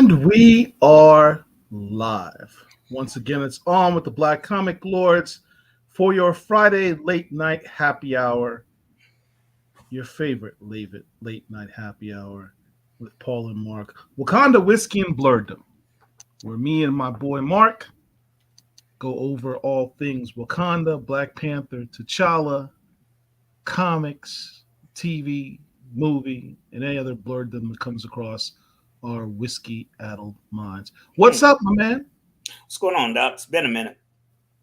And we are live. Once again, it's on with the Black Comic Lords for your Friday late night happy hour, your favorite late night happy hour with Paul and Mark. Wakanda Whiskey and Blurredom, where me and my boy Mark go over all things Wakanda, Black Panther, T'Challa, comics, TV, movie, and any other blurredom that comes across our whiskey-addled minds. What's up, my man? What's going on, Doc? It's been a minute.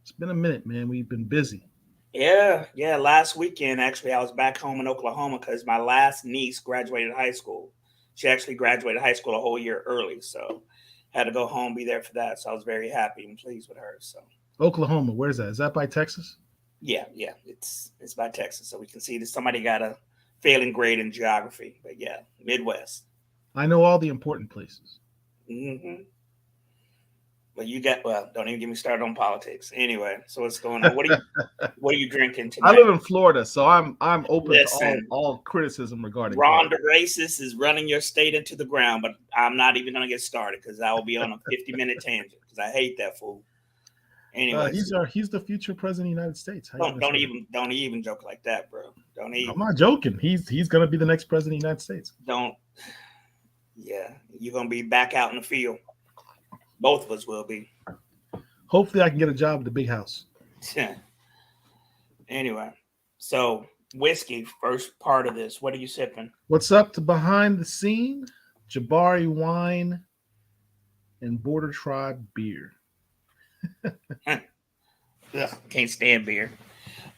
It's been a minute, man. We've been busy. Yeah. Last weekend, actually, I was back home in Oklahoma because my last niece graduated high school. She actually graduated high school a whole year early, so had to go home, be there for that. So I was very happy and pleased with her. So Oklahoma, where's that? Is that by Texas? yeah, it's by Texas, so we can see that somebody got a failing grade in geography. But yeah, Midwest. I know all the important places. hmm But don't even get me started on politics. Anyway, so what's going on? What are you drinking I tonight? live in Florida, so I'm open to Listen, all criticism regarding Ron politics. DeRacist is running your state into the ground, but I'm not even going to get started because I will be on a 50-minute tangent because I hate that fool. Anyways, He's the future president of the United States. How you don't gonna don't say even don't even joke like that, bro. Don't that? I'm even not joking. He's gonna be the next president of the United States. don't. Yeah, you're gonna be back out in the field. Both of us will be. Hopefully, I can get a job at the big house. Anyway, so whiskey, first part of this. What are you sipping? What's up to behind the scene? Jabari wine and Border Tribe beer. Ugh, can't stand beer.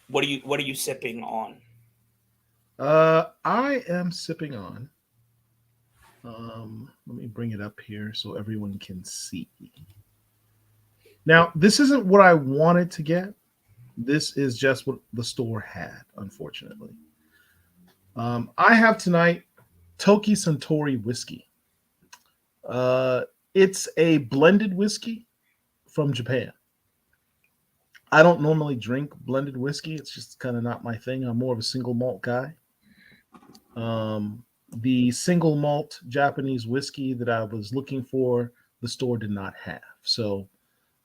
What are you sipping on? I am sipping on. Let me bring it up here so everyone can see. Now, this isn't what I wanted to get. This is just what the store had, unfortunately. I have tonight Toki Suntory whiskey. Uh, it's a blended whiskey from Japan. I don't normally drink blended whiskey. It's just kind of not my thing. I'm more of a single malt guy. The single malt Japanese whiskey that I was looking for, the store did not have. So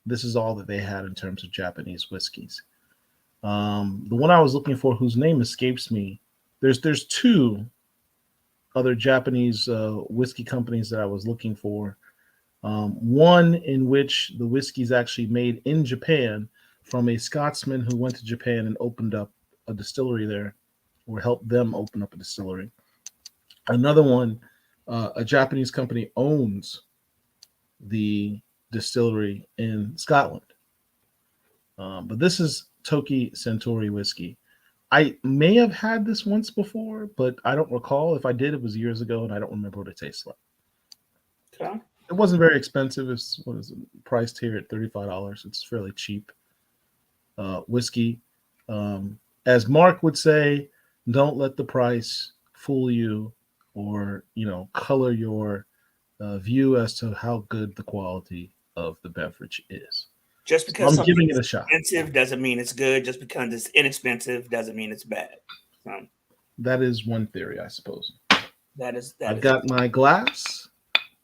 this is all that they had in terms of Japanese whiskeys. The one I was looking for, whose name escapes me, there's two other Japanese whiskey companies that I was looking for. One in which the whiskey is actually made in Japan from a Scotsman who went to Japan and opened up a distillery there, or helped them open up a distillery. Another one, a Japanese company owns the distillery in Scotland. But this is Toki Suntory whiskey. I may have had this once before, but I don't recall. If I did, it was years ago, and I don't remember what it tastes like. Okay. It wasn't very expensive. It's what is it, priced here at $35. It's fairly cheap whiskey. As Mark would say, don't let the price fool you, or color your view as to how good the quality of the beverage is. Just So because I'm something giving it is a shot. expensive doesn't mean it's good. Just because it's inexpensive doesn't mean it's bad. So That is one theory, I suppose. that is that I've is got my glass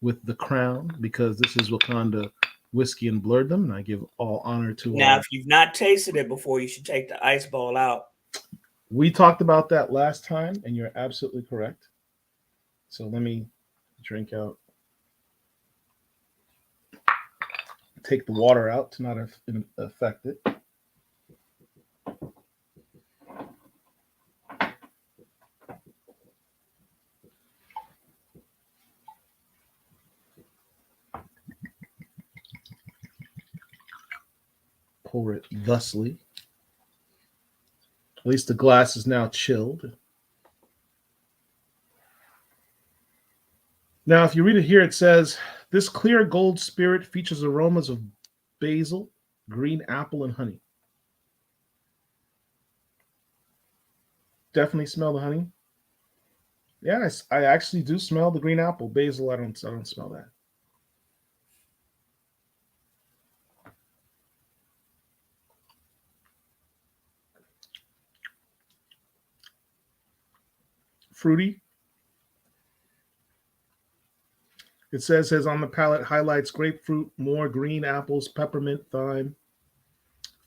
with the crown because this is Wakanda whiskey and blurredom, and I give all honor to Now, our. if you've not tasted it before, you should take the ice ball out. We talked about that last time, and you're absolutely correct. So let me drink out. Take the water out to not affect it. Pour it thusly. At least the glass is now chilled. Now, if you read it here, it says, this clear gold spirit features aromas of basil, green apple, and honey. Definitely smell the honey. Yeah, I actually do smell the green apple. Basil, I don't smell that. Fruity. It says on the palate highlights grapefruit, more green apples, peppermint, thyme.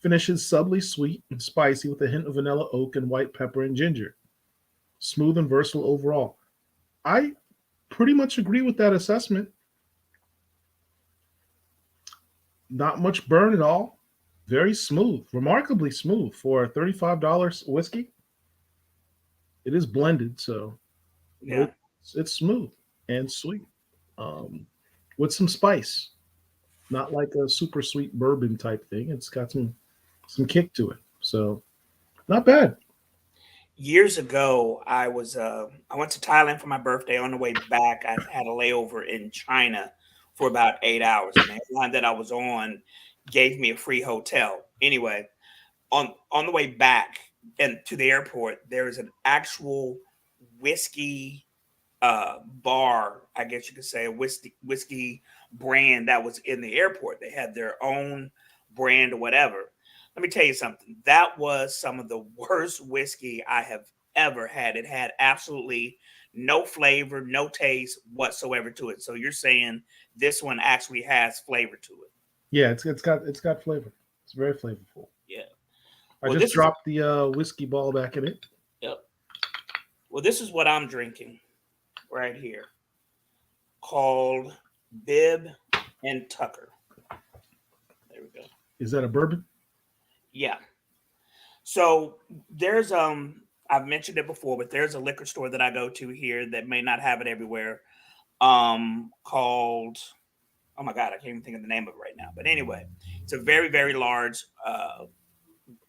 Finishes subtly sweet and spicy with a hint of vanilla oak and white pepper and ginger. Smooth and versatile overall. I pretty much agree with that assessment. Not much burn at all. Very smooth, remarkably smooth for a $35 whiskey. It is blended, so Yeah. it's smooth and sweet, um, with some spice. Not like a super sweet bourbon type thing. It's got some kick to it. So not bad. Years ago, I went to Thailand for my birthday. On the way back, I had a layover in China for about 8 hours, and the airline that I was on gave me a free hotel. Anyway, on the way back and to the airport, there is an actual whiskey bar, I guess you could say, a whiskey brand that was in the airport. They had their own brand or whatever. Let me tell you something. That was some of the worst whiskey I have ever had. It had absolutely no flavor, no taste whatsoever to it. So you're saying this one actually has flavor to it? Yeah, it's got flavor. It's very flavorful. Yeah. I Well, just this is dropped the whiskey ball back in it. yep. Well, this is what I'm drinking right here, called Bib and Tucker. There we go. Is that a bourbon? Yeah. So there's I've mentioned it before, but there's a liquor store that I go to here that may not have it everywhere. Called, oh my god, I can't even think of the name of it right now. But anyway, it's a very, very large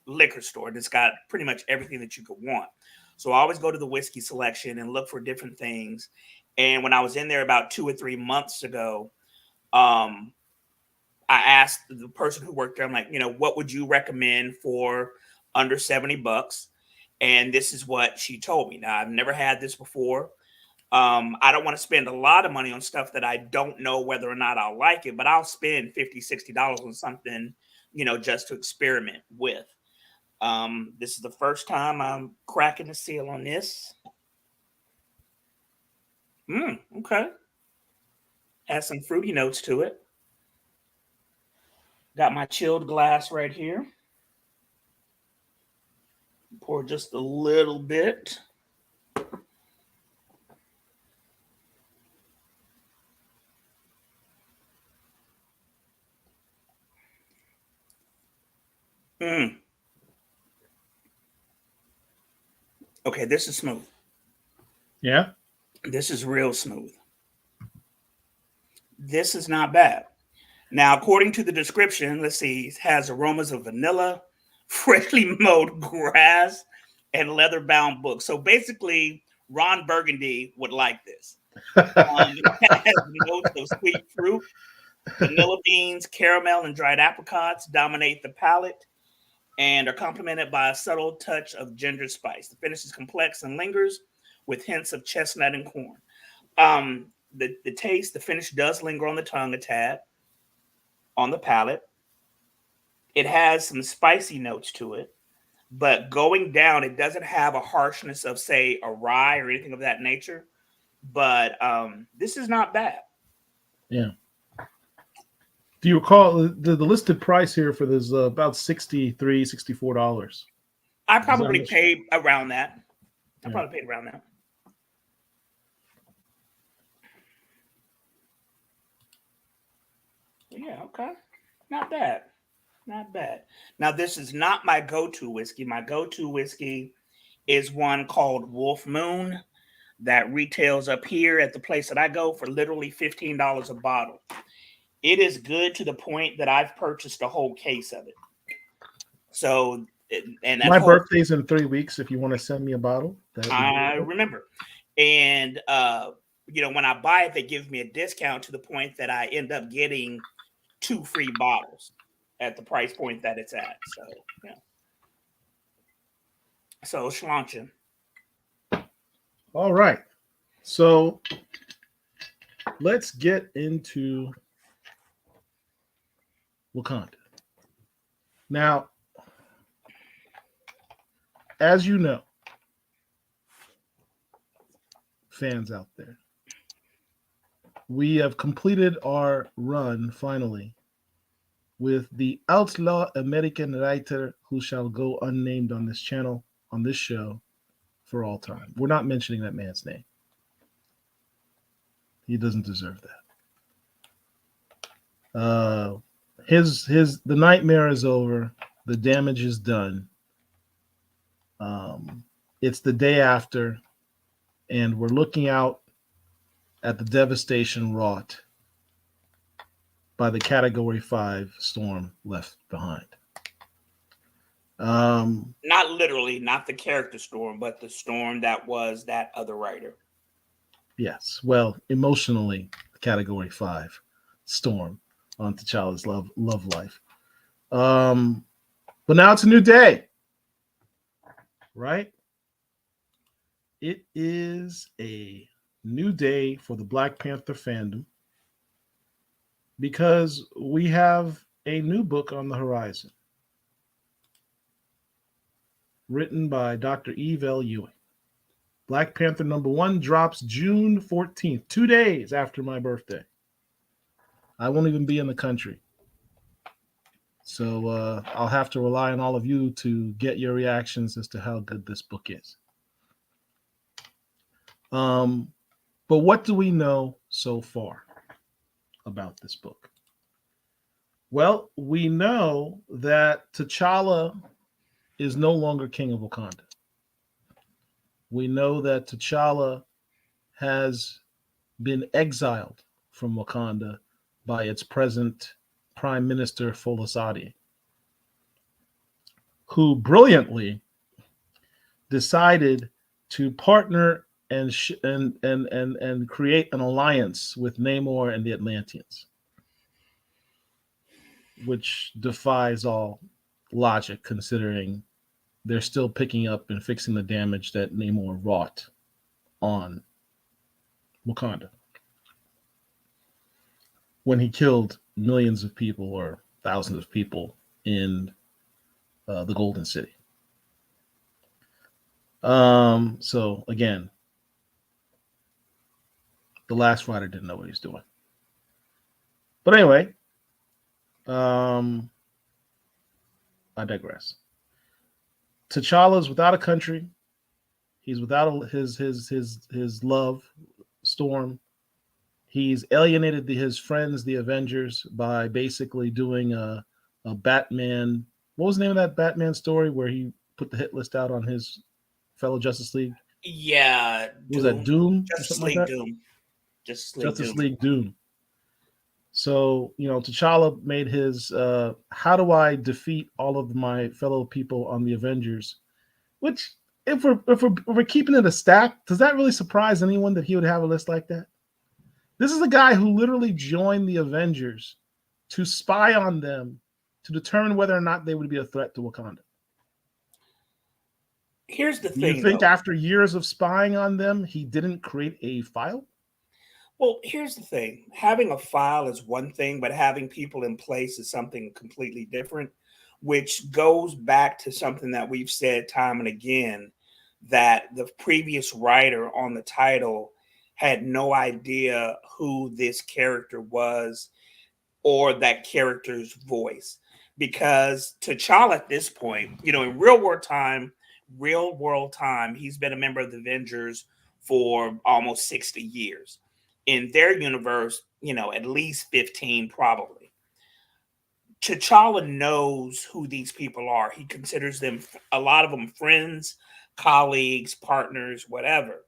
liquor store that's got pretty much everything that you could want. So I always go to the whiskey selection and look for different things. And when I was in there about 2 or 3 months ago, um, I asked the person who worked there, I'm like, what would you recommend for under 70 bucks? And this is what she told me. Now, I've never had this before. I don't want to spend a lot of money on stuff that I don't know whether or not I'll like it, but I'll spend $50, $60 on something, just to experiment with. This is the first time I'm cracking the seal on this. Okay. Has some fruity notes to it. Got my chilled glass right here. Pour just a little bit. Mm. Okay, this is smooth. Yeah. This is real smooth. This is not bad. Now, according to the description, let's see, it has aromas of vanilla, freshly mowed grass, and leather bound books. So basically, Ron Burgundy would like this. It has notes of sweet fruit, vanilla beans, caramel, and dried apricots dominate the palate and are complemented by a subtle touch of ginger spice. The finish is complex and lingers with hints of chestnut and corn. The taste, the finish does linger on the tongue a tad, on the palate. It has some spicy notes to it, but going down, it doesn't have a harshness of, say, a rye or anything of that nature. But this is not bad. Yeah. Do you recall the listed price here for this about $64? I Is that probably much? paid around that. I Yeah. probably paid around that. Yeah, okay. Not bad. Not bad. Now, this is not my go-to whiskey. My go-to whiskey is one called Wolf Moon that retails up here at the place that I go for literally $15 a bottle. It is good to the point that I've purchased a whole case of it. So, and that My whole, birthday's in 3 weeks. If you want to send me a bottle, that would be I great. remember. And, when I buy it, they give me a discount to the point that I end up getting 2 free bottles at the price point that it's at. So, yeah. So, Schlanchen. All right. So let's get into Wakanda. Now, as you know, fans out there, we have completed our run finally with the outlaw American writer who shall go unnamed on this channel, on this show, for all time. We're not mentioning that man's name. He doesn't deserve that. The nightmare is over. The damage is done. Um, it's the day after, and we're looking out at the devastation wrought by the Category 5 storm left behind. Not literally, not the character storm, but the storm that was that other writer. Yes, well, emotionally, Category 5 storm on T'Challa's love life. But now it's a new day, right? It is a new day for the Black Panther fandom because we have a new book on the horizon written by Dr. Eve L. Ewing. Black Panther #1 drops June 14th, 2 days after my birthday. I won't even be in the country. So I'll have to rely on all of you to get your reactions as to how good this book is. But what do we know so far about this book? Well, we know that T'Challa is no longer king of Wakanda. We know that T'Challa has been exiled from Wakanda by its present Prime Minister Folasade, who brilliantly decided to partner and create an alliance with Namor and the Atlanteans, which defies all logic considering they're still picking up and fixing the damage that Namor wrought on Wakanda when he killed millions of people or thousands of people in the Golden City. So again, the last writer didn't know what he was doing. But anyway, I digress. T'Challa's without a country. He's without his love, Storm. He's alienated his friends, the Avengers, by basically doing a Batman. What was the name of that Batman story where he put the hit list out on his fellow Justice League? Yeah, Was that Doom or Justice something League like that? Doom. Justice League Doom. So, T'Challa made his how do I defeat all of my fellow people on the Avengers? Which, if we're keeping it a stack, does that really surprise anyone that he would have a list like that? This is a guy who literally joined the Avengers to spy on them to determine whether or not they would be a threat to Wakanda. Here's the Do you thing, think though. after years of spying on them, he didn't create a file? Well, here's the thing. Having a file is one thing, but having people in place is something completely different, which goes back to something that we've said time and again, that the previous writer on the title had no idea who this character was or that character's voice. Because T'Challa at this point, in real world time, he's been a member of the Avengers for almost 60 years. In their universe, at least 15 probably. T'Challa knows who these people are. He considers them, a lot of them, friends, colleagues, partners, whatever.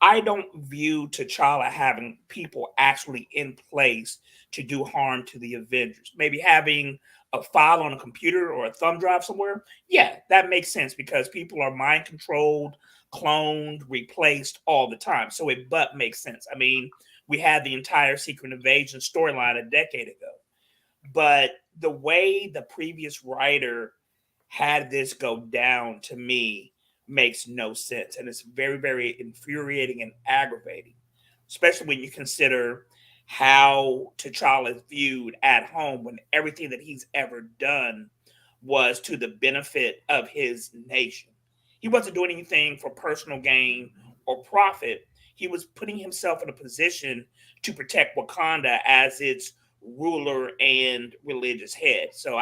I don't view T'Challa having people actually in place to do harm to the Avengers. Maybe having a file on a computer or a thumb drive somewhere. Yeah, that makes sense because people are mind controlled, cloned, replaced all the time. So it but makes sense. I mean, we had the entire Secret Invasion storyline a decade ago. But the way the previous writer had this go down to me makes no sense. And it's very, very infuriating and aggravating, especially when you consider how T'Challa is viewed at home when everything that he's ever done was to the benefit of his nation. He wasn't doing anything for personal gain or profit. he was putting himself in a position to protect Wakanda as its ruler and religious head. So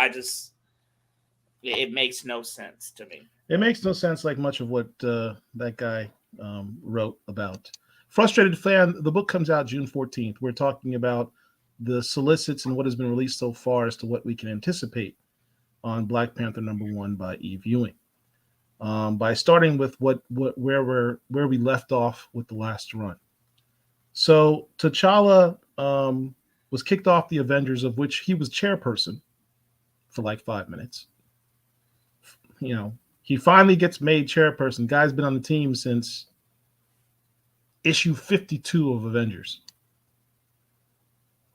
it makes no sense to me. It makes no sense like much of what that guy wrote about. Frustrated Fan, the book comes out June 14th. We're talking about the solicits and what has been released so far as to what we can anticipate on Black Panther #1 by Eve Ewing. By starting with where we left off with the last run. So T'Challa was kicked off the Avengers, of which he was chairperson for like 5 minutes. You know, he finally gets made chairperson. Guy's been on the team since issue 52 of Avengers.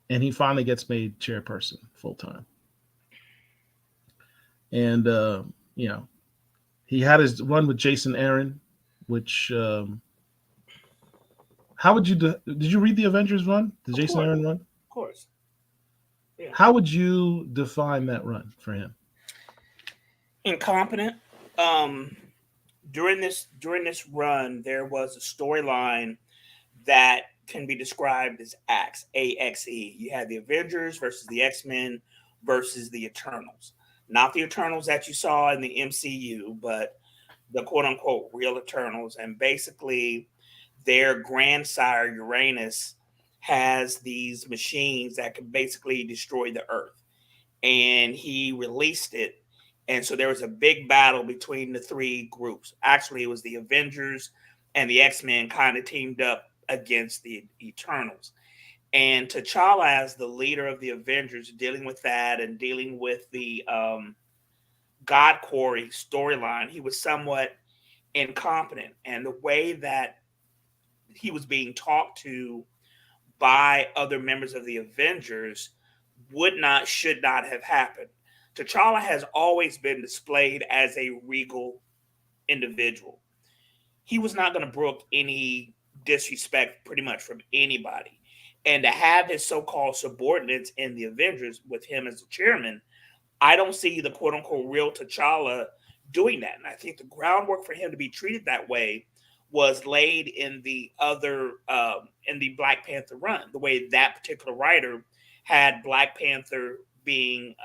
And he finally gets made chairperson full time. And, he had his run with Jason Aaron, which, how would you, did you read the Avengers run? The Jason Aaron run? Of course. Yeah. How would you define that run for him? Incompetent. During this run, there was a storyline that can be described as AXE. You had the Avengers versus the X-Men versus the Eternals. Not the Eternals that you saw in the MCU, but the quote-unquote real Eternals. And basically, their grandsire, Uranus, has these machines that can basically destroy the Earth. And he released it. And so there was a big battle between the three groups. Actually, it was the Avengers and the X-Men kind of teamed up against the Eternals. And T'Challa, as the leader of the Avengers, dealing with that and dealing with the God Quarry storyline, he was somewhat incompetent. And the way that he was being talked to by other members of the Avengers should not have happened. T'Challa has always been displayed as a regal individual. He was not going to brook any disrespect pretty much from anybody. And to have his so-called subordinates in the Avengers with him as the chairman, I don't see the quote-unquote real T'Challa doing that. And I think the groundwork for him to be treated that way was laid in the in the Black Panther run, the way that particular writer had Black Panther being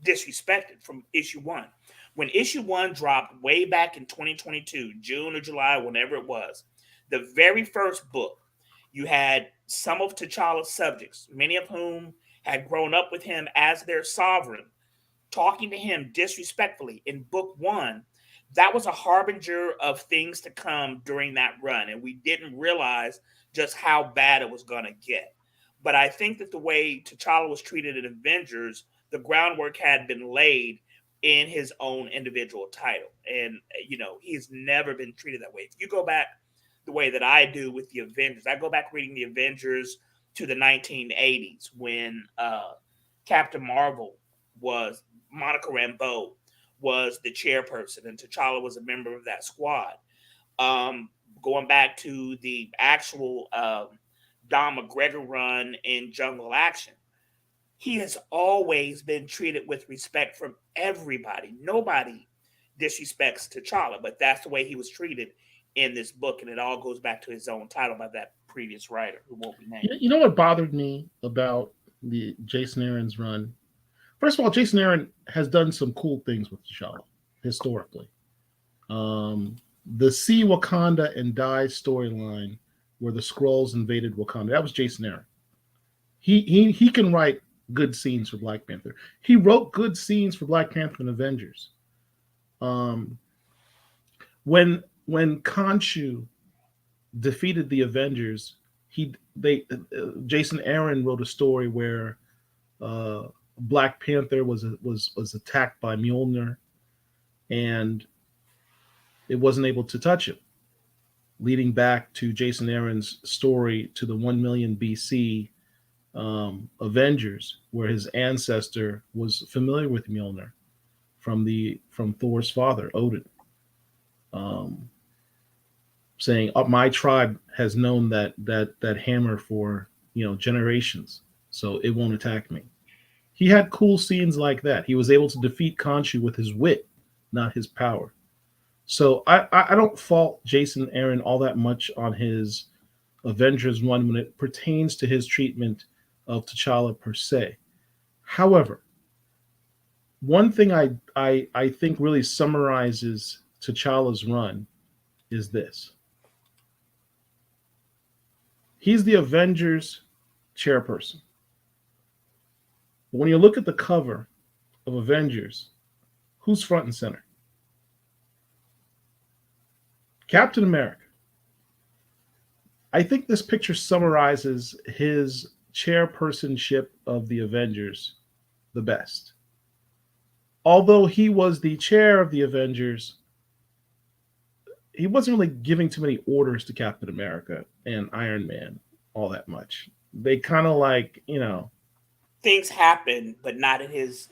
disrespected from issue 1. When issue 1 dropped way back in 2022, June or July, whenever it was, the very first book, you had some of T'Challa's subjects, many of whom had grown up with him as their sovereign, talking to him disrespectfully in book 1. That was a harbinger of things to come during that run. And we didn't realize just how bad it was going to get. But I think that the way T'Challa was treated in Avengers, the groundwork had been laid in his own individual title. And, he's never been treated that way. If you go back the way that I do with the Avengers, I go back reading the Avengers to the 1980s when Captain Marvel Monica Rambeau was the chairperson, and T'Challa was a member of that squad. Going back to the actual Don McGregor run in Jungle Action, he has always been treated with respect from everybody. Nobody disrespects T'Challa, but that's the way he was treated in this book, and it all goes back to his own title by that previous writer who won't be named. You know what bothered me about the Jason Aaron's run? First of all, Jason Aaron has done some cool things with T'Challa historically. The See Wakanda and Die storyline, where the Skrulls invaded Wakanda, that was Jason Aaron. He can write good scenes for Black Panther. He wrote good scenes for Black Panther and Avengers. When Khonshu defeated the Avengers, Jason Aaron wrote a story where Black Panther was attacked by Mjolnir, and it wasn't able to touch him, leading back to Jason Aaron's story to the 1 million BC Avengers, where his ancestor was familiar with Mjolnir from Thor's father, Odin, saying, "My tribe has known that hammer for generations, so it won't attack me." He had cool scenes like that. He was able to defeat Khonshu with his wit, not his power. So I don't fault Jason Aaron all that much on his Avengers one when it pertains to his treatment of T'Challa per se. However, one thing I think really summarizes T'Challa's run is this: he's the Avengers chairperson. But when you look at the cover of Avengers, who's front and center? Captain America. I think this picture summarizes his chairpersonship of the Avengers the best. Although he was the chair of the Avengers, he wasn't really giving too many orders to Captain America and Iron Man all that much. They kind of like, Things happen, but not at his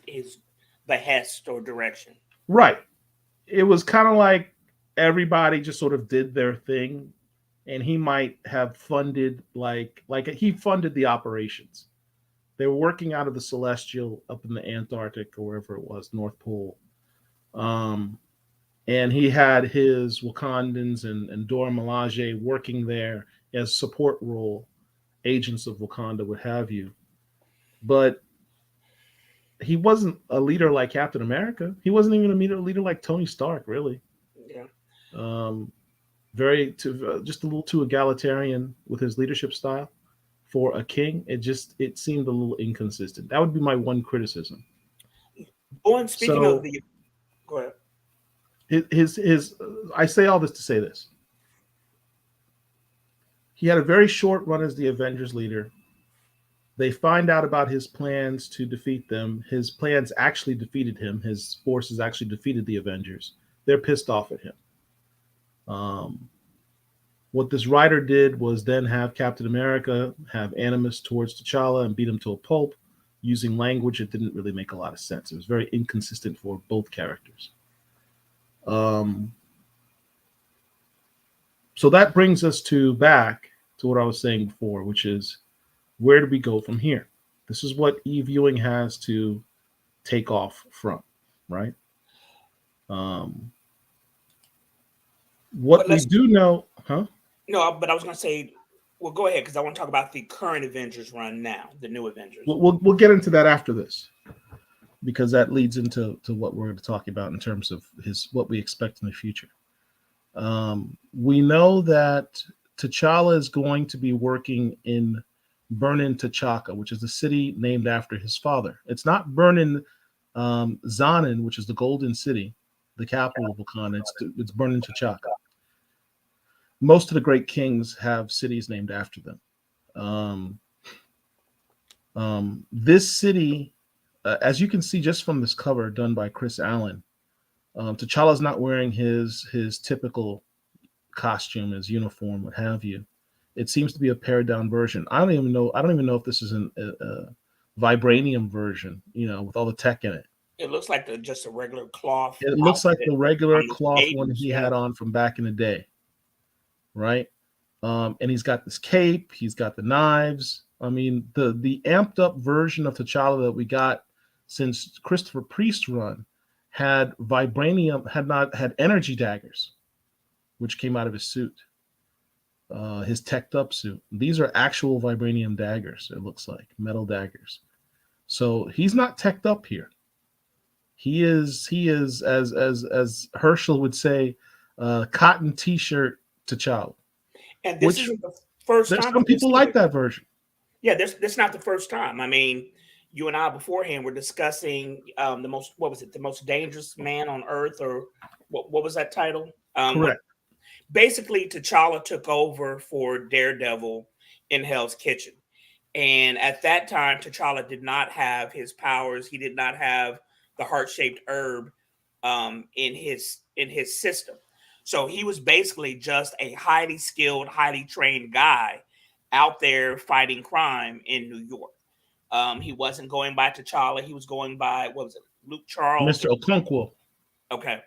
behest or direction. right. It was kind of like everybody just sort of did their thing, and he might have funded like he funded the operations. They were working out of the Celestial up in the Antarctic or wherever it was, North Pole. Um, and he had his Wakandans and Dora Milaje working there as support role agents of Wakanda, what have you. But he wasn't a leader like Captain America. He wasn't even a leader like Tony Stark, really. Yeah. Um, just a little too egalitarian with his leadership style for a king. It seemed a little inconsistent. That would be my one criticism. Going speaking of So the go ahead. his I say all this to say this: he had a very short run as the Avengers leader. They find out about his plans to defeat them. His plans actually defeated him. His forces actually defeated the Avengers. They're pissed off at him. Um, what this writer did was then have Captain America have animus towards T'Challa and beat him to a pulp using language that didn't really make a lot of sense. It was very inconsistent for both characters. Um, so that brings us back to what I was saying before, which is, where do we go from here? This is what e-viewing has to take off from, right? Um, But what we let's do know, huh? no, but I was gonna say, well, go ahead because I want to talk about the current Avengers run now, the new Avengers. We'll get into that after this, because that leads into what we're going to talk about in terms of what we expect in the future. We know that T'Challa is going to be working in Burnin T'Chaka, which is the city named after his father. It's not Burnin Zanin, which is the Golden City, the capital of Wakanda. It's Burnin T'Chaka. Most of the great kings have cities named after them. Um, this city, as you can see just from this cover done by Chris Allen, T'Challa's not wearing his typical costume, his uniform, what have you. It seems to be a pared down version. I don't even know. If this is a vibranium version, with all the tech in it. It looks like just a regular cloth It looks like outfit the regular from the cloth one eighties. he Yeah. had on from back in the day, right? And he's got this cape. He's got the knives. I mean, the amped up version of T'Challa that we got since Christopher Priest run had vibranium, had energy daggers, which came out of his suit, his teched up suit. These are actual vibranium daggers. It looks like metal daggers. So he's not teched up here. He is as Herschel would say, cotton t-shirt T'Challa. And this Which isn't the first there's time some with this people like either. that version. Yeah, this not the first time. I mean, you and I beforehand were discussing the most what was it, the most dangerous man on earth, or what was that title? When Correct. basically T'Challa took over for Daredevil in Hell's Kitchen. And at that time, T'Challa did not have his powers. He did not have the heart-shaped herb in his system. So he was basically just a highly skilled, highly trained guy out there fighting crime in New York. He wasn't going by T'Challa. He was going by, what was it, Luke Charles? Mr. Okonkwo. Okay.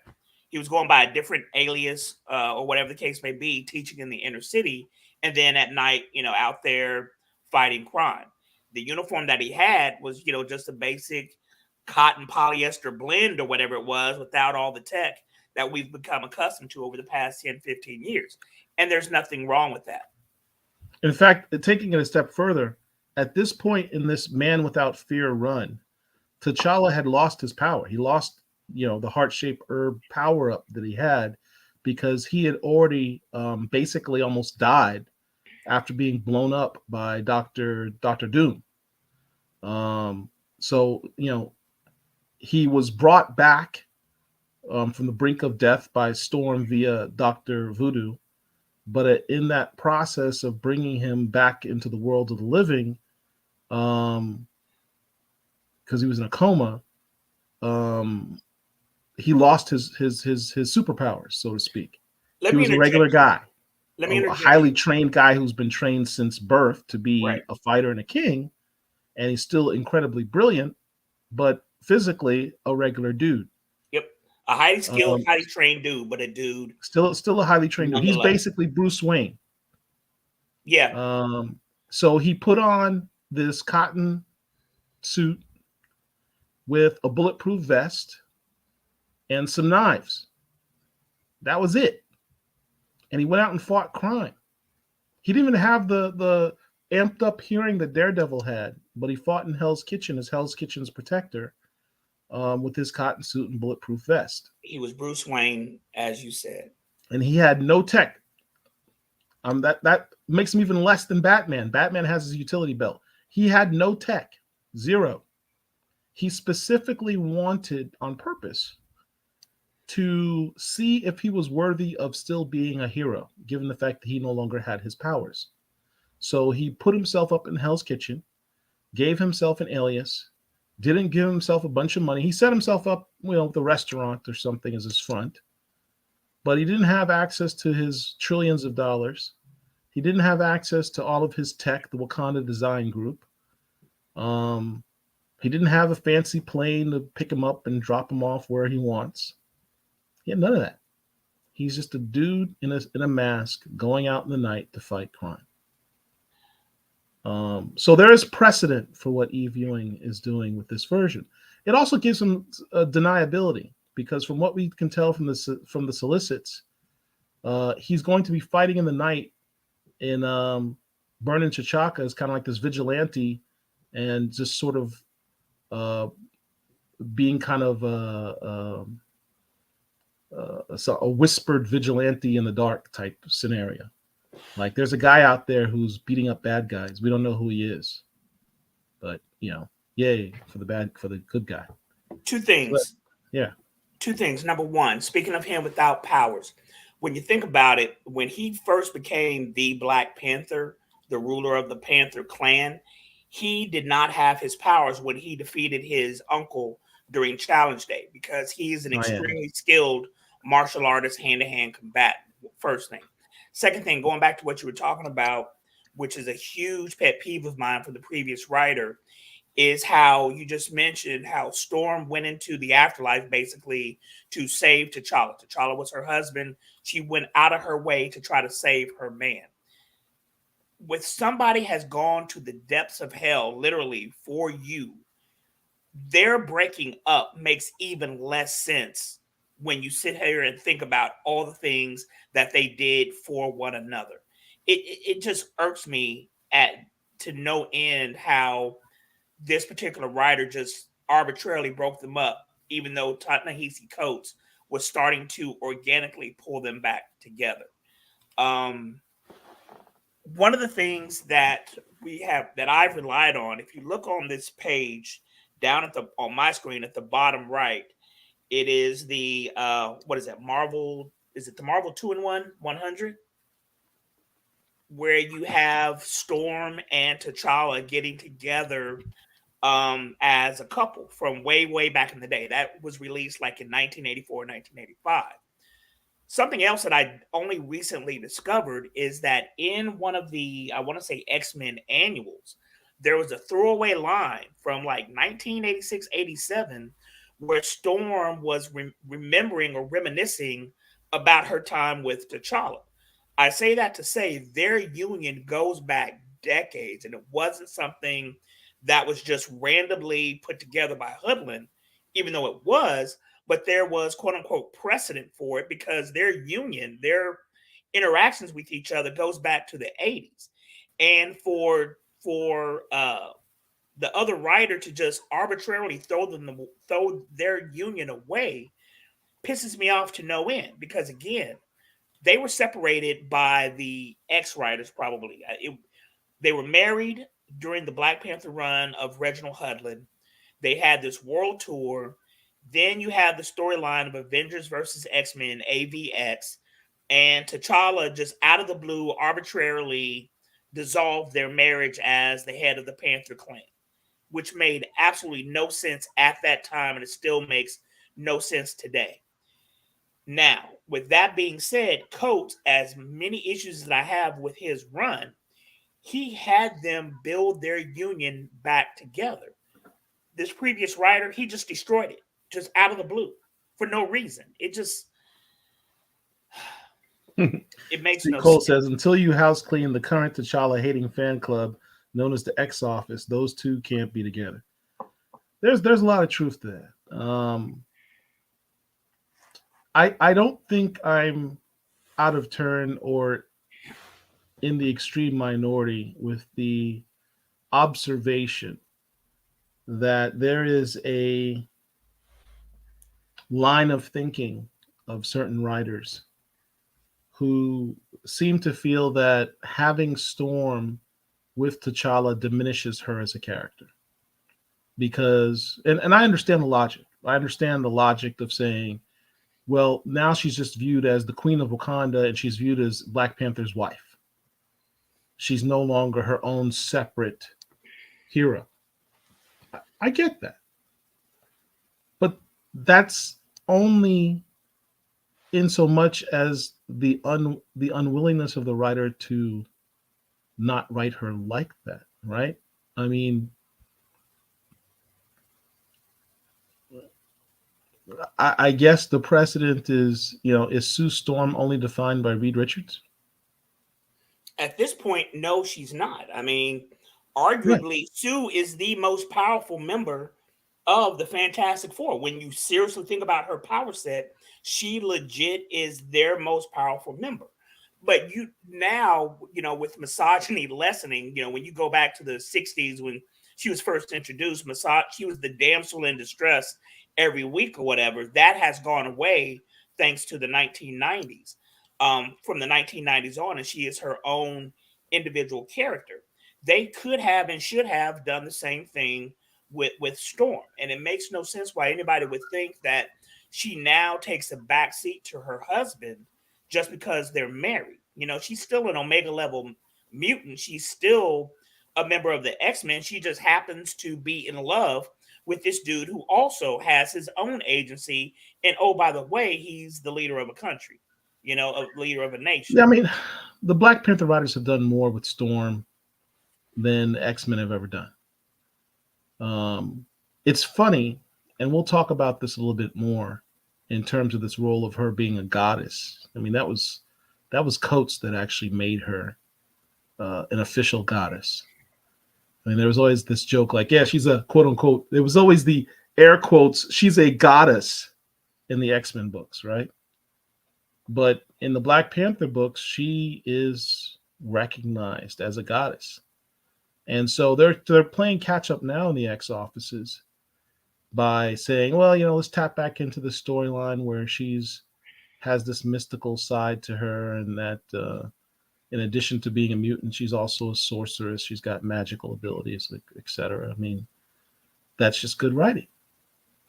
He was going by a different alias or whatever the case may be, teaching in the inner city, and then at night, out there fighting crime. The uniform that he had was, just a basic cotton polyester blend or whatever it was without all the tech that we've become accustomed to over the past 10, 15 years. And there's nothing wrong with that. In fact, taking it a step further, at this point in this Man Without Fear run, T'Challa had lost his power. He lost, the heart-shaped herb power up that he had because he had already basically almost died after being blown up by Doctor Doom. So he was brought back from the brink of death by Storm via Doctor Voodoo, but in that process of bringing him back into the world of the living, because he was in a coma, he lost his superpowers, so to speak. Let He me was a interject. regular guy, Let me a interject. highly trained guy who's been trained since birth to be Right. a fighter and a king, and he's still incredibly brilliant, but physically a regular dude. Yep. A highly skilled, Um, highly trained dude, but a dude still a highly trained dude. He's nonetheless. basically Bruce Wayne. Yeah. So he put on this cotton suit with a bulletproof vest and some knives. That was it. And he went out and fought crime. He didn't even have the amped up hearing that Daredevil had, but he fought in Hell's Kitchen as Hell's Kitchen's protector with his cotton suit and bulletproof vest. He was Bruce Wayne, as you said. And he had no tech. That makes him even less than Batman. Batman has his utility belt. He had no tech, zero. He specifically wanted, on purpose, to see if he was worthy of still being a hero, given the fact that he no longer had his powers. So he put himself up in Hell's Kitchen, gave himself an alias, didn't give himself a bunch of money. He set himself up, with a restaurant or something as his front, but he didn't have access to his trillions of dollars. He didn't have access to all of his tech, the Wakanda Design Group. He didn't have a fancy plane to pick him up and drop him off where he wants. He had none of that. He's just a dude in a mask going out in the night to fight crime. So there is precedent for what Eve Ewing is doing with this version. It also gives him deniability, because from what we can tell from the solicits, he's going to be fighting in the night in Burning T'Chaka as kind of like this vigilante, and just sort of being kind of a whispered vigilante in the dark type scenario. Like, there's a guy out there who's beating up bad guys. We don't know who he is, but yay for the good guy. Two things. Yeah. Two things. Number one, speaking of him without powers, when you think about it, when he first became the Black Panther, the ruler of the Panther clan, he did not have his powers when he defeated his uncle during Challenge Day, because he is an extremely skilled martial artist, hand-to-hand combatant. First thing. Second thing, going back to what you were talking about, which is a huge pet peeve of mine for the previous writer, is how you just mentioned how Storm went into the afterlife basically to save T'Challa. T'Challa was her husband. She went out of her way to try to save her man. When somebody has gone to the depths of hell, literally, for you, their breaking up makes even less sense when you sit here and think about all the things that they did for one another. It just irks me to no end how this particular writer just arbitrarily broke them up, even though Ta-Nehisi Coates was starting to organically pull them back together. One of the things that I've relied on, if you look on this page down on my screen at the bottom right, it is the what is that, Marvel? Is it the Marvel 2-in-1 100? Where you have Storm and T'Challa getting together as a couple from way back in the day. That was released like in 1984, 1985. Something else that I only recently discovered is that in one of the, I want to say, X-Men annuals, there was a throwaway line from like 1986, 87, where Storm was remembering or reminiscing about her time with T'Challa. I say that to say their union goes back decades, and it wasn't something that was just randomly put together by Hoodlin, even though it was, but there was quote unquote precedent for it because their union, their interactions with each other goes back to the 80s. And for the other writer to just arbitrarily throw their union away pisses me off to no end because again, they were separated by the ex writers probably. They were married during the Black Panther run of Reginald Hudlin. They had this world tour. Then you have the storyline of Avengers versus X-Men AVX, and T'Challa just out of the blue arbitrarily dissolved their marriage as the head of the Panther clan, which made absolutely no sense at that time, and it still makes no sense today. Now, with that being said, Coates, as many issues that I have with his run, he had them build their union back together. This previous writer, he just destroyed it, just out of the blue, for no reason. It makes See, no Cole sense. says, until you house clean the current T'Challa hating fan club known as the X Office, those two can't be together. There's a lot of truth to that. I don't think I'm out of turn or in the extreme minority with the observation that there is a line of thinking of certain writers who seem to feel that having Storm with T'Challa diminishes her as a character. Because, and I understand the logic. I understand the logic of saying, well, now she's just viewed as the Queen of Wakanda and she's viewed as Black Panther's wife. She's no longer her own separate hero. I get that. But that's only in so much as the unwillingness of the writer to not write her like that, right? I mean, I guess the precedent is, is Sue Storm only defined by Reed Richards? At this point, no, she's not. I mean, Right. arguably, Sue is the most powerful member of the Fantastic Four. When you seriously think about her power set, she legit is their most powerful member. But you now, with misogyny lessening, when you go back to the 60s when she was first introduced, she was the damsel in distress every week or whatever. That has gone away thanks to the 1990s. From the 1990s on, and she is her own individual character. They could have and should have done the same thing with Storm, and it makes no sense why anybody would think that she now takes a backseat to her husband just because they're married. She's still an Omega level mutant. She's still a member of the X-Men. She just happens to be in love with this dude who also has his own agency. And oh, by the way, he's the leader of a country, a leader of a nation. Yeah, I mean, the Black Panther writers have done more with Storm than X-Men have ever done. It's funny, and we'll talk about this a little bit more in terms of this role of her being a goddess. I mean, that was Coates that actually made her an official goddess. I mean, there was always this joke like, yeah, she's a quote unquote, there was always the air quotes, she's a goddess in the X-Men books, right? But in the Black Panther books, she is recognized as a goddess. And so they're playing catch up now in the X offices by saying, well, let's tap back into the storyline where she's has this mystical side to her, and that in addition to being a mutant, she's also a sorceress. She's got magical abilities, etc. I mean, that's just good writing.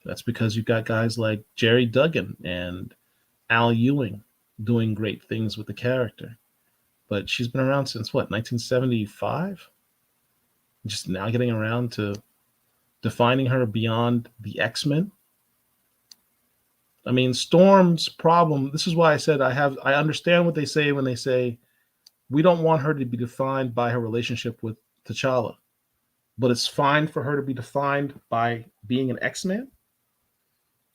That's because you've got guys like Jerry Duggan and Al Ewing doing great things with the character. But she's been around since what, 1975? Just now getting around to defining her beyond the X-Men. I mean, Storm's problem, this is why I said I understand what they say when they say we don't want her to be defined by her relationship with T'Challa, but it's fine for her to be defined by being an X-Man.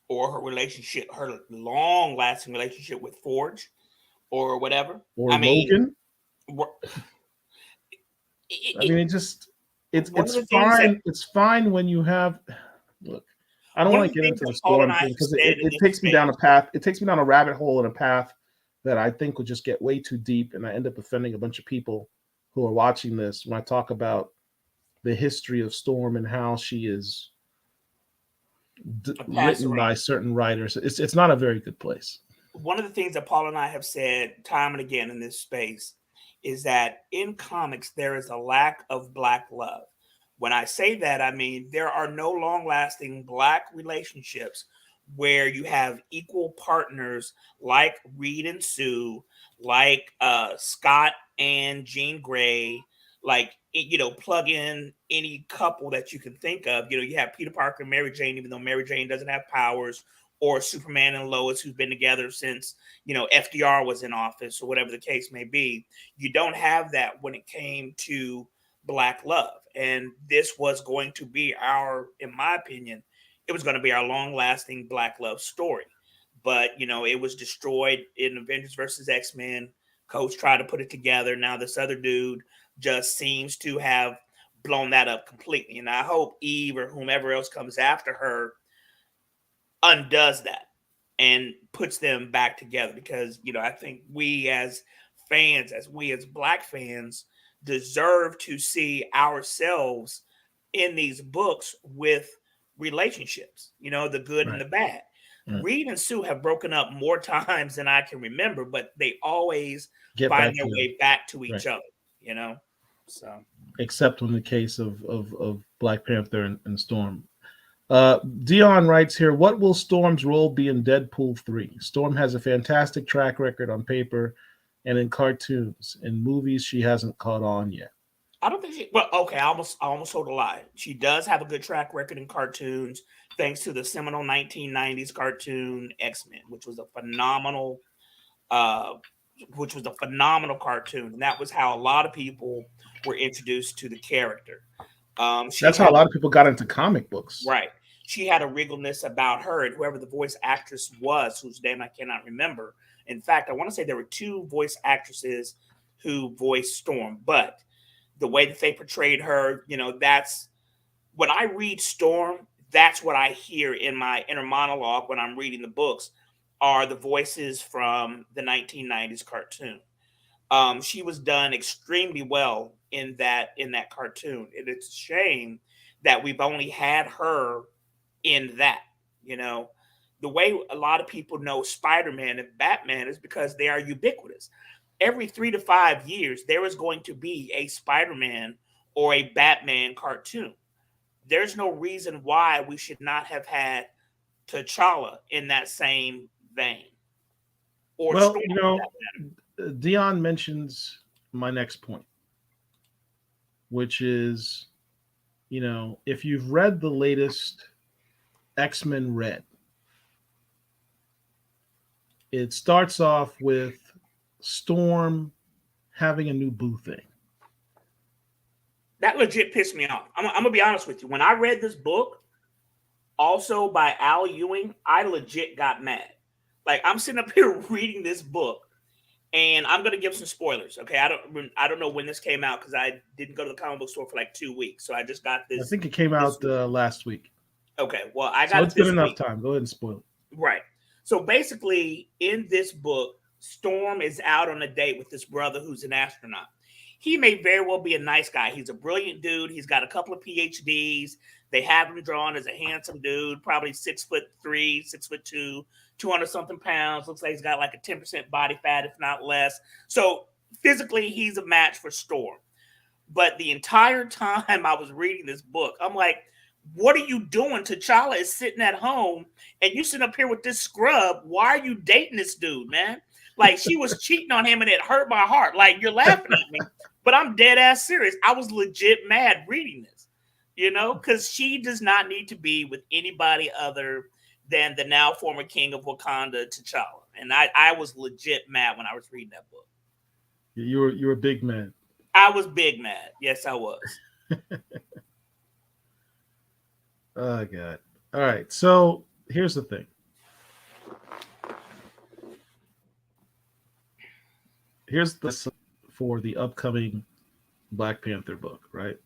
Or her long-lasting relationship with Forge, or whatever. Or Logan. It's fine. It's fine when you have, look. I don't One of want the to get things into that the Paul and Storm I thing have because said in it this takes me down a space, path. It takes me down a rabbit hole and a path that I think would just get way too deep, and I end up offending a bunch of people who are watching this when I talk about the history of Storm and how she is a pass written by around. certain writers. It's not a very good place. One of the things that Paul and I have said time and again in this space is that in comics there is a lack of black love. When I say that, I mean there are no long-lasting black relationships where you have equal partners like Reed and Sue, like Scott and Jean Grey, like plug in any couple that you can think of. You have Peter Parker and Mary Jane, even though Mary Jane doesn't have powers, or Superman and Lois, who've been together since FDR was in office, or whatever the case may be. You don't have that when it came to black love, and this was going to be in my opinion, it was going to be our long-lasting black love story. But it was destroyed in Avengers versus X-Men. Coach tried to put it together. Now this other dude just seems to have blown that up completely, and I hope Eve or whomever else comes after her undoes that and puts them back together, because I think we as fans, we as black fans, deserve to see ourselves in these books with relationships, the good and Right. the bad. Right. Reed and Sue have broken up more times than I can remember, but they always Get find back their to way back to right. each other. So Except in the case of Black Panther and Storm. Dion writes here, what will Storm's role be in Deadpool 3? Storm has a fantastic track record on paper and in cartoons. In movies, she hasn't caught on yet. I don't think she. Well, okay, I almost told a lie. She does have a good track record in cartoons, thanks to the seminal 1990s cartoon X-Men, uh, which was a phenomenal cartoon, and that was how a lot of people were introduced to the character. She That's how had a lot of people got into comic books. Right. She had a regalness about her, and whoever the voice actress was, whose name I cannot remember. In fact, I want to say there were two voice actresses who voiced Storm, but the way that they portrayed her, that's when I read Storm, that's what I hear in my inner monologue when I'm reading the books, are the voices from the 1990s cartoon. She was done extremely well in that cartoon. And it's a shame that we've only had her in that. You know, the way a lot of people know Spider-Man and Batman is because they are ubiquitous. Every 3 to 5 years, there is going to be a Spider-Man or a Batman cartoon. There's no reason why we should not have had T'Challa in that same vein, or Well, Storm for that matter. Dion mentions my next point, which is, if you've read the latest X-Men Red, it starts off with Storm having a new boo thing. That legit pissed me off. I'm gonna be honest with you. When I read this book, also by Al Ewing, I legit got mad. Like, I'm sitting up here reading this book, and I'm gonna give some spoilers. Okay, I don't know when this came out because I didn't go to the comic book store for like 2 weeks, so I just got I this think it came this out week. last week. Okay, well, I So got it's it been this enough week. time. Go ahead and spoil it. Right. So basically, in this book, Storm is out on a date with this brother who's an astronaut. He may very well be a nice guy. He's a brilliant dude. He's got a couple of PhDs. They have him drawn as a handsome dude, probably 6'3", 6'2", 200 something pounds. Looks like he's got like a 10% body fat, if not less. So physically, he's a match for Storm. But the entire time I was reading this book, I'm like, what are you doing? T'Challa is sitting at home and you sitting up here with this scrub. Why are you dating this dude, man? Like, she was cheating on him and it hurt my heart. Like, you're laughing at me, but I'm dead ass serious. I was legit mad reading this, because she does not need to be with anybody other than the now former king of Wakanda, T'Challa. And I was legit mad when I was reading that book. You're a big man. I was big mad. Yes, I was. Oh God. All right. So here's the thing. Here's the for the upcoming Black Panther book, right?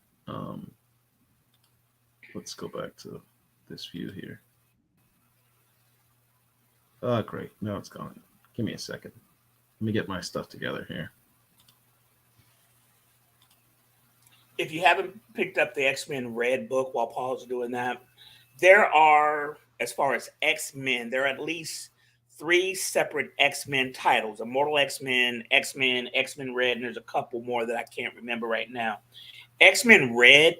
Let's go back to this view here. Oh, great. No, it's gone. Give me a second. Let me get my stuff together here. If you haven't picked up the X-Men Red book while Paul's doing that, there are, as far as X-Men, there are at least three separate X-Men titles: Immortal X-Men, X-Men, X-Men Red, and there's a couple more that I can't remember right now. X-Men Red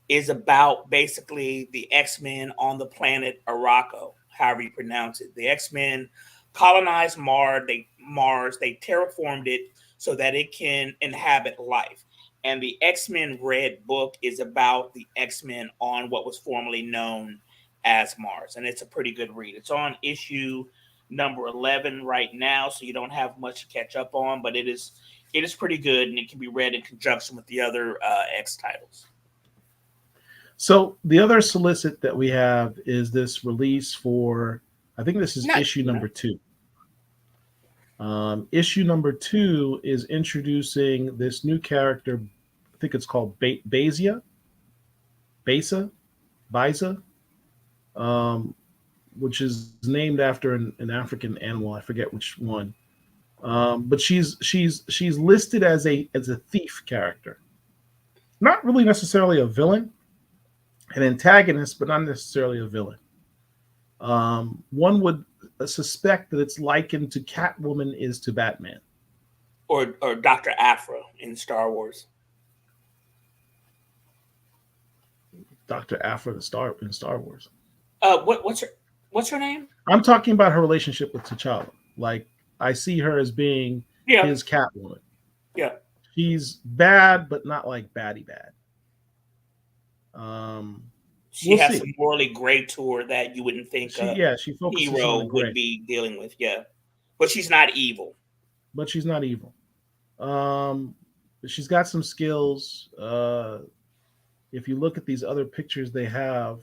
is about basically the X-Men on the planet Araco, however you pronounce it. The X-Men colonized Mars, they terraformed it so that it can inhabit life. And the X-Men Red book is about the X-Men on what was formerly known as Mars. And it's a pretty good read. It's on issue number 11 right now, so you don't have much to catch up on, but it is pretty good, and it can be read in conjunction with the other X titles. So the other solicit that we have is this release for, I think this is Not, issue number 2. Issue number 2 is introducing this new character. I think it's called Beza, which is named after an African animal. I forget which one. But she's listed as a thief character, not really necessarily a villain, an antagonist, but not necessarily a villain. One would suspect that it's likened to Catwoman is to Batman, or Dr. Afra in Star Wars. Dr. Afra in Star Wars. What's her name? I'm talking about her relationship with T'Challa. Like, I see her as being his Catwoman. Yeah. She's bad, but not like baddie bad. She has some morally gray to her that you wouldn't think she focuses hero on would be dealing with. Yeah, but she's not evil. She's got some skills. If you look at these other pictures they have,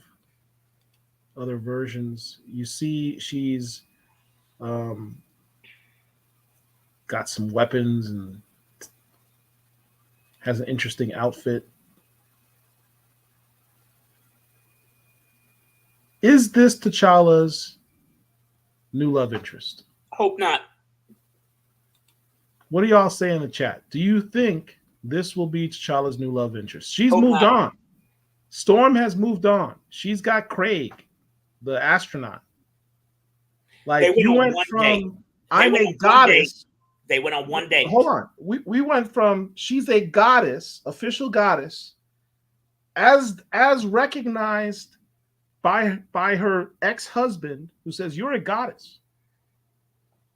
other versions, you see she's got some weapons and has an interesting outfit. Is this T'Challa's new love interest? Hope not. What do y'all say in the chat? Do you think this will be T'Challa's new love interest? She's moved on. Storm has moved on. She's got Craig, the astronaut. Like, you went from I'm a goddess. They went on one date. Hold on. We went from she's a goddess, official goddess, as recognized by her ex-husband, who says you're a goddess,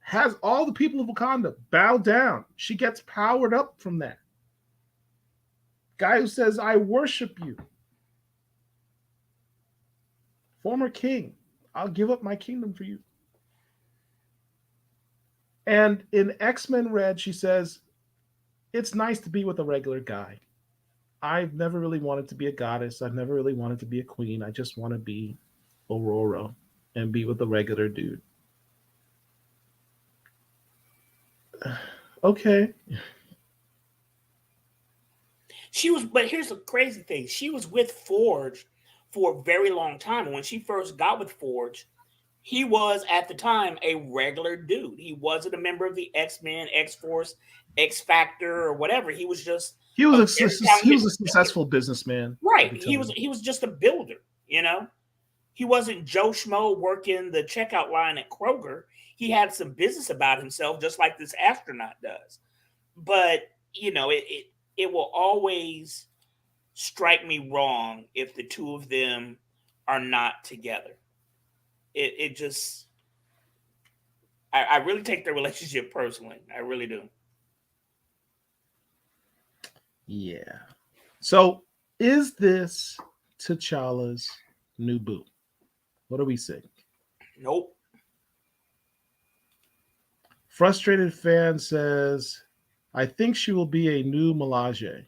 has all the people of Wakanda bow down. She gets powered up from that. Guy who says, I worship you. Former king, I'll give up my kingdom for you. And in X-Men Red, she says, it's nice to be with a regular guy. I've never really wanted to be a goddess. I've never really wanted to be a queen. I just want to be Aurora and be with a regular dude. Okay. But here's the crazy thing. She was with Forge for a very long time. And when she first got with Forge, he was at the time a regular dude. He wasn't a member of the X-Men, X-Force, X-Factor, or whatever. He was just he was a successful businessman. Right. He was just a builder, you know. He wasn't Joe Schmo working the checkout line at Kroger. He had some business about himself, just like this astronaut does. But, you know, it will always strike me wrong if the two of them are not together. It just, I really take their relationship personally. I really do. Yeah. So is this T'Challa's new boo? What do we say? Nope. Frustrated fan says, I think she will be a new Milaje.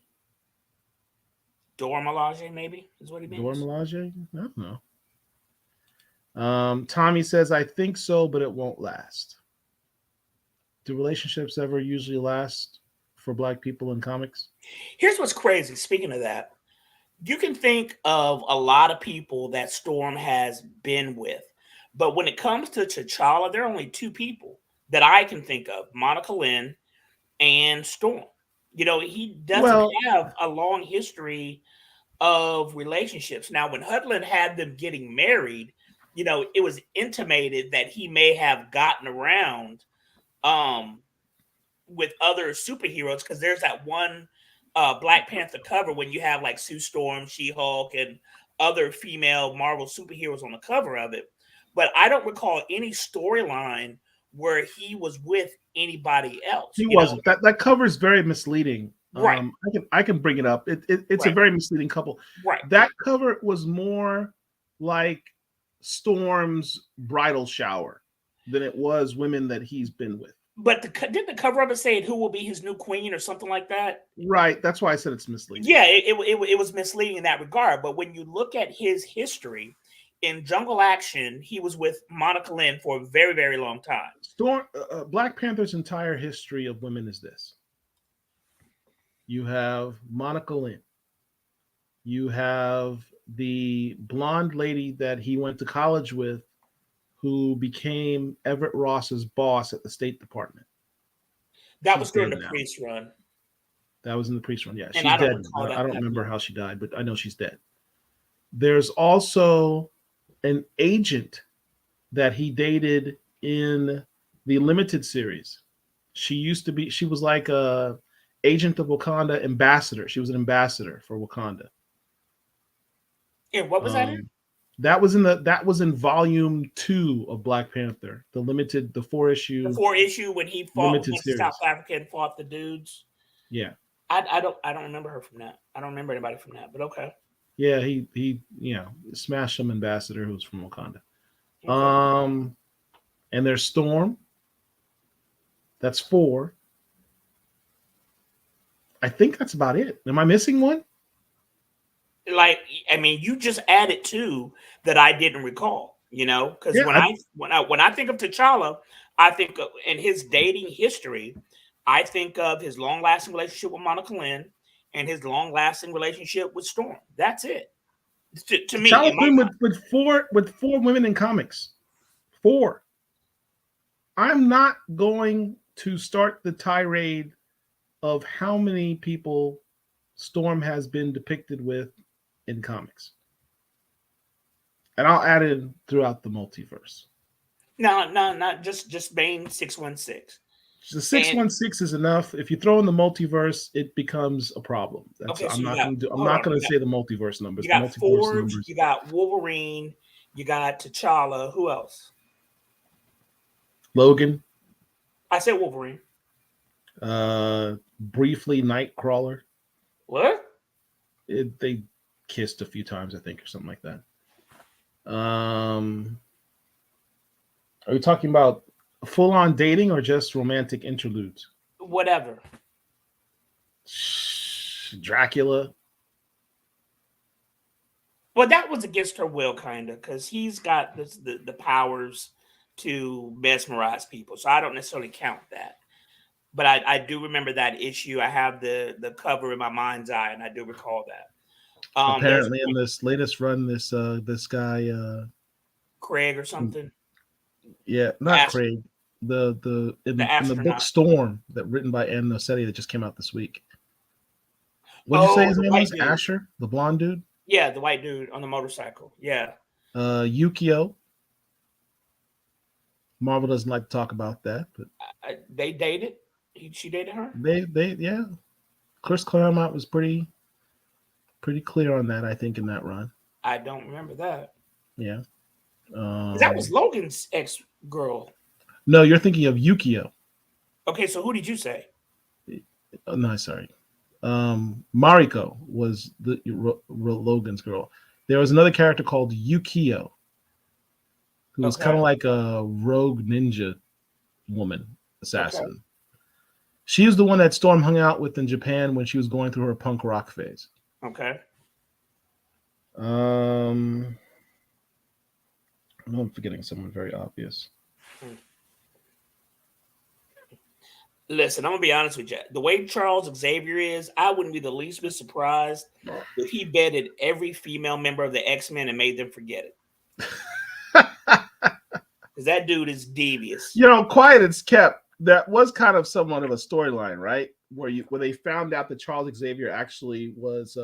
Dora Milaje, maybe, is what he means. Dora Milaje? I don't know. Tommy says, I think so, but it won't last. Do relationships ever usually last for Black people in comics? Here's what's crazy. Speaking of that, you can think of a lot of people that Storm has been with, But when it comes to T'Challa, there are only two people that I can think of: Monica Lynn and Storm. He doesn't Well, have a long history of relationships. Now, when Hudlin had them getting married, it was intimated that he may have gotten around um, with other superheroes, because there's that one Black Panther cover when you have like Sue Storm, She-Hulk, and other female Marvel superheroes on the cover of it. But I don't recall any storyline where he was with anybody else. he wasn't. That cover is very misleading. Right, I can bring it up. It's a right, very misleading couple. right. That cover was more like Storm's bridal shower than it was women that he's been with. But didn't the cover of it say who will be his new queen or something like that? Right. That's why I said it's misleading. Yeah, it was misleading in that regard. But when you look at his history in Jungle Action, he was with Monica Lynn for a very, very long time. Black Panther's entire history of women is this: you have Monica Lynn, you have the blonde lady that he went to college with, who became Everett Ross's boss at the State Department. That She's was during dead the now. Priest run. That was in the Priest run. Yeah, And she's I don't dead. recall I don't that. remember how she died, but I know she's dead. There's also an agent that he dated in the limited series. She was like a agent of Wakanda ambassador. She was an ambassador for Wakanda. And what was that in? That was in volume 2 of Black Panther, the 4-issue. The 4-issue when he went to series. South Africa and fought the dudes. Yeah. I don't remember her from that. I don't remember anybody from that, but okay. Yeah, he smashed some ambassador who was from Wakanda. Okay. And there's Storm. That's 4. I think that's about it. Am I missing one? Like, I mean, you just added 2 that I didn't recall. Because when I think of T'Challa, I think of in his dating history, I think of his long-lasting relationship with Monica Lynn and his long-lasting relationship with Storm. That's it. To me, T'Challa's been with 4 women in comics. 4. I'm not going to start the tirade of how many people Storm has been depicted with in comics. And I'll add it throughout the multiverse. No, not just Bane 616. The 616 is enough. If you throw in the multiverse, it becomes a problem. I'm not going to say the multiverse numbers. You got Forge, you got Wolverine, you got T'Challa. Who else? Logan. I said Wolverine. Briefly Nightcrawler. What? They kissed a few times, I think, or something like that. Are we talking about full-on dating or just romantic interludes? Whatever. Dracula. Well, that was against her will, kind of, because he's got the powers to mesmerize people. So I don't necessarily count that. But I do remember that issue. I have the cover in my mind's eye, and I do recall that. Apparently, in this latest run, this guy Craig or something. Yeah, not Craig. In the book Storm, that written by Ann Noceti, that just came out this week. What did you say his name was? Asher, the blonde dude. Yeah, the white dude on the motorcycle. Yeah. Yukio. Marvel doesn't like to talk about that, but they dated. She dated her. Yeah. Chris Claremont was pretty clear on that, I think, in that run. I don't remember that. Yeah. That was Logan's ex-girl. No, you're thinking of Yukio. Okay, so who did you say? No, sorry. Mariko was the Logan's girl. There was another character called Yukio, who was kind of like a rogue ninja woman assassin. Okay. She was the one that Storm hung out with in Japan when she was going through her punk rock phase. Okay. I'm forgetting someone very obvious. Listen, I'm gonna be honest with you. The way Charles Xavier is, I wouldn't be the least bit surprised if he bedded every female member of the X-Men and made them forget it. because that dude is devious. You know, quiet as kept. That was kind of somewhat of a storyline, right? Where they found out that Charles Xavier actually was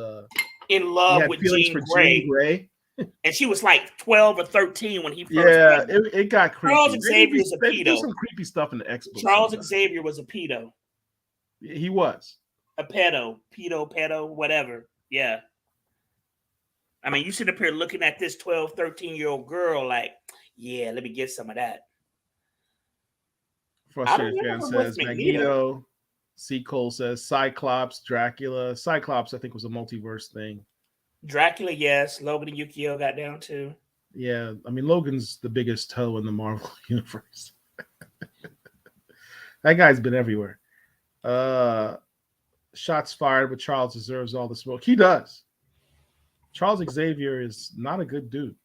In he love had with feelings Jean for Jean Grey, Grey. and she was like 12 or 13 when he first met Yeah, her. it got Charles creepy. Xavier is a They do pedo. some creepy stuff in the X books Charles sometimes. Xavier was a pedo. He was. A pedo, whatever. Yeah. I mean, you sit up here looking at this 12, 13-year-old girl like, yeah, let me get some of that. I don't Frustrated fan remember with says Magneto. Magneto. C. Cole says Cyclops, Dracula. Cyclops, I think, was a multiverse thing. Dracula, yes. Logan and Yukio got down too. Yeah, I mean, Logan's the biggest toe in the Marvel universe. That guy's been everywhere. Shots fired, but Charles deserves all the smoke. He does. Charles Xavier is not a good dude.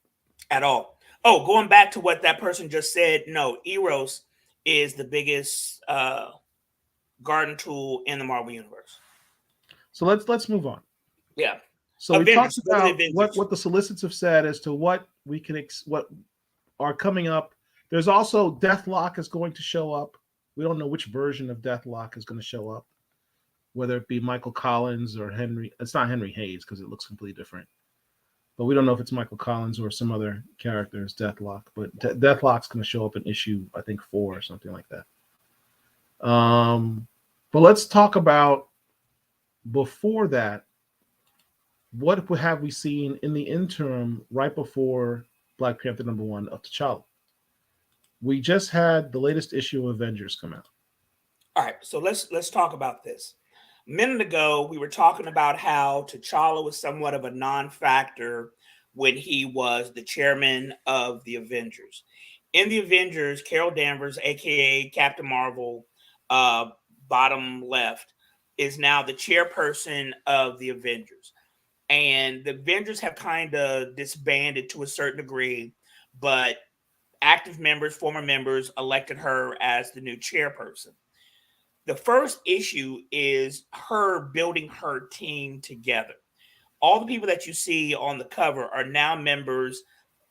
At all. Oh, going back to what that person just said, no, Eros is the biggest garden tool in the Marvel universe. So let's move on. Yeah. So we talked Avengers. Go to the about Avengers. what the solicits have said as to what we can what are coming up. There's also Deathlock is going to show up. We don't know which version of Deathlock is going to show up, whether it be Michael Collins or Henry. It's not Henry Hayes because it looks completely different. But we don't know if it's Michael Collins or some other character as Deathlock. But Deathlock's going to show up in issue, I think, 4 or something like that. But let's talk about before that. What have we seen in the interim right before Black Panther #1 of T'Challa? We just had the latest issue of Avengers come out. All right, so let's talk about this. A minute ago, we were talking about how T'Challa was somewhat of a non-factor when he was the chairman of the Avengers. In the Avengers, Carol Danvers, aka Captain Marvel, bottom left, is now the chairperson of the Avengers. And the Avengers have kind of disbanded to a certain degree, but active members, former members, elected her as the new chairperson. The first issue is her building her team together. All the people that you see on the cover are now members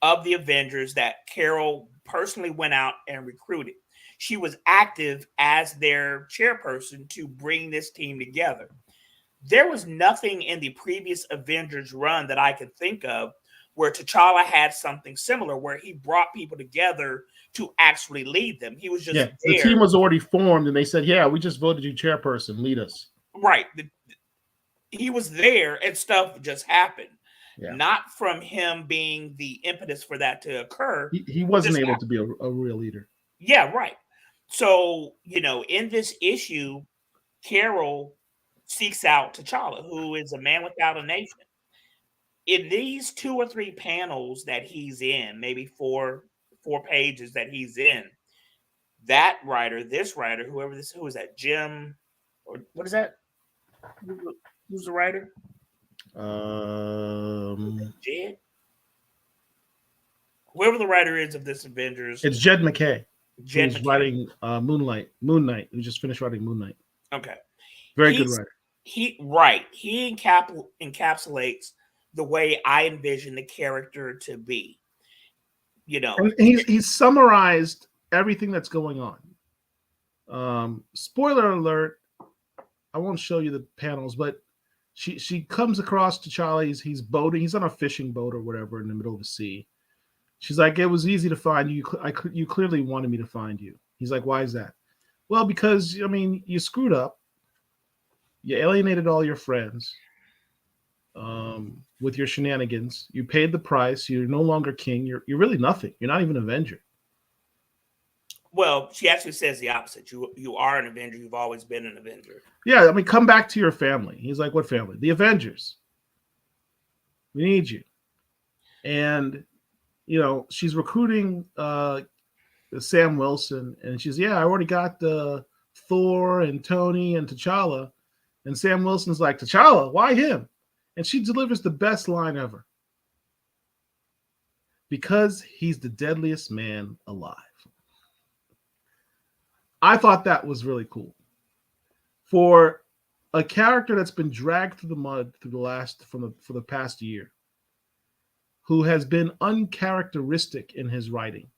of the Avengers that Carol personally went out and recruited. She was active as their chairperson to bring this team together. There was nothing in the previous Avengers run that I could think of where T'Challa had something similar, where he brought people together to actually lead them. He was just there. The team was already formed, and they said, "Yeah, we just voted you chairperson. Lead us." Right. He was there, and stuff just happened. Yeah. Not from him being the impetus for that to occur. He wasn't able to be a real leader. Yeah, right. So, in this issue, Carol seeks out T'Challa, who is a man without a nation. In these 2 or 3 panels that he's in, maybe four pages that he's in, that writer, this writer, who is that, Jim, or what is that? Who's the writer? Jed? Whoever the writer is of this Avengers. It's Jed MacKay. Jed who's MacKay. writing Moon Knight. He just finished writing Moon Knight. Okay. Very good writer. He encapsulates the way I envision the character to be. And he's summarized everything that's going on. Spoiler alert, I won't show you the panels, but she comes across T'Challa. He's boating. He's on a fishing boat or whatever in the middle of the sea. She's like, "It was easy to find you. You clearly wanted me to find you." He's like, "Why is that?" "Well, because, you screwed up. You alienated all your friends with your shenanigans. You paid the price. You're no longer king. You're really nothing. You're not even an Avenger." Well, she actually says the opposite. You are an Avenger. You've always been an Avenger. Yeah, come back to your family. He's like, "What family?" "The Avengers. We need you." And, she's recruiting Sam Wilson. And she's, "Yeah, I already got Thor and Tony and T'Challa." And Sam Wilson's like, "T'Challa? Why him?" And she delivers the best line ever. "Because he's the deadliest man alive." I thought that was really cool. For a character that's been dragged through the mud for the past year, who has been uncharacteristic in his writing,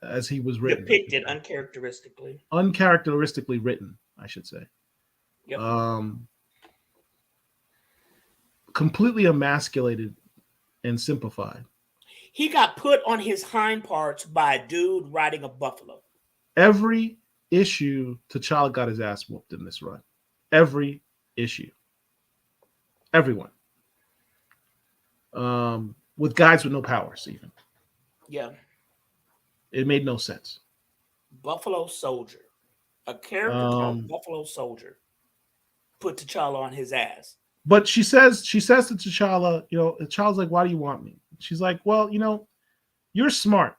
as he was written. Depicted uncharacteristically. Uncharacteristically written, I should say. Yep. Completely emasculated and simplified. He got put on his hind parts by a dude riding a buffalo. Every issue, T'Challa got his ass whooped in this run. Every issue. Everyone. With guys with no powers, even. Yeah. It made no sense. Buffalo Soldier. A character called Buffalo Soldier put T'Challa on his ass. But she says to T'Challa, T'Challa's like, why do you want me? She's like, well, you're smart.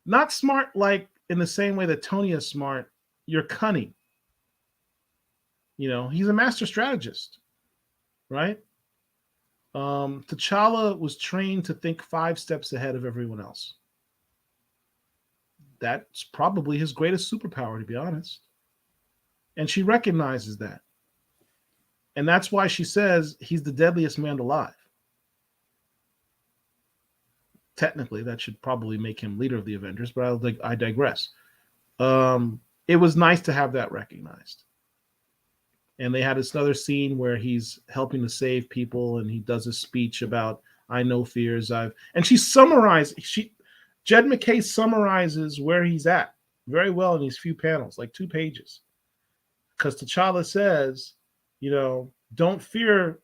Not smart like in the same way that Tony is smart. You're cunning. He's a master strategist, right? T'Challa was trained to think 5 steps ahead of everyone else. That's probably his greatest superpower, to be honest. And she recognizes that. And that's why she says he's the deadliest man alive. Technically, that should probably make him leader of the Avengers, but I digress. It was nice to have that recognized. And they had this other scene where he's helping to save people, and he does a speech about I know fears and Jed MacKay summarizes where he's at very well in these few panels, like 2 pages. Because T'Challa says, don't fear,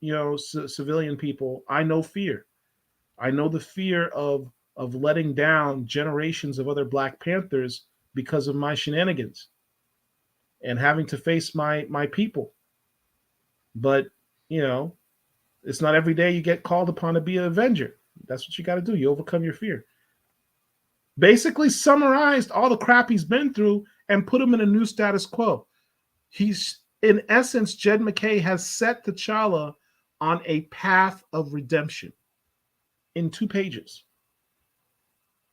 civilian people. I know fear. I know the fear of letting down generations of other Black Panthers because of my shenanigans and having to face my people. But, it's not every day you get called upon to be an Avenger. That's what you got to do. You overcome your fear. Basically summarized all the crap he's been through and put him in a new status quo. He's, in essence, Jed MacKay has set T'Challa on a path of redemption in 2 pages.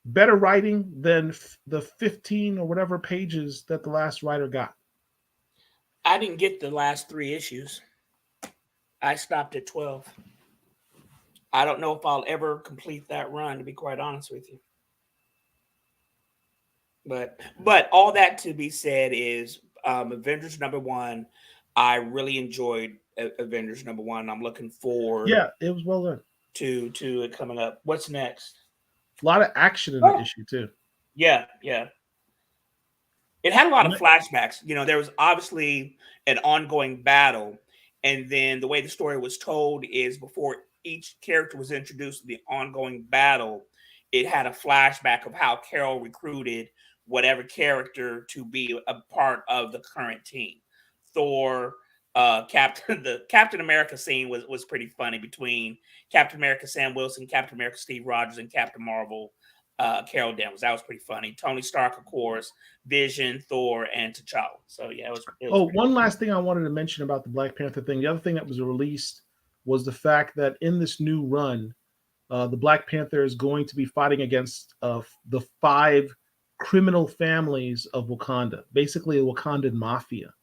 Better writing than the 15 or whatever pages that the last writer got. I didn't get the last 3 issues. I stopped at 12. I don't know if I'll ever complete that run, to be quite honest with you. But all that to be said is Avengers #1. I really enjoyed Avengers #1. I'm looking forward. Yeah, it was well done. To it coming up. What's next? A lot of action in the issue too. Yeah. It had a lot of flashbacks. There was obviously an ongoing battle, and then the way the story was told is before each character was introduced to the ongoing battle, it had a flashback of how Carol recruited whatever character to be a part of the current team. Thor, the Captain America scene was pretty funny between Captain America Sam Wilson, Captain America Steve Rogers, and Captain Marvel Carol Danvers. That was pretty funny. Tony Stark, of course, Vision, Thor, and T'Challa. So yeah, it was one last thing I wanted to mention about the Black Panther thing. The other thing that was released was the fact that in this new run, the Black Panther is going to be fighting against the 5 criminal families of Wakanda, basically a Wakandan mafia.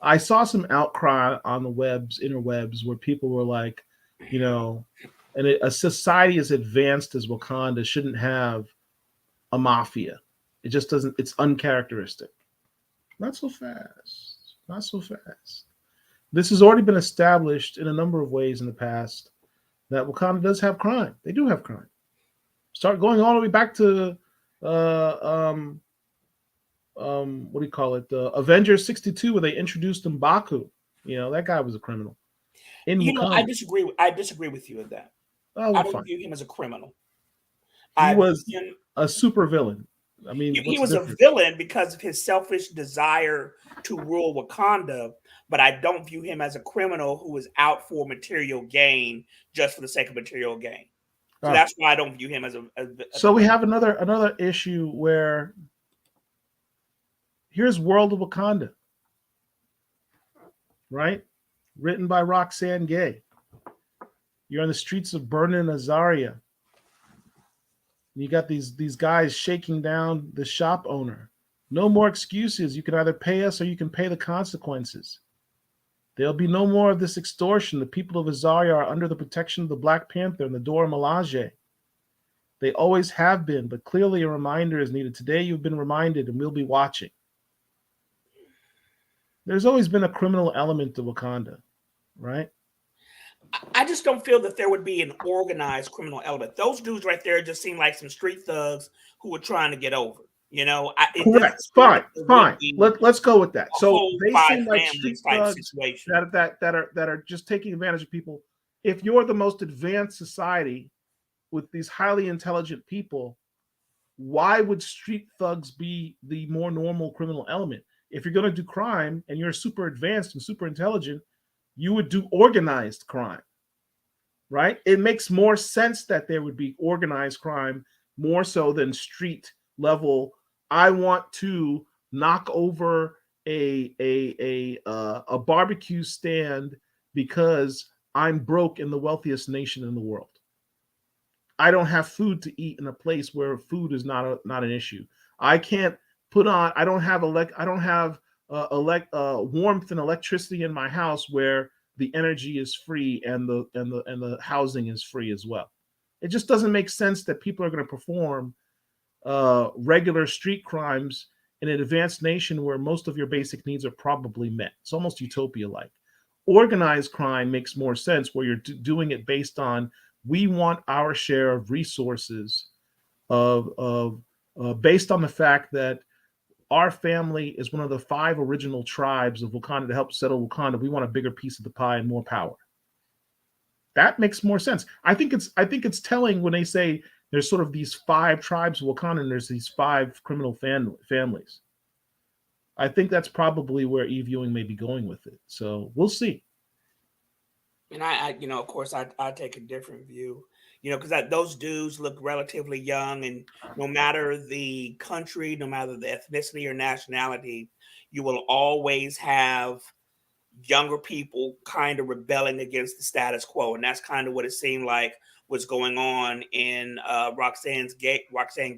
I saw some outcry on the interwebs, where people were like, a society as advanced as Wakanda shouldn't have a mafia. It just doesn't, it's uncharacteristic. Not so fast. Not so fast. This has already been established in a number of ways in the past that Wakanda does have crime. They do have crime. Start going all the way back to what do you call it? Avengers 62, where they introduced M'Baku. That guy was a criminal. I disagree with you with that. Oh, I don't fine. view him as a criminal. He was a super villain. I mean, he was a villain because of his selfish desire to rule Wakanda, but I don't view him as a criminal who is out for material gain just for the sake of material gain. So that's why I don't view him as a so we have another issue where here's World of Wakanda, right? Written by Roxane Gay. You're on the streets of Berlin, Azaria. You got these guys shaking down the shop owner. No more excuses. You can either pay us or you can pay the consequences. There'll be no more of this extortion. The people of Azaria are under the protection of the Black Panther and the Dora Milaje. They always have been, but clearly a reminder is needed. Today you've been reminded, and we'll be watching. There's always been a criminal element to Wakanda, right? I just don't feel that there would be an organized criminal element. Those dudes right there just seem like some street thugs who were trying to get over. It doesn't Correct. seem like Fine. there would Fine. be Let's go with that. a So whole they five seem like street families type thugs situation. that are just taking advantage of people. If you're the most advanced society with these highly intelligent people, why would street thugs be the more normal criminal element? If you're going to do crime and you're super advanced and super intelligent, you would do organized crime, right? It makes more sense that there would be organized crime more so than street level. I want to knock over a barbecue stand because I'm broke in the wealthiest nation in the world. I don't have food to eat in a place where food is not an issue. I can't put on. I don't have warmth and electricity in my house where the energy is free and the housing is free as well. It just doesn't make sense that people are going to perform regular street crimes in an advanced nation where most of your basic needs are probably met. It's almost utopia-like. Organized crime makes more sense where you're doing it based on we want our share of resources of based on the fact that our family is one of the 5 original tribes of Wakanda to help settle Wakanda. We want a bigger piece of the pie and more power. That makes more sense. I think it's telling when they say there's sort of these 5 tribes of Wakanda and there's these 5 criminal families. I think that's probably where Eve Ewing may be going with it. So we'll see. And of course, I take a different view, because those dudes look relatively young, and no matter the country, no matter the ethnicity or nationality, you will always have younger people kind of rebelling against the status quo, and that's kind of what it seemed like was going on in Roxanne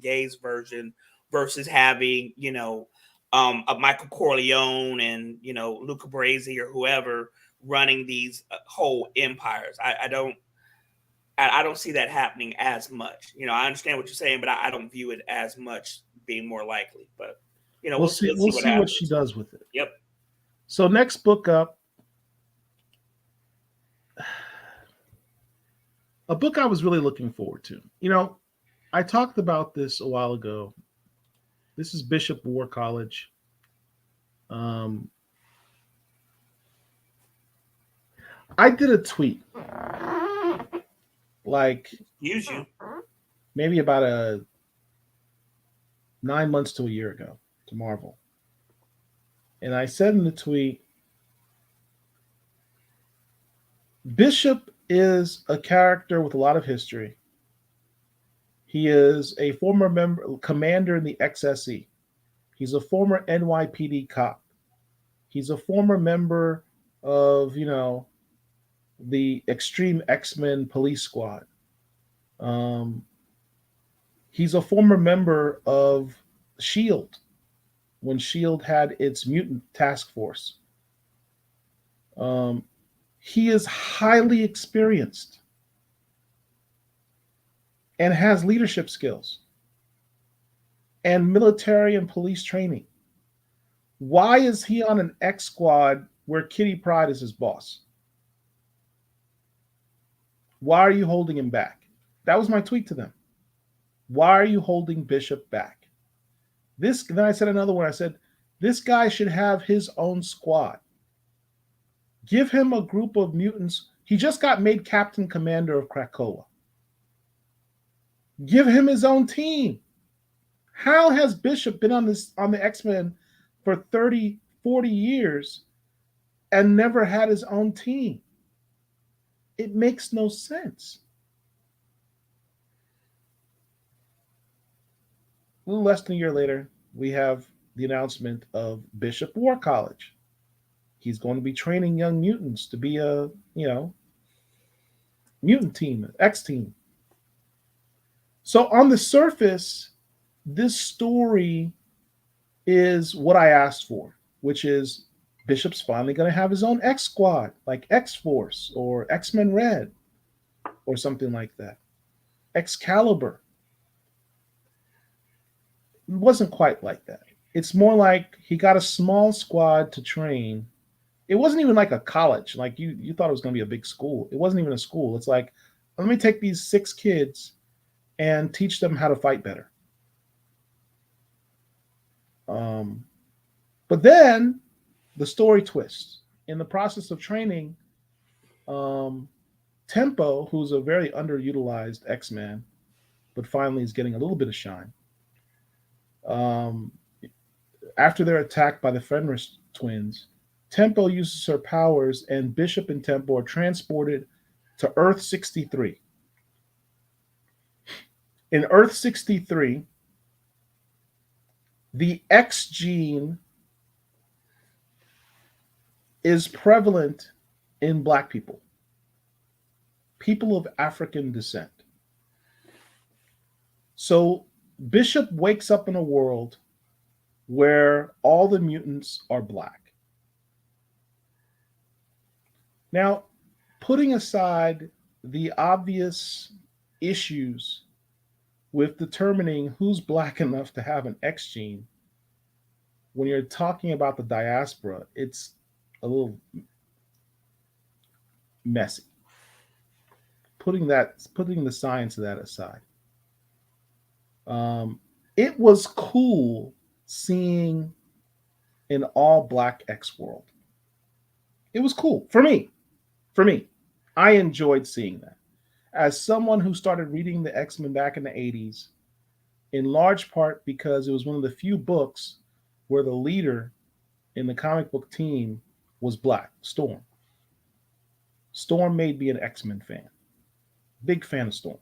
Gay's version versus having a Michael Corleone and Luca Brasi or whoever running these whole empires. I don't see that happening as much. I understand what you're saying, but I don't view it as much being more likely. But we'll see. We'll see what she does with it. Yep. So next book up, a book I was really looking forward to. I talked about this a while ago. This is Bishop War College. I did a tweet like Use you maybe about 9 months to a year ago to Marvel. And I said in the tweet, Bishop is a character with a lot of history. He is a former commander in the XSE. He's a former NYPD cop. He's a former member of, the Extreme X-Men Police Squad. He's a former member of SHIELD when SHIELD had its mutant task force. He is highly experienced and has leadership skills and military and police training. Why is he on an X squad where Kitty Pryde is his boss? Why are you holding him back? That was my tweet to them. Why are you holding Bishop back? Then I said another one. I said, this guy should have his own squad. Give him a group of mutants. He just got made Captain Commander of Krakoa. Give him his own team. How has Bishop been on the X-Men for 30, 40 years and never had his own team? It makes no sense. A little less than a year later, we have the announcement of Bishop War College. He's going to be training young mutants to be a, mutant team, X team. So on the surface, this story is what I asked for, which is Bishop's finally going to have his own X squad, like X-Force or X-Men Red or something like that. Excalibur. It wasn't quite like that. It's more like he got a small squad to train. It wasn't even like a college. Like you thought it was going to be a big school. It wasn't even a school. It's like, let me take these 6 kids and teach them how to fight better. Um, but then the story twists. In the process of training, um, Tempo, who's a very underutilized X-Man, but finally is getting a little bit of shine. Um, After they're attacked by the Fenris twins, Tempo uses her powers, and Bishop and Tempo are transported to Earth 63. In Earth 63, the X gene is prevalent in black people, people of African descent. So Bishop wakes up in a world where all the mutants are black. Now, putting aside the obvious issues with determining who's black enough to have an X gene, when you're talking about the diaspora, it's a little messy. Putting the science of that aside, um, it was cool seeing an all black X world. It was cool for me. For me, I enjoyed seeing that. As someone who started reading the X-Men back in the 80s, in large part because it was one of the few books where the leader in the comic book team was black, Storm. Storm made me an X-Men fan. Big fan of Storm.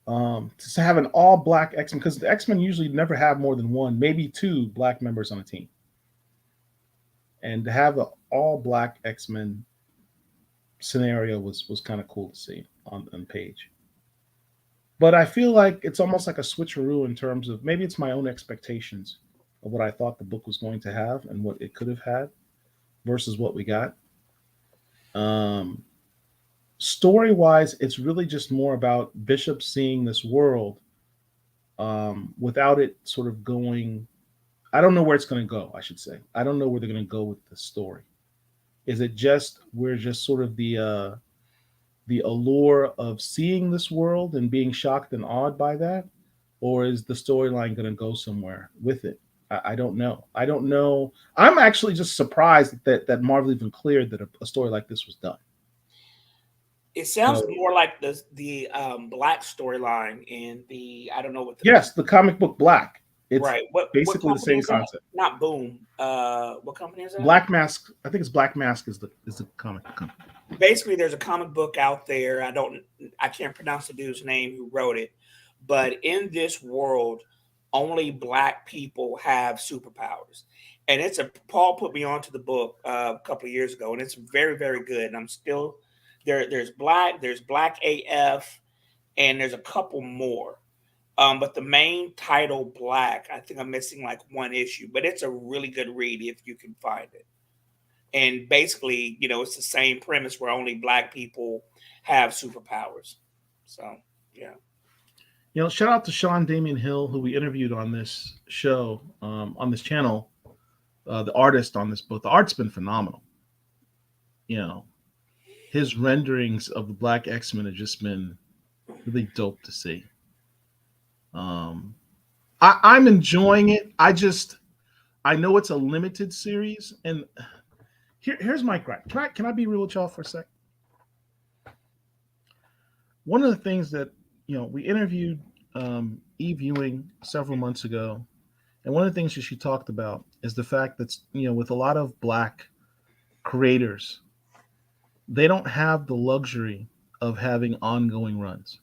To have an all black X-Men, because the X-Men usually never have more than one, maybe two black members on a team. And to have an all black X-Men scenario was kind of cool to see on page. But I feel like it's almost like a switcheroo in terms of maybe it's my own expectations of what I thought the book was going to have and what it could have had versus what we got. Um, Story wise, it's really just more about Bishop seeing this world without it sort of going. I don't know where it's going to go. I should say I don't know where they're going to go with the story. Is it just we're just sort of the allure of seeing this world and being shocked and awed by that, or is the storyline going to go somewhere with it? I don't know. I don't know. I'm actually just surprised that Marvel even cleared that a story like this was done. It sounds So more like the black storyline in the I don't know what the yes, the comic book Black. It's right. What basically the company same is that? concept. Not Boom. What company is that? Black Mask. I think it's Black Mask is the comic book company. Basically, there's a comic book out there. I can't pronounce the dude's name who wrote it, but in this world, only black people have superpowers, and it's a Paul put me onto the book a couple of years ago, and it's very very good. And I'm still there. There's Black AF, and there's a couple more. But the main title, Black, I think I'm missing like one issue, but it's a really good read if you can find it. And basically, it's the same premise where only black people have superpowers. So, yeah. Shout out to Sean Damian Hill, who we interviewed on this show, on this channel, the artist on this book. The art's been phenomenal. You know, his renderings of the Black X-Men have just been really dope to see. Um, I'm enjoying it. I know it's a limited series, and here's my gripe. Can I be real with y'all for a sec? One of the things that we interviewed Eve Ewing several months ago, and one of the things that she talked about is the fact that with a lot of black creators, they don't have the luxury of having ongoing runs.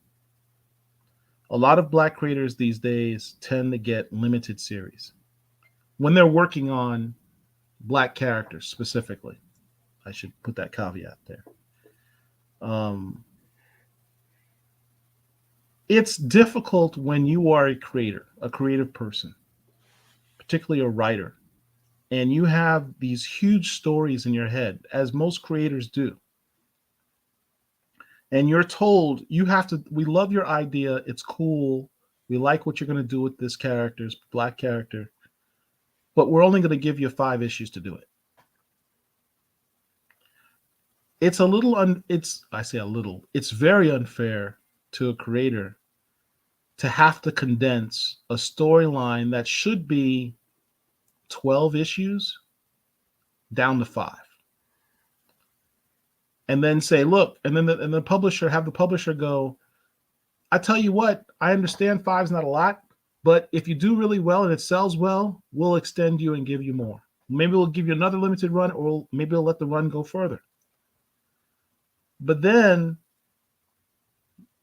A lot of black creators these days tend to get limited series when they're working on black characters specifically. I should put that caveat there. Um, it's difficult when you are a creator, a creative person, particularly a writer, and you have these huge stories in your head, as most creators do. and you're told you have to. We love your idea. It's cool. We like what you're going to do with this character's black character, but we're only going to give you 5 issues to do it. It's a little I say a little. It's very unfair to a creator to have to condense a storyline that should be 12 issues down to 5. And then say, look, and then the publisher, have the publisher go, I tell you what, I understand 5's not a lot, but if you do really well and it sells well, we'll extend you and give you more. Maybe we'll give you another limited run, or maybe we'll let the run go further. But then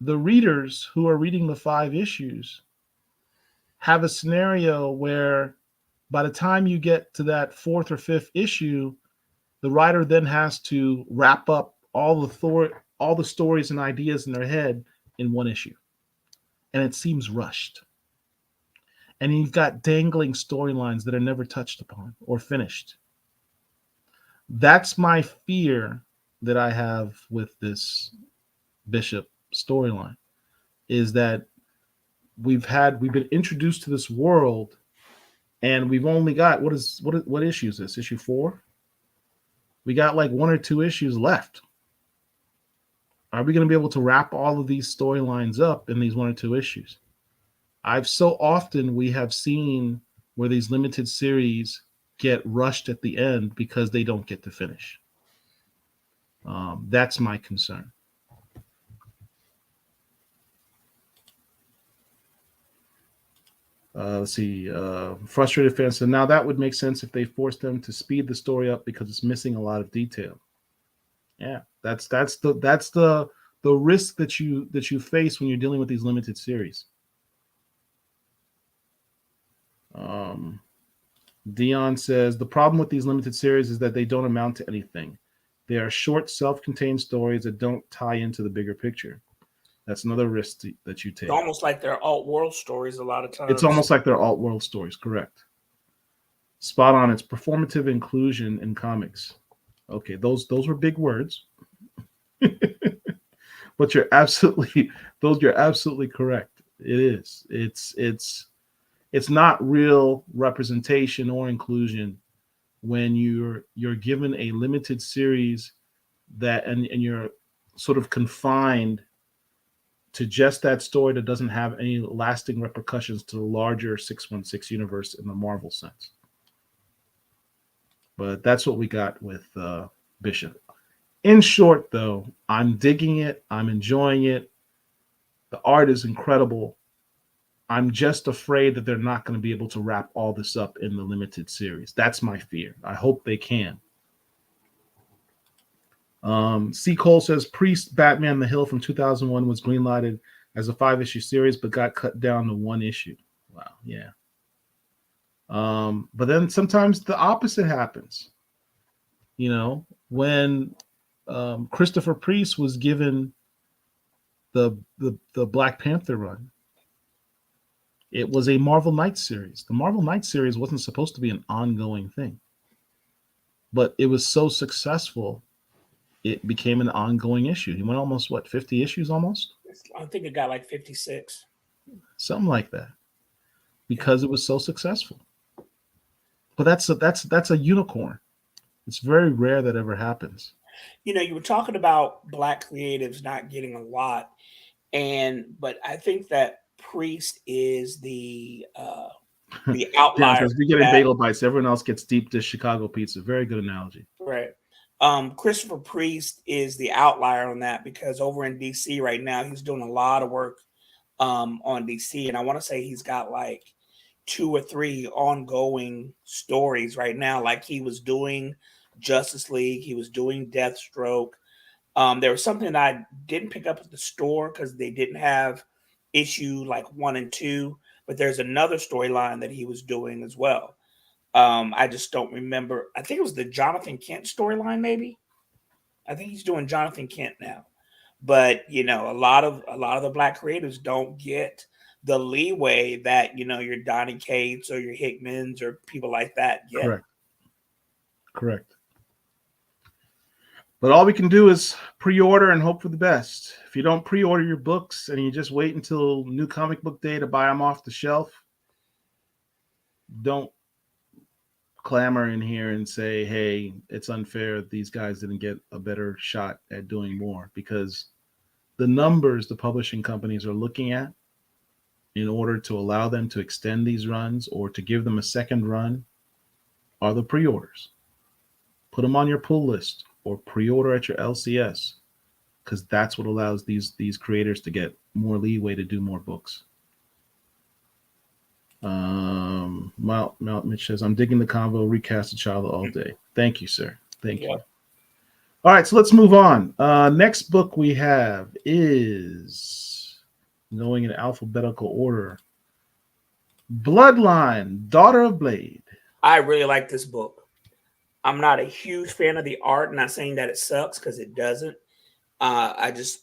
the readers who are reading the 5 issues have a scenario where by the time you get to that 4th or 5th issue, the writer then has to wrap up all the stories and ideas in their head in 1 issue. And it seems rushed. And you've got dangling storylines that are never touched upon or finished. That's my fear that I have with this Bishop storyline, is that we've been introduced to this world, and we've only got what issue is this? Issue 4? We got like 1 or 2 issues left. Are we going to be able to wrap all of these storylines up in these 1 or 2 issues? So often we have seen where these limited series get rushed at the end because they don't get to finish. That's my concern. Let's see. Frustrated fans said, now that would make sense if they forced them to speed the story up because it's missing a lot of detail. Yeah, that's the risk that you face when you're dealing with these limited series. Dion says, the problem with these limited series is that they don't amount to anything. They are short, self-contained stories that don't tie into the bigger picture. That's another risk that you take. It's almost like they're alt-world stories a lot of times. It's almost like they're alt-world stories, correct. Spot on. It's performative inclusion in comics. Okay, those were big words. But you're absolutely correct. It is. It's not real representation or inclusion when you're given a limited series that and you're sort of confined to just that story that doesn't have any lasting repercussions to the larger 616 universe in the Marvel sense. But that's what we got with Bishop. In short, though, I'm digging it. I'm enjoying it. The art is incredible. I'm just afraid that they're not going to be able to wrap all this up in the limited series. That's my fear. I hope they can. C. Cole says, Priest Batman the Hill from 2001 was greenlighted as a 5-issue series, but got cut down to 1 issue. Wow, yeah. But then sometimes the opposite happens. You know, when Christopher Priest was given the Black Panther run, it was a Marvel Knights series. The Marvel Knights series wasn't supposed to be an ongoing thing, but it was so successful, it became an ongoing issue. He went almost 50 issues almost? I think it got like 56. Something like that. Because it was so successful. But that's a unicorn. It's very rare that ever happens. You know, you were talking about Black creatives not getting a lot, but I think that Priest is the outlier. We get bagel bites. Everyone else gets deep dish Chicago pizza. Very good analogy. Right. Christopher Priest is the outlier on that because over in DC right now, he's doing a lot of work on DC. And I want to say he's got like 2 or 3 ongoing stories right now. Like he was doing Justice League. He was doing Deathstroke. There was something that I didn't pick up at the store because they didn't have issue like 1 and 2, but there's another storyline that he was doing as well. I just don't remember. I think it was the Jonathan Kent storyline, maybe. I think he's doing Jonathan Kent now. But you know, a lot of the Black creatives don't get the leeway that your Donny Cates or your Hickmans or people like that get. Correct. But all we can do is pre-order and hope for the best. If you don't pre-order your books and you just wait until New Comic Book Day to buy them off the shelf, don't clamor in here and say, hey, it's unfair these guys didn't get a better shot at doing more, because the numbers the publishing companies are looking at in order to allow them to extend these runs or to give them a second run are the pre-orders. Put them on your pull list or pre-order at your LCS, because that's what allows these creators to get more leeway to do more books. Mount Mitch says, I'm digging the convo, recast a child all day. Thank you, sir. Thank you. All right, so let's move on. Next book we have is, going in alphabetical order, Bloodline, Daughter of Blade. I really like this book. I'm not a huge fan of the art. Not saying that it sucks, because it doesn't. I just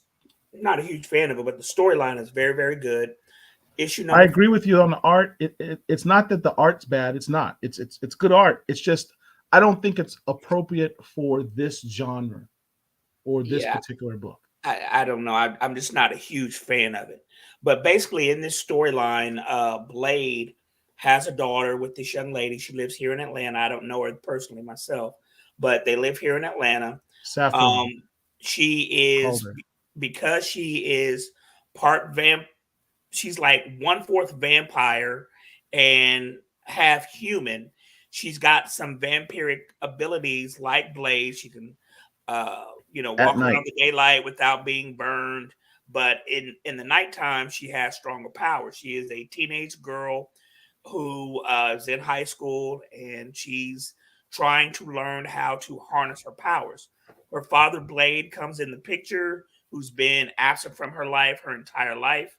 not a huge fan of it, but the storyline is very, very good. Issue number. I agree with you on the art. It's not that the art's bad. It's not. It's good art. It's just I don't think it's appropriate for this genre or this particular book. I don't know. I'm just not a huge fan of it. But basically, in this storyline, Blade has a daughter with this young lady. She lives here in Atlanta. I don't know her personally myself, but they live here in Atlanta. She is, because she is part vamp. She's like 1/4 vampire and half human. She's got some vampiric abilities like Blade. She can, walk around the daylight without being burned. But in the nighttime, she has stronger powers. She is a teenage girl who is in high school, and she's trying to learn how to harness her powers. Her father, Blade, comes in the picture, who's been absent from her life her entire life.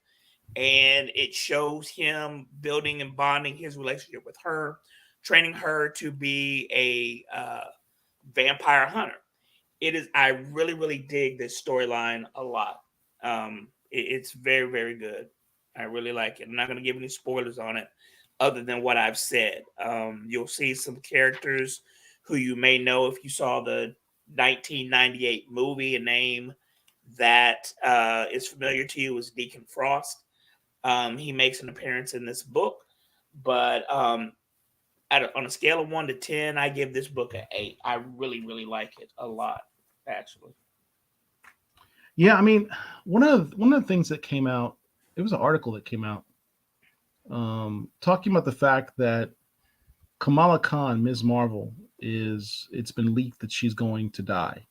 And it shows him building and bonding his relationship with her, training her to be a vampire hunter. I really, really dig this storyline a lot. It's very, very good. I really like it. I'm not going to give any spoilers on it other than what I've said. You'll see some characters who you may know if you saw the 1998 movie. A name that is familiar to you is Deacon Frost. He makes an appearance in this book, but on a scale of 1 to 10, I give this book an 8. I really, really like it a lot, actually. Yeah, I mean, one of the things that came out, it was an article that came out talking about the fact that Kamala Khan, Ms. Marvel, it's been leaked that she's going to die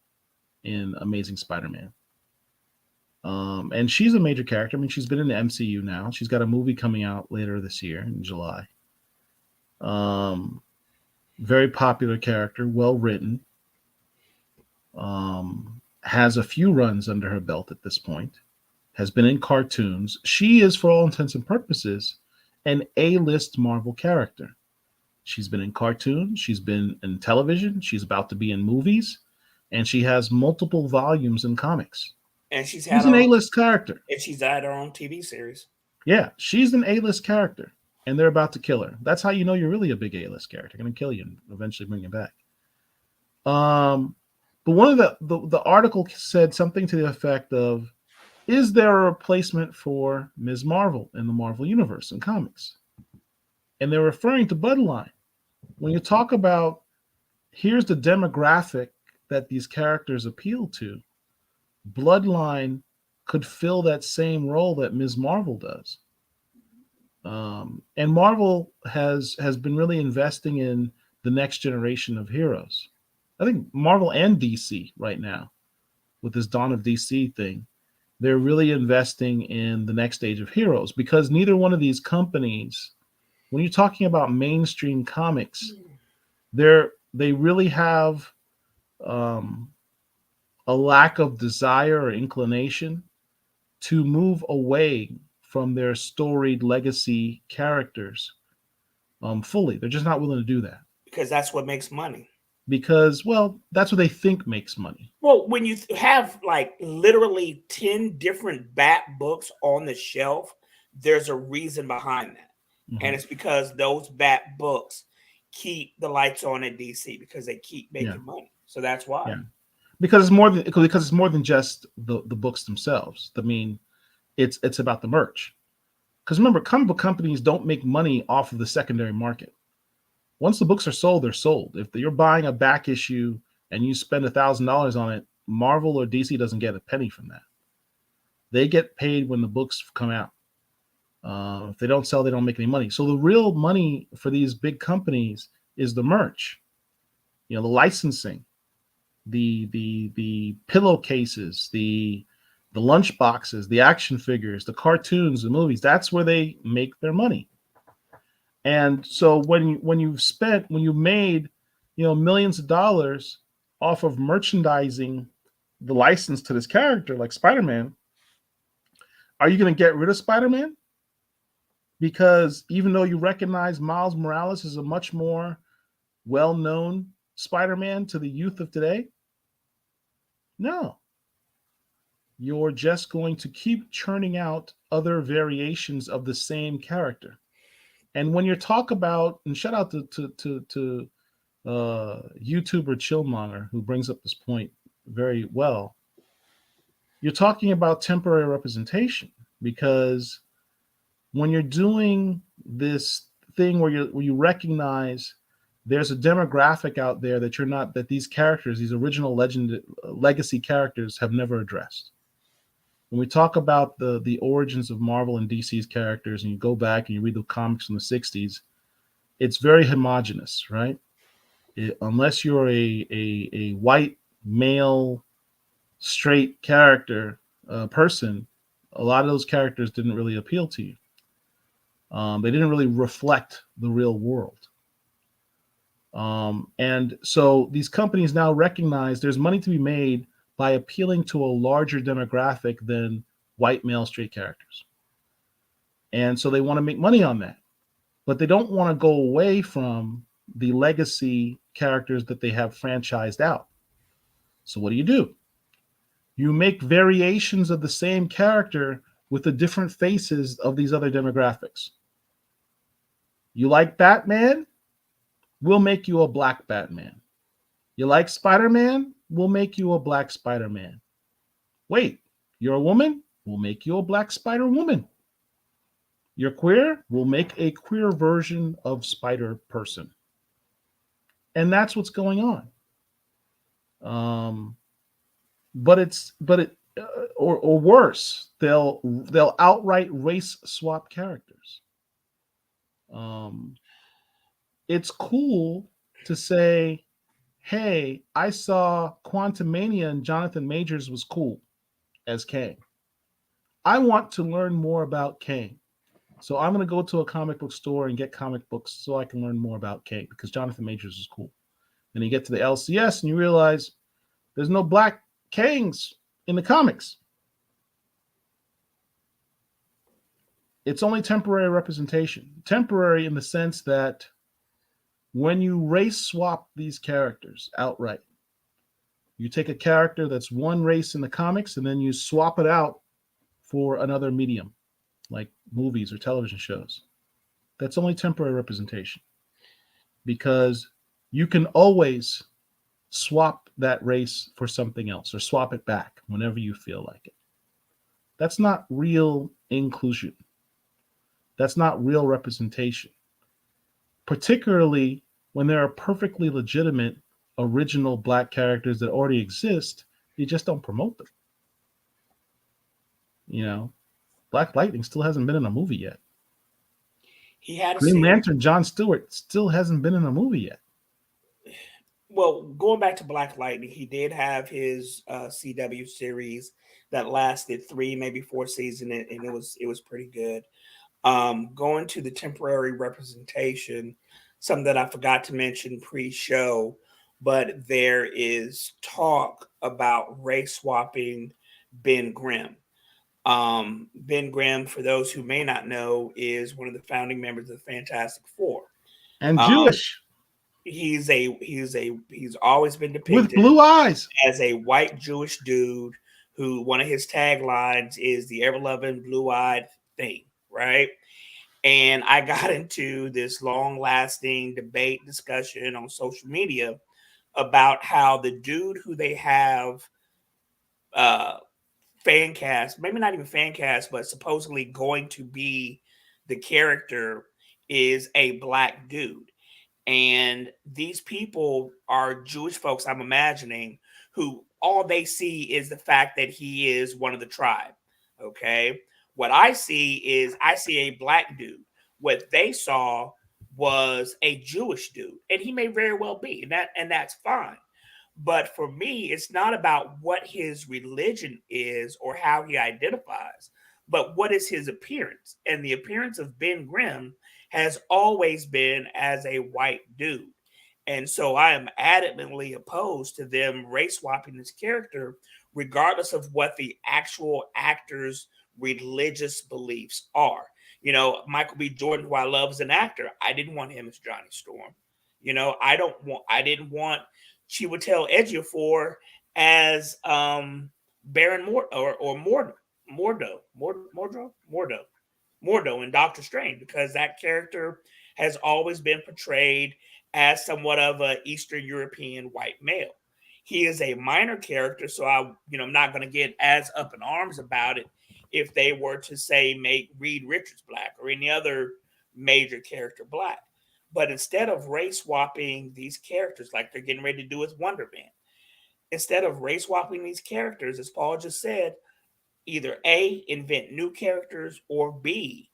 in Amazing Spider-Man. And she's a major character. I mean, she's been in the MCU now. She's got a movie coming out later this year in July. Very popular character, well written. Has a few runs under her belt at this point. Has been in cartoons. She is, for all intents and purposes, an A-list Marvel character. She's been in cartoons. She's been in television. She's about to be in movies. And she has multiple volumes in comics. And she's an A-list character. And she's had her own TV series. Yeah, she's an A-list character, and they're about to kill her. That's how you know you're really a big A-list character. They're going to kill you and eventually bring you back. But one of the article said something to the effect of, is there a replacement for Ms. Marvel in the Marvel Universe in comics? And they're referring to Bloodline. When you talk about, here's the demographic that these characters appeal to, Bloodline could fill that same role that Ms. Marvel does. And Marvel has been really investing in the next generation of heroes. I think Marvel and DC right now, with this Dawn of DC thing, they're really investing in the next stage of heroes, because neither one of these companies, when you're talking about mainstream comics, they really have a lack of desire or inclination to move away from their storied legacy characters fully. They're just not willing to do that. Because that's what makes money. Because, well, that's what they think makes money. Well, when you have like literally 10 different Bat books on the shelf, there's a reason behind that. Mm-hmm. And it's because those Bat books keep the lights on at DC, because they keep making money. So that's why. Yeah. because it's more than just the books themselves. I mean, it's about the merch. Because remember, comic book companies don't make money off of the secondary market. Once the books are sold, they're sold. If you're buying a back issue and you spend $1,000 on it, Marvel or DC doesn't get a penny from that. They get paid when the books come out. If they don't sell, they don't make any money. So the real money for these big companies is the merch, the licensing, the pillowcases, the lunch boxes, the action figures, the cartoons, the movies. That's where they make their money. And so when you've made millions of dollars off of merchandising the license to this character like Spider-Man, are you going to get rid of Spider-Man? Because even though you recognize Miles Morales is a much more well-known Spider-Man to the youth of today, no. You're just going to keep churning out other variations of the same character. And when you talk about, and shout out to YouTuber Chillmonger, who brings up this point very well, you're talking about temporary representation, because when you're doing this thing where you recognize there's a demographic out there that these characters, these original legacy characters, have never addressed. When we talk about the origins of Marvel and DC's characters, and you go back and you read the comics from the 60s, it's very homogenous, right? Unless you're a white male straight character person, a lot of those characters didn't really appeal to you. They didn't really reflect the real world. And so these companies now recognize there's money to be made by appealing to a larger demographic than white male straight characters. And so they want to make money on that. But they don't want to go away from the legacy characters that they have franchised out. So what do? You make variations of the same character with the different faces of these other demographics. You like Batman? We'll make you a black Batman. You like Spider-Man? We'll make you a black Spider-Man. Wait, you're a woman? We'll make you a black Spider-Woman. You're queer? We'll make a queer version of Spider-Person. And that's what's going on. Or worse, they'll outright race swap characters. It's cool to say, hey, I saw Quantumania and Jonathan Majors was cool as Kang. I want to learn more about Kang. So I'm going to go to a comic book store and get comic books so I can learn more about Kang, because Jonathan Majors is cool. And you get to the LCS and you realize there's no black Kangs in the comics. It's only temporary representation. Temporary in the sense that when you race swap these characters outright, you take a character that's one race in the comics and then you swap it out for another medium, like movies or television shows. That's only temporary representation, because you can always swap that race for something else or swap it back whenever you feel like it. That's not real inclusion. That's not real representation, particularly when there are perfectly legitimate original black characters that already exist. You just don't promote them. Black Lightning still hasn't been in a movie yet. He had a Green Lantern, John Stewart, still hasn't been in a movie yet. Well, going back to Black Lightning, he did have his CW series that lasted 3, maybe 4 seasons, and it was pretty good. Going to the temporary representation, something that I forgot to mention pre-show, but there is talk about race swapping Ben Grimm. Ben Grimm, for those who may not know, is one of the founding members of the Fantastic Four. And Jewish. He's always been depicted with blue eyes as a white Jewish dude who one of his taglines is the ever-loving blue-eyed thing, right? And I got into this long-lasting debate discussion on social media about how the dude who they have uh fan cast, maybe not even fan cast, but supposedly going to be the character is a black dude. And these people are Jewish folks, I'm imagining, who all they see is the fact that he is one of the tribe. Okay. What I see is I see a black dude. What they saw was a Jewish dude. And he may very well be. And that's fine. But for me, it's not about what his religion is or how he identifies, but what is his appearance. And the appearance of Ben Grimm has always been as a white dude. And so I am adamantly opposed to them race swapping this character, regardless of what the actual actor's religious beliefs are. Michael B. Jordan, who I love as an actor, I didn't want him as Johnny Storm. I didn't want Chiwetel Ejiofor as Baron Mordo in Doctor Strange, because that character has always been portrayed as somewhat of a Eastern European white male. He is a minor character, so I'm not going to get as up in arms about it if they were to say make Reed Richards black or any other major character black. But instead of race swapping these characters like they're getting ready to do with Wonder Man, instead of race swapping these characters, as Paul just said, either A, invent new characters, or B,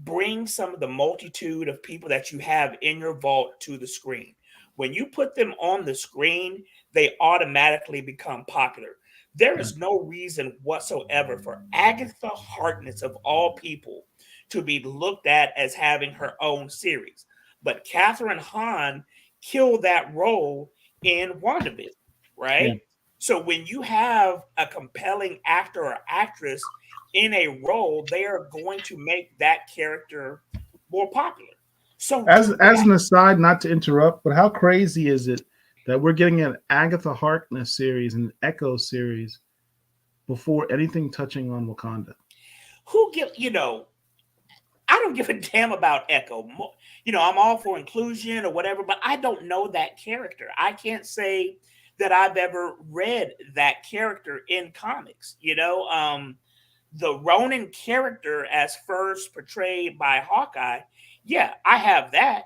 bring some of the multitude of people that you have in your vault to the screen. When you put them on the screen, they automatically become popular. There is no reason whatsoever for Agatha Harkness, of all people, to be looked at as having her own series. But Catherine Hahn killed that role in WandaVision, Yeah. right? So when you have a compelling actor or actress in a role, they are going to make that character more popular. So do As that. an aside, not to interrupt, but how crazy is it that we're getting an Agatha Harkness series and an Echo series before anything touching on Wakanda? Who give I don't give a damn about Echo. I'm all for inclusion or whatever, but I don't know that character. I can't say that I've ever read that character in comics. The Ronin character as first portrayed by Hawkeye, yeah, I have that,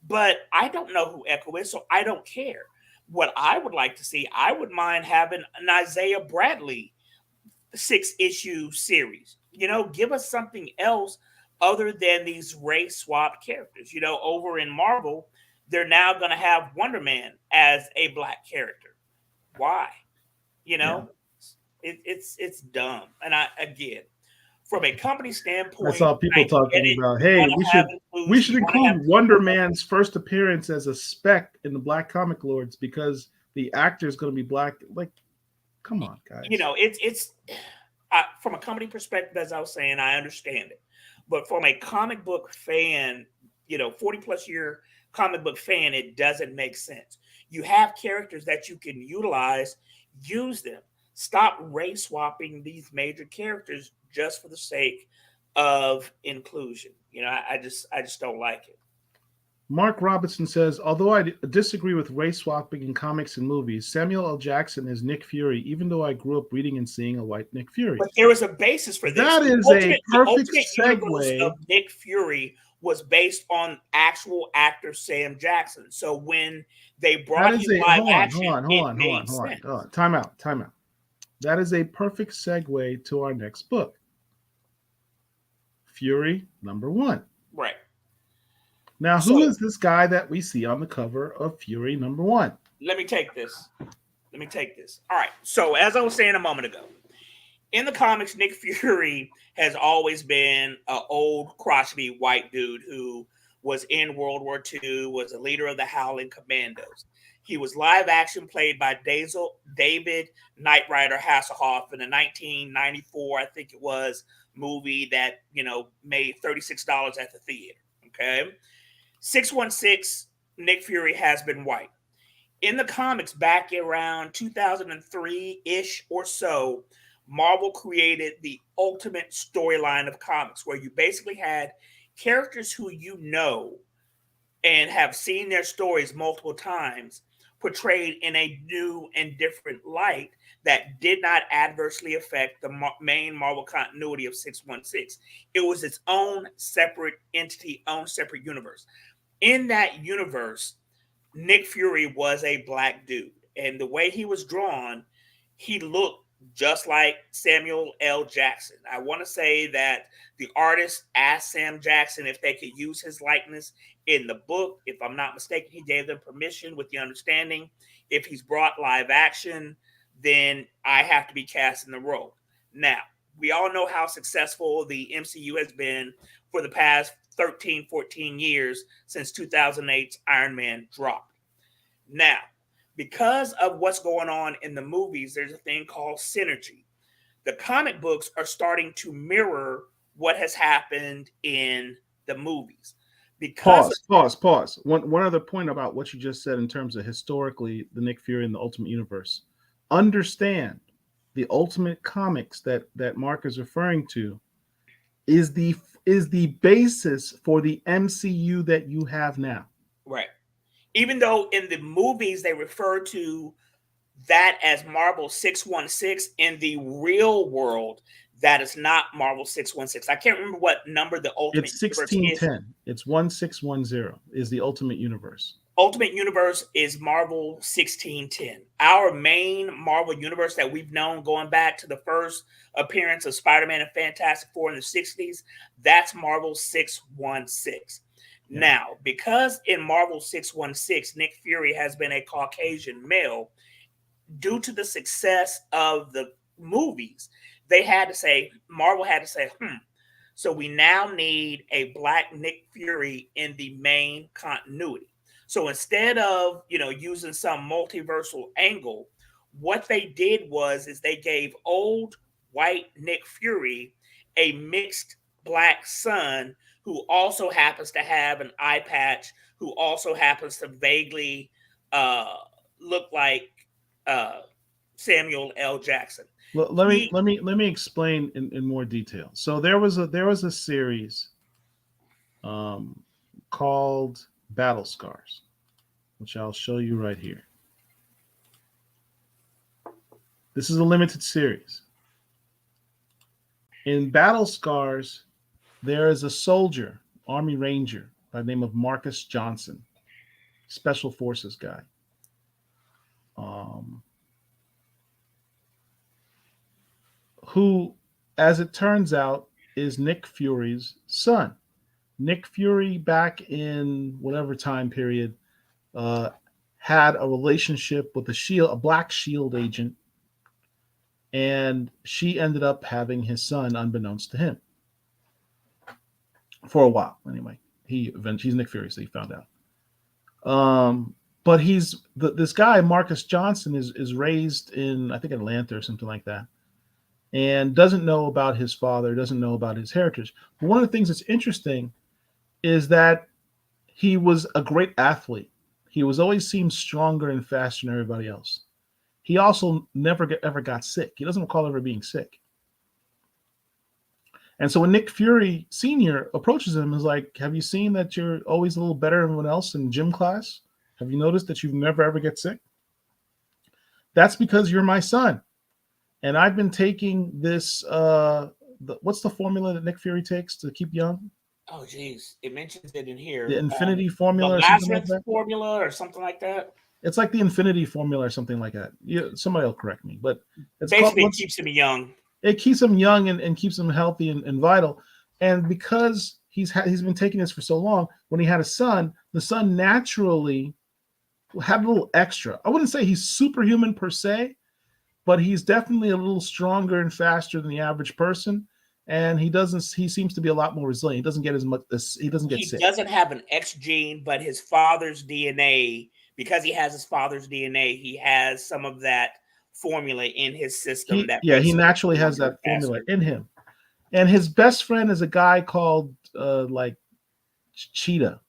but I don't know who Echo is, so I don't care. What I would like to see, I would mind having an Isaiah Bradley 6-issue series. Give us something else other than these race swap characters. Over in Marvel, they're now going to have Wonder Man as a black character. Why? You Yeah. know, it's dumb. And I again, from a company I standpoint, saw people I get talking it. about, You hey, want to have we inclusion. should You want to have include Wonder Man's first appearance as a spec in the Black Comic Lords because the actor is going to be black. Like, come on, guys. it's from a company perspective, as I was saying, I understand it, but from a comic book fan, 40 plus year comic book fan, it doesn't make sense. You have characters that you can utilize, use them. Stop race swapping these major characters just for the sake of inclusion. I just don't like it. Mark Robinson says, although I disagree with race swapping in comics and movies, Samuel L. Jackson is Nick Fury, even though I grew up reading and seeing a white Nick Fury. But there is a basis for this. That The is a ultimate, the perfect ultimate universe of segue. Nick Fury was based on actual actor Sam Jackson. So when they That brought is him a live action, it made hold sense. on. Time out, time out. That is a perfect segue to our next book, Fury #1. Right. Now, who So is this guy that we see on the cover of Fury #1? let me take this. Let me take this. All right. So as I was saying a moment ago, in the comics, Nick Fury has always been an old, crotchety white dude who was in World War II, was a leader of the Howling Commandos. He was live action played by David Knight Rider Hasselhoff in a 1994, I think it was, movie that, made $36 at the theater. Okay. 616, Nick Fury has been white. In the comics, back around 2003 ish or so, Marvel created the ultimate storyline of comics where you basically had characters who and have seen their stories multiple times portrayed in a new and different light that did not adversely affect the main Marvel continuity of 616. It was its own separate entity, own separate universe. In that universe, Nick Fury was a black dude, and the way he was drawn, he looked just like Samuel L. Jackson. I want to say that the artist asked Sam Jackson if they could use his likeness in the book. If I'm not mistaken, he gave them permission with the understanding if he's brought live action, then I have to be cast in the role. Now, we all know how successful the MCU has been for the past 13, 14 years since 2008's Iron Man dropped. Now, because of what's going on in the movies, there's a thing called synergy. The comic books are starting to mirror what has happened in the movies. Because pause. One other point about what you just said in terms of historically the Nick Fury and the Ultimate Universe. Understand the Ultimate Comics that Mark is referring to is the basis for the MCU that you have now. Right. Even though in the movies they refer to that as Marvel 616, in the real world, that is not Marvel 616. I can't remember what number the Ultimate It's Universe 1610. is. It's 1610 is the Ultimate Universe. Ultimate Universe is Marvel 1610. Our main Marvel Universe that we've known going back to the first appearance of Spider-Man and Fantastic Four in the 60s, that's Marvel 616. Yeah. Now, because in Marvel 616, Nick Fury has been a Caucasian male, due to the success of the movies, Marvel had to say, so we now need a black Nick Fury in the main continuity. So instead of, using some multiversal angle, what they did is they gave old white Nick Fury a mixed black son who also happens to have an eye patch, who also happens to vaguely look like Samuel L. Jackson. Well, let me explain in more detail. So there was a series called Battle Scars, which I'll show you right here. This is a limited series. In Battle Scars, there is a soldier, Army Ranger, by the name of Marcus Johnson, Special Forces guy. Who, as it turns out, is Nick Fury's son. Nick Fury, back in whatever time period, had a relationship with a Black Shield agent, and she ended up having his son unbeknownst to him. For a while, anyway. He's Nick Fury, so he found out. But this guy, Marcus Johnson, is raised in, I think, Atlanta or something like that, and doesn't know about his father, doesn't know about his heritage. But one of the things that's interesting is that he was a great athlete. He always seemed stronger and faster than everybody else. He also never ever got sick. He doesn't recall ever being sick. And so when Nick Fury Sr. approaches him, is like, have you seen that you're always a little better than everyone else in gym class? Have you noticed that you never ever get sick? That's because you're my son. And I've been taking this, what's the formula that Nick Fury takes to keep young? Oh, geez. It mentions it in here. The Infinity Formula the or something like that? Formula or something like that. It's like the Infinity Formula or something like that. Somebody will correct me. But it's basically, it keeps him young. It keeps him young and keeps him healthy and vital. And because he's been taking this for so long, when he had a son, the son naturally had a little extra. I wouldn't say he's superhuman per se, but he's definitely a little stronger and faster than the average person. And he seems to be a lot more resilient. He doesn't get as much, he doesn't get sick. He doesn't have an X gene, but his father's DNA, because he has his father's DNA, he has some of that formula in his system. He naturally has that formula in him. And his best friend is a guy called like Cheetah,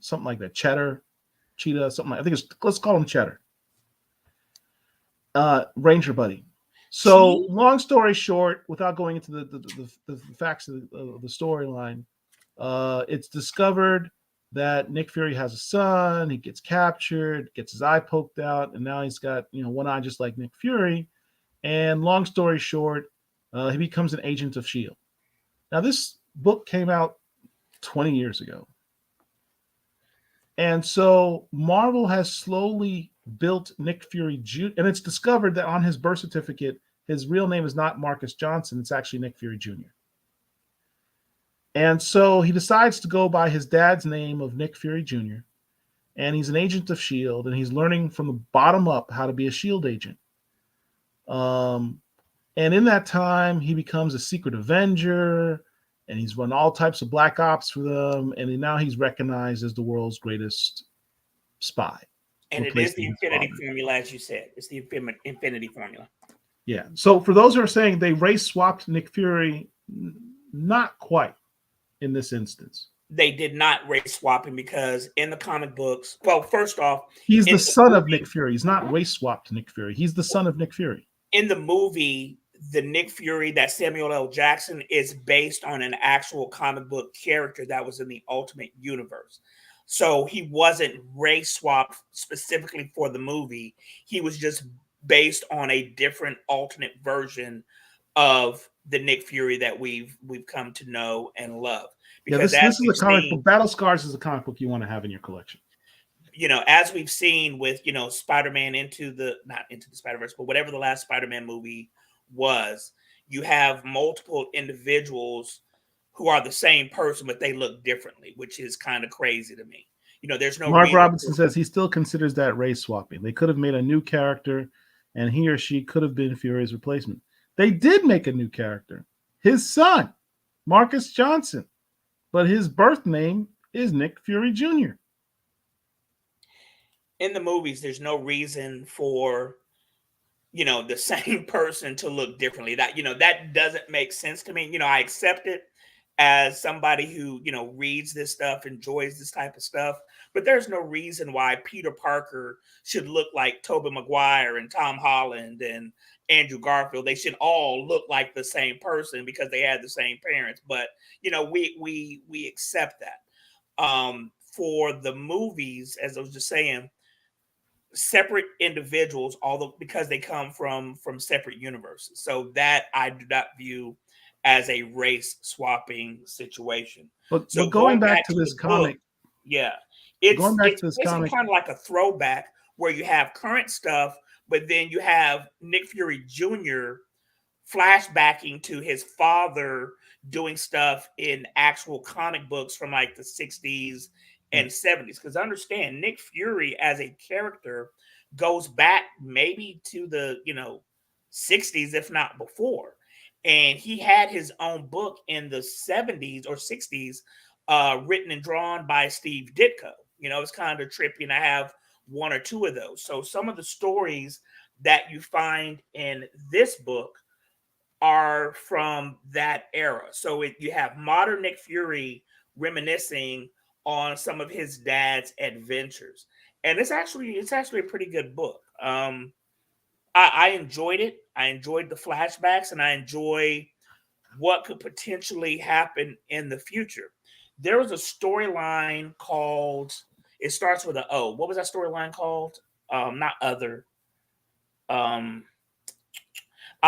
something like that. Cheetah, something like, let's call him Cheddar. Ranger buddy. So long story short, without going into the facts of the storyline, it's discovered that Nick Fury has a son. He gets captured, gets his eye poked out, and now he's got one eye just like Nick Fury. And long story short, he becomes an agent of Shield. Now this book came out 20 years ago, and so Marvel has slowly built Nick Fury Jr. And it's discovered that on his birth certificate, his real name is not Marcus Johnson; it's actually Nick Fury Jr. And so he decides to go by his dad's name of Nick Fury Jr. And he's an agent of Shield, and he's learning from the bottom up how to be a Shield agent. Um, and in that time, he becomes a secret Avenger, and he's run all types of black ops for them. And now he's recognized as the world's greatest spy. And it is the Infinity Formula, as you said. It's the Infinity Formula. Yeah. So for those who are saying they race swapped Nick Fury, not quite in this instance. They did not race swap him because in the comic books, well, first off, he's the son of Nick Fury. He's not race swapped Nick Fury. He's the son of Nick Fury. In the movie, the Nick Fury that Samuel L. Jackson is based on an actual comic book character that was in the Ultimate Universe. So he wasn't race swapped specifically for the movie. He was just based on a different alternate version of the Nick Fury that we've come to know and love. Because this is a comic book. Battle Scars is a comic book you want to have in your collection. As we've seen with, Spider-Man not Into the Spider-Verse, but whatever the last Spider-Man movie was, you have multiple individuals who are the same person, but they look differently, which is kind of crazy to me. There's no Mark Robinson says he still considers that race swapping. They could have made a new character, and he or she could have been Fury's replacement. They did make a new character, his son, Marcus Johnson, but his birth name is Nick Fury Jr. In the movies, there's no reason for, the same person to look differently. That doesn't make sense to me. I accept it as somebody who, reads this stuff, enjoys this type of stuff, but there's no reason why Peter Parker should look like Tobey Maguire and Tom Holland and Andrew Garfield. They should all look like the same person because they had the same parents. But, we accept that. For the movies, as I was just saying, separate individuals, although because they come from separate universes. So that I do not view as a race swapping situation. But going back to this comic, it's kind of like a throwback where you have current stuff, but then you have Nick Fury Jr. flashbacking to his father doing stuff in actual comic books from like the 60s and 70s. Because understand, Nick Fury as a character goes back maybe to the 60s, if not before. And he had his own book in the 70s or 60s, written and drawn by Steve Ditko. It's kind of trippy, and I have one or two of those. So some of the stories that you find in this book are from that era. So you have modern Nick Fury reminiscing on some of his dad's adventures, and it's actually a pretty good book. I enjoyed it. I enjoyed the flashbacks, and I enjoy what could potentially happen in the future. There was a storyline called, it starts with an O. What was that storyline called? Not Other. I'll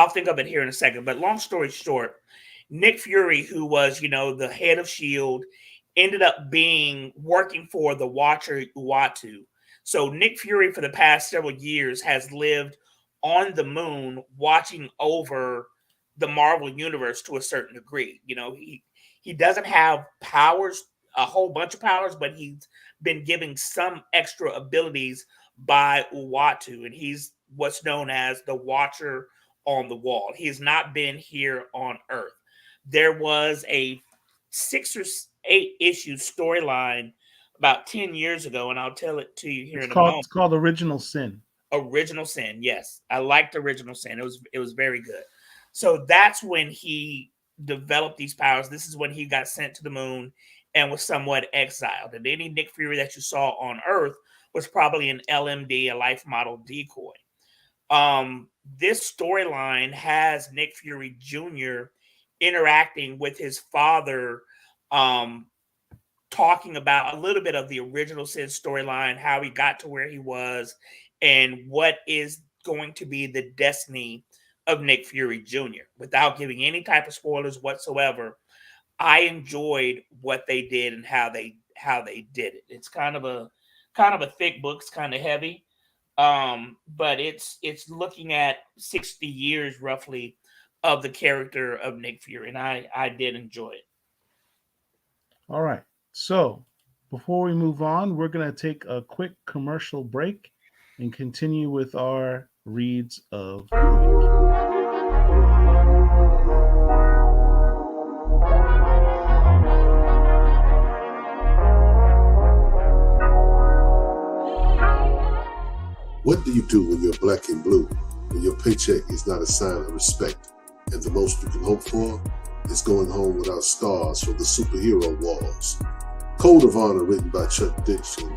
think of it here in a second. But long story short, Nick Fury, who was, the head of S.H.I.E.L.D., ended up working for the Watcher Uatu. So Nick Fury, for the past several years, has lived on the moon watching over the Marvel universe to a certain degree. He doesn't have powers, a whole bunch of powers, but he's been given some extra abilities by Uatu, and he's what's known as the Watcher on the Wall. He has not been here on Earth. There was a 6 or 8 issue storyline about 10 years ago, and I'll tell it to you here in a moment. It's called Original Sin. Original Sin, yes. I liked Original Sin. It was very good. So that's when he developed these powers. This is when he got sent to the moon and was somewhat exiled. And any Nick Fury that you saw on Earth was probably an LMD, a life model decoy. This storyline has Nick Fury Jr. interacting with his father, talking about a little bit of the original Sid storyline, how he got to where he was, and what is going to be the destiny of Nick Fury Jr. Without giving any type of spoilers whatsoever, I enjoyed what they did and how they did it. It's kind of a thick book. It's kind of heavy, but it's looking at 60 years roughly of the character of Nick Fury, and I did enjoy it. All right. So before we move on, we're going to take a quick commercial break and continue with our reads of the week. What do you do when you're black and blue, when your paycheck is not a sign of respect, and the most you can hope for is going home without stars from the superhero walls? Code of Honor, written by Chuck Dixon,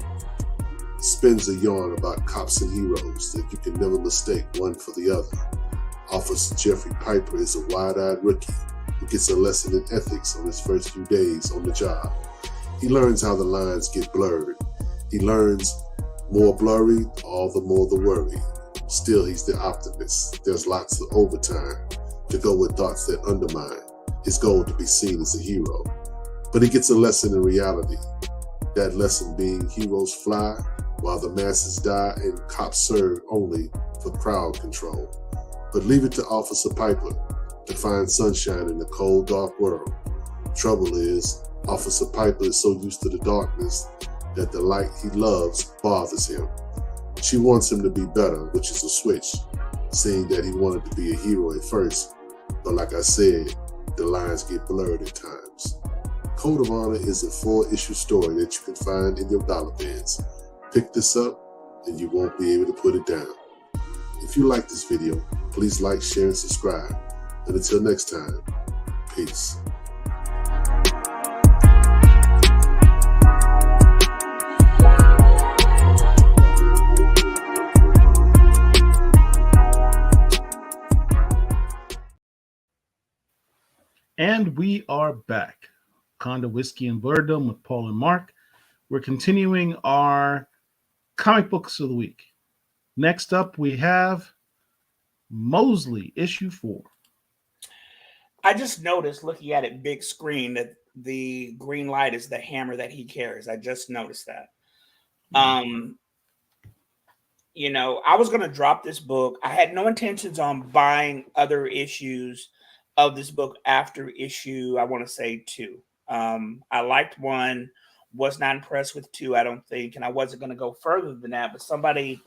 spins a yarn about cops and heroes that you can never mistake one for the other. Officer Jeffrey Piper is a wide-eyed rookie who gets a lesson in ethics on his first few days on the job. He learns how the lines get blurred. He learns more blurry, all the more the worry. Still, he's the optimist. There's lots of overtime to go with thoughts that undermine his goal to be seen as a hero. But he gets a lesson in reality. That lesson being heroes fly while the masses die and cops serve only for crowd control. But leave it to Officer Piper to find sunshine in the cold, dark world. Trouble is, Officer Piper is so used to the darkness that the light he loves bothers him. She wants him to be better, which is a switch, seeing that he wanted to be a hero at first. But like I said, the lines get blurred at times. Code of Honor is a 4-issue story that you can find in your dollar bins. Pick this up and you won't be able to put it down. If you like this video, please like, share, and subscribe. And until next time, peace. And we are back. Wakanda Whiskey and BLERDDOM with Paul and Mark. We're continuing our comic books of the week. Next up, we have Mosley, issue 4. I just noticed looking at it big screen that the green light is the hammer that he carries. I just noticed that. I was going to drop this book. I had no intentions on buying other issues of this book after issue, I want to say 2. I liked 1, was not impressed with 2, I don't think, and I wasn't going to go further than that, but somebody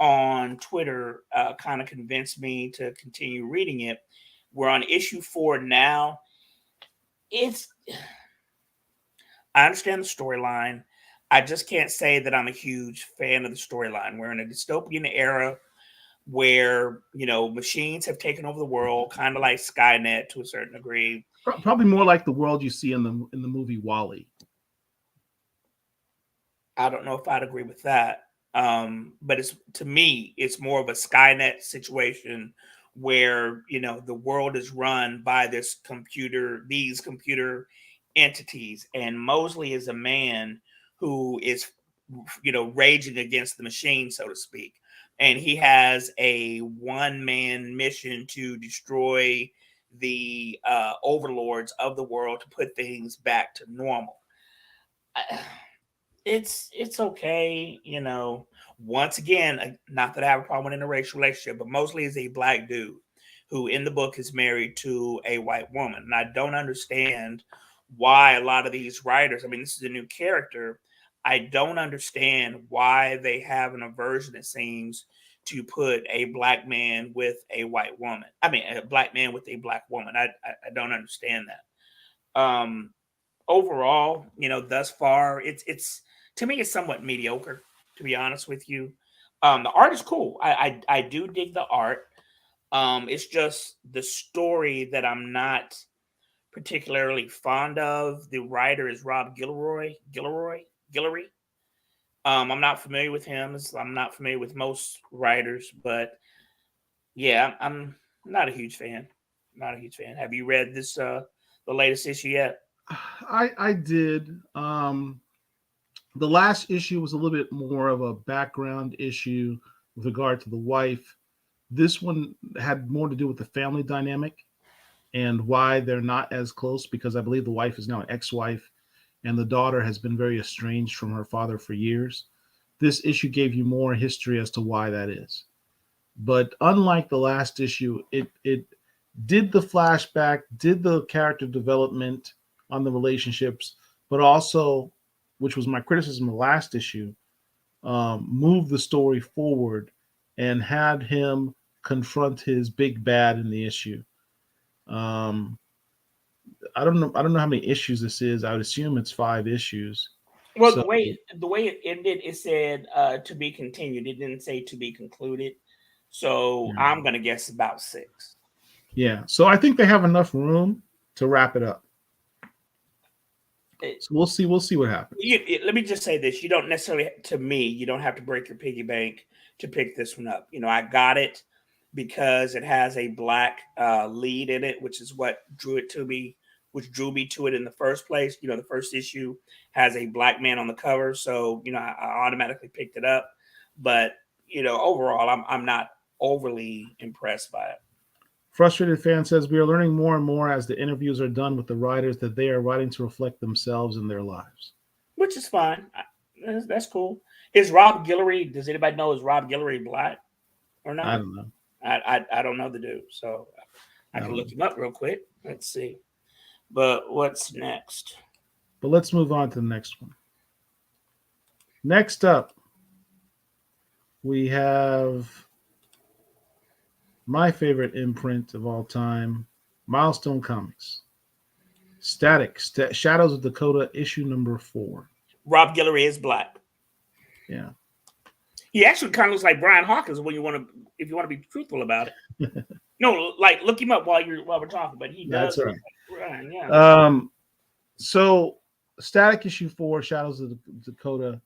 on Twitter kind of convinced me to continue reading it. We're on issue 4 now. I understand the storyline. I just can't say that I'm a huge fan of the storyline. We're in a dystopian era where, machines have taken over the world, kind of like Skynet to a certain degree. Probably more like the world you see in the movie WALL-E. I don't know if I'd agree with that. But to me, it's more of a Skynet situation where, the world is run by these computer entities. And Mosley is a man who is, raging against the machine, so to speak. And he has a one-man mission to destroy the overlords of the world to put things back to normal. It's okay, Once again, not that I have a problem in a racial relationship, but Mosley is a black dude who in the book is married to a white woman. And I don't understand why a lot of these writers, this is a new character. I don't understand why they have an aversion, it seems, to put a black man with a white woman. A black man with a black woman. I don't understand that. Overall, thus far, it's to me, it's somewhat mediocre, to be honest with you. The art is cool. I do dig the art. It's just the story that I'm not particularly fond of. The writer is Rob Guillory. I'm not familiar with him. I'm not familiar with most writers, but yeah, I'm not a huge fan. Not a huge fan. Have you read this the latest issue yet? I did. The last issue was a little bit more of a background issue with regard to the wife. This one had more to do with the family dynamic and why they're not as close, because I believe the wife is now an ex-wife and the daughter has been very estranged from her father for years. This issue gave you more history as to why that is. But unlike the last issue, it did the flashback, did the character development on the relationships, but also, which was my criticism of the last issue, moved the story forward and had him confront his big bad in the issue. Um, I don't know. I don't know how many issues this is. I would assume it's 5 issues. Well, So the way it ended, it said to be continued. It didn't say to be concluded. So yeah. I'm gonna guess about 6. Yeah. So I think they have enough room to wrap it up. So we'll see. We'll see what happens. Let me just say this: you don't necessarily, to me, you don't have to break your piggy bank to pick this one up. You know, I got it because it has a black lead in it, which is what drew it to me, which drew me to it in the first place. You know, the first issue has a black man on the cover, so you know I automatically picked it up. But you know, overall, I'm not overly impressed by it. Frustrated fan says we are learning more and more as the interviews are done with the writers that they are writing to reflect themselves and their lives, Which is fine. That's cool. Is Rob Guillory? Does anybody know, is Rob Guillory black or not? I don't know. I don't know the dude, so I can look him up real quick. Let's see. But what's next? But let's move on to the next one. Next up, we have my favorite imprint of all time, Milestone Comics. Static, Shadows of Dakota, issue number 4. Rob Guillory is black. Yeah. He actually kind of looks like Brian Hawkins when you want to, if you want to be truthful about it. No, like look him up while we're talking, but he does. That's right. Brian, yeah. So Static issue 4, Shadows of Dakota.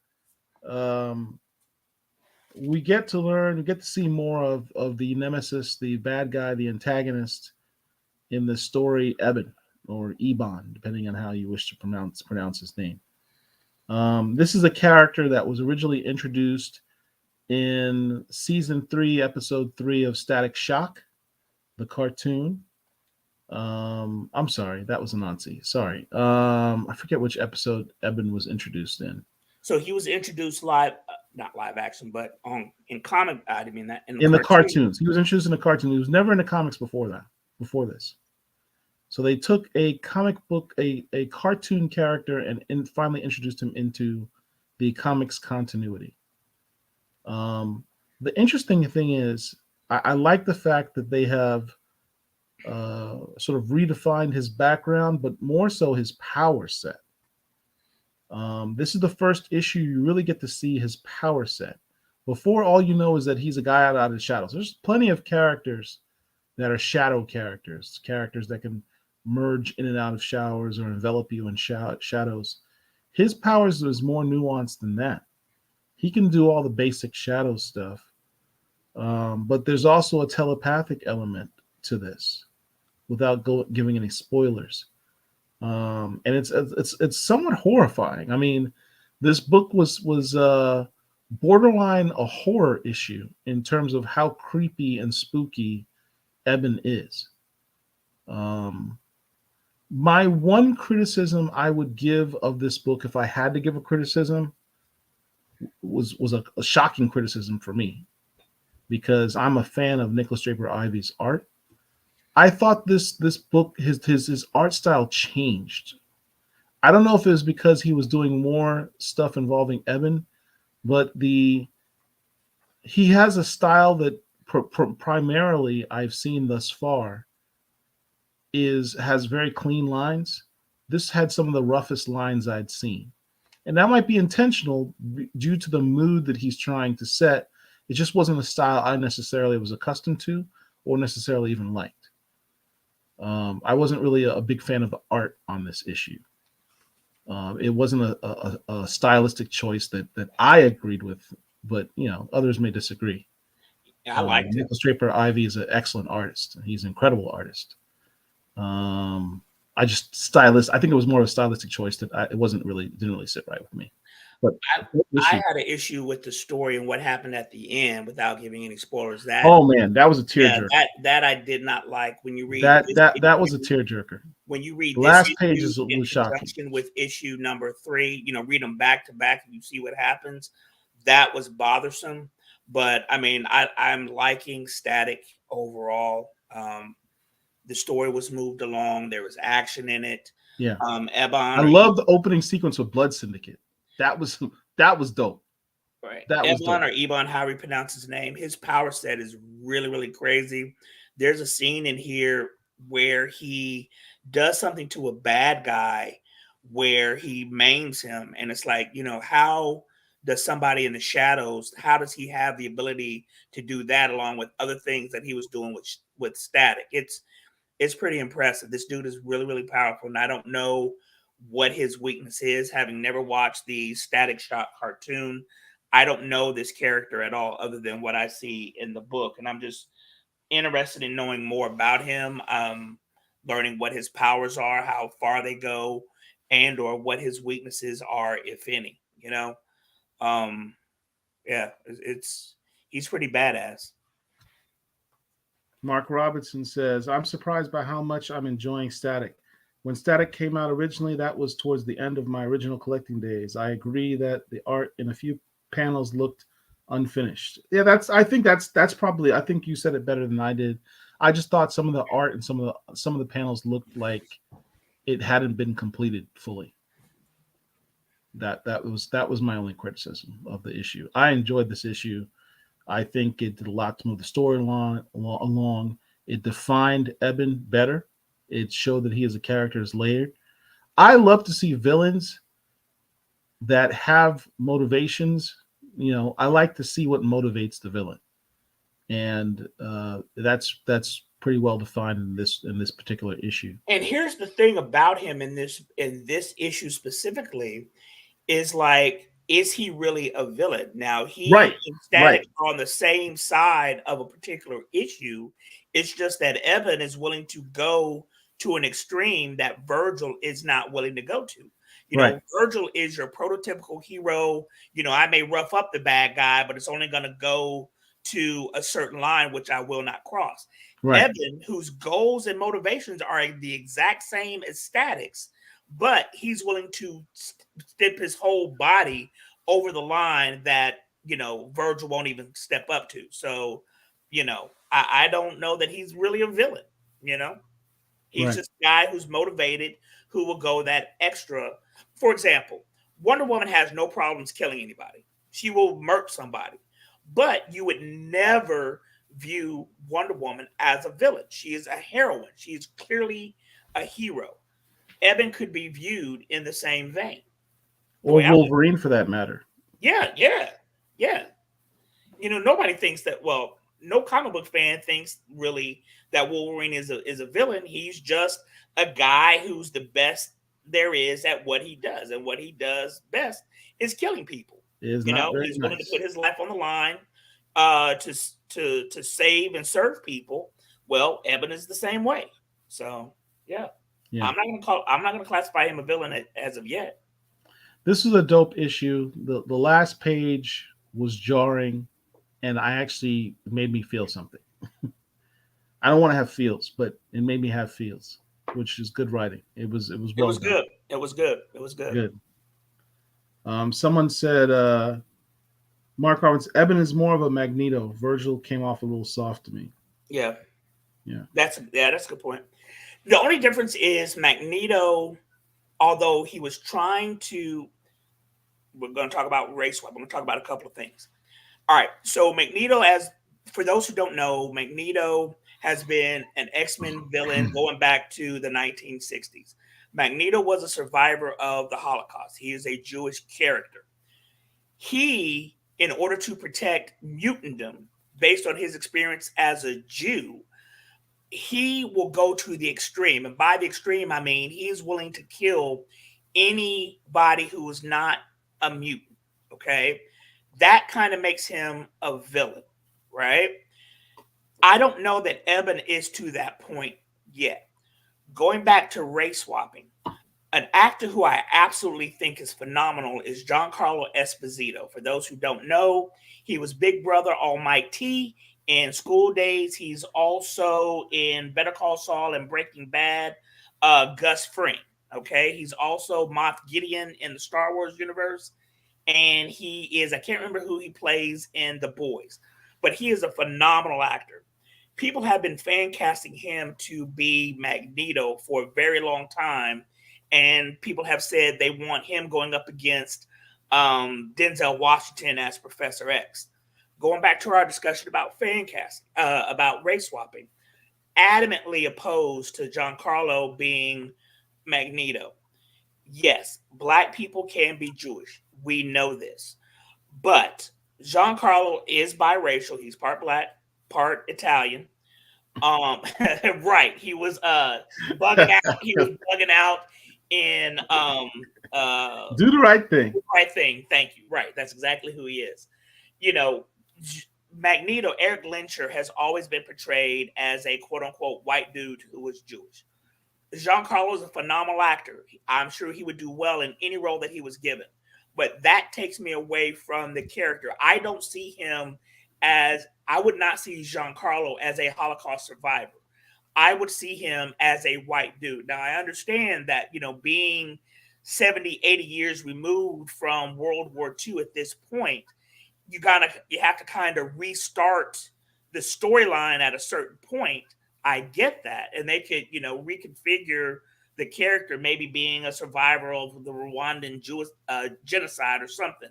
We get to see more of the nemesis, the bad guy, the antagonist in the story, Eben or Eban, depending on how you wish to pronounce his name. This is a character that was originally introduced in season 3, episode 3 of Static Shock, the cartoon. I'm sorry, that was Anansi. Sorry. I forget which episode Eben was introduced in. So he was introduced live, not live action, but in comic. I mean that in the cartoons. He was introduced in a cartoon. He was never in the comics before this. So they took a comic book, a cartoon character, and finally introduced him into the comics continuity. The interesting thing is, I like the fact that they have sort of redefined his background, but more so his power set. This is the first issue you really get to see his power set. Before, all you know is that he's a guy out of the shadows. There's plenty of characters that are shadow characters that can merge in and out of showers or envelop you in shadows. His powers is more nuanced than that. He can do all the basic shadow stuff, but there's also a telepathic element to this, without giving any spoilers. And it's somewhat horrifying. I mean, this book was borderline a horror issue in terms of how creepy and spooky Eben is. My one criticism I would give of this book, if I had to give a criticism, was a shocking criticism for me, because I'm a fan of Nicholas Draper Ivy's art. I thought this book, his art style changed. I don't know if it was because he was doing more stuff involving Eben, but he has a style that primarily I've seen thus far has very clean lines. This had some of the roughest lines I'd seen, and that might be intentional due to the mood that he's trying to set. It just wasn't a style I necessarily was accustomed to or necessarily even liked. I wasn't really a big fan of the art on this issue. It wasn't a stylistic choice that I agreed with, but others may disagree. Yeah, I liked it. Nicholas Draper Ivy is an excellent artist. He's an incredible artist. I think it was more of a stylistic choice that it didn't really sit right with me. But I had an issue with the story and what happened at the end without giving any spoilers. Oh man, that was a tearjerker. That I did not like. When you read that was a tearjerker. When you read The this last issue pages in was shocking. conjunction with issue number 3, read them back to back and you see what happens. That was bothersome. But I mean, I'm liking Static overall. The story was moved along. There was action in it. Yeah. Ebon. I love the opening sequence with Blood Syndicate. That was dope. Right. That was Ebon dope. or Ebon, however you pronounce his name, his power set is really, really crazy. There's a scene in here where he does something to a bad guy where he maims him. And it's like, how does somebody in the shadows, how does he have the ability to do that along with other things that he was doing with Static? It's pretty impressive. This dude is really, really powerful. And I don't know what his weakness is, having never watched the Static Shock cartoon. I don't know this character at all other than what I see in the book. And I'm just interested in knowing more about him, learning what his powers are, how far they go, and or what his weaknesses are, if any. Yeah, he's pretty badass. Mark Robinson says, I'm surprised by how much I'm enjoying Static. When Static came out originally, that was towards the end of my original collecting days. I agree that the art in a few panels looked unfinished. Yeah, I think you said it better than I did. I just thought some of the art and some of the panels looked like it hadn't been completed fully. That was my only criticism of the issue. I enjoyed this issue. I think it did a lot to move the story along. It defined Eben better. It showed that he as a character is layered. I love to see villains that have motivations. I like to see what motivates the villain, and that's pretty well defined in this particular issue. And here's the thing about him in this issue specifically is like, is he really a villain? Now, he and Static are on the same side of a particular issue. It's just that Eben is willing to go to an extreme that Virgil is not willing to go to. Virgil is your prototypical hero. I may rough up the bad guy, but it's only going to go to a certain line, which I will not cross. Eben, whose goals and motivations are the exact same as Static's, but he's willing to step his whole body over the line that, Virgil won't even step up to. So, I don't know that he's really a villain, He's just a guy who's motivated, who will go that extra. For example, Wonder Woman has no problems killing anybody. She will murk somebody. But you would never view Wonder Woman as a villain. She is a heroine. She is clearly a hero. Eben could be viewed in the same vein. Or Wolverine, for that matter. Yeah. Nobody thinks that. Well, no comic book fan thinks really that Wolverine is a villain. He's just a guy who's the best there is at what he does, and what he does best is killing people. He's willing to put his life on the line to save and serve people. Well, Eben is the same way. So yeah. I'm not gonna classify him a villain as of yet. This is a dope issue. The last page was jarring, and made me feel something. I don't want to have feels, but it made me have feels, which is good writing. It was good. It was good. Someone said, Mark Roberts, Eben is more of a Magneto. Virgil came off a little soft to me. Yeah. That's a good point. The only difference is Magneto, although he was trying to, we're going to talk about race swap. I'm going to talk about a couple of things. All right. So Magneto, for those who don't know, Magneto has been an X-Men villain going back to the 1960s. Magneto was a survivor of the Holocaust. He is a Jewish character. He, in order to protect mutantdom, based on his experience as a Jew, he will go to the extreme. And by the extreme, I mean he's willing to kill anybody who is not a mutant. Okay? That kind of makes him a villain, right? I don't know that Eben is to that point yet. Going back to race swapping, an actor who I absolutely think is phenomenal is Giancarlo Esposito. For those who don't know, he was Big Brother All Might T in School Days. He's also in Better Call Saul and Breaking Bad, Gus Fring. Okay, he's also Moff Gideon in the Star Wars universe, and he is, I can't remember who he plays in The Boys, but he is a phenomenal actor. People have been fan casting him to be Magneto for a very long time, and people have said they want him going up against Denzel Washington as Professor X. Going back to our discussion about fan casting, about race swapping, adamantly opposed to Giancarlo being Magneto. Yes, black people can be Jewish. We know this. But Giancarlo is biracial. He's part black, part Italian. Right. He was bugging out. He was bugging out in Do the Right Thing. Right Thing. Thank you. Right. That's exactly who he is. You know, Magneto, Eric Lyncher, has always been portrayed as a quote unquote white dude who was Jewish. Giancarlo is a phenomenal actor. I'm sure he would do well in any role that he was given. But that takes me away from the character. I don't see him as, I would not see Giancarlo as a Holocaust survivor. I would see him as a white dude. Now, I understand that, you know, being 70, 80 years removed from World War II at this point, you have to kind of restart the storyline at a certain point. I get that. And they could, you know, reconfigure the character maybe being a survivor of the Rwandan Jewish genocide or something.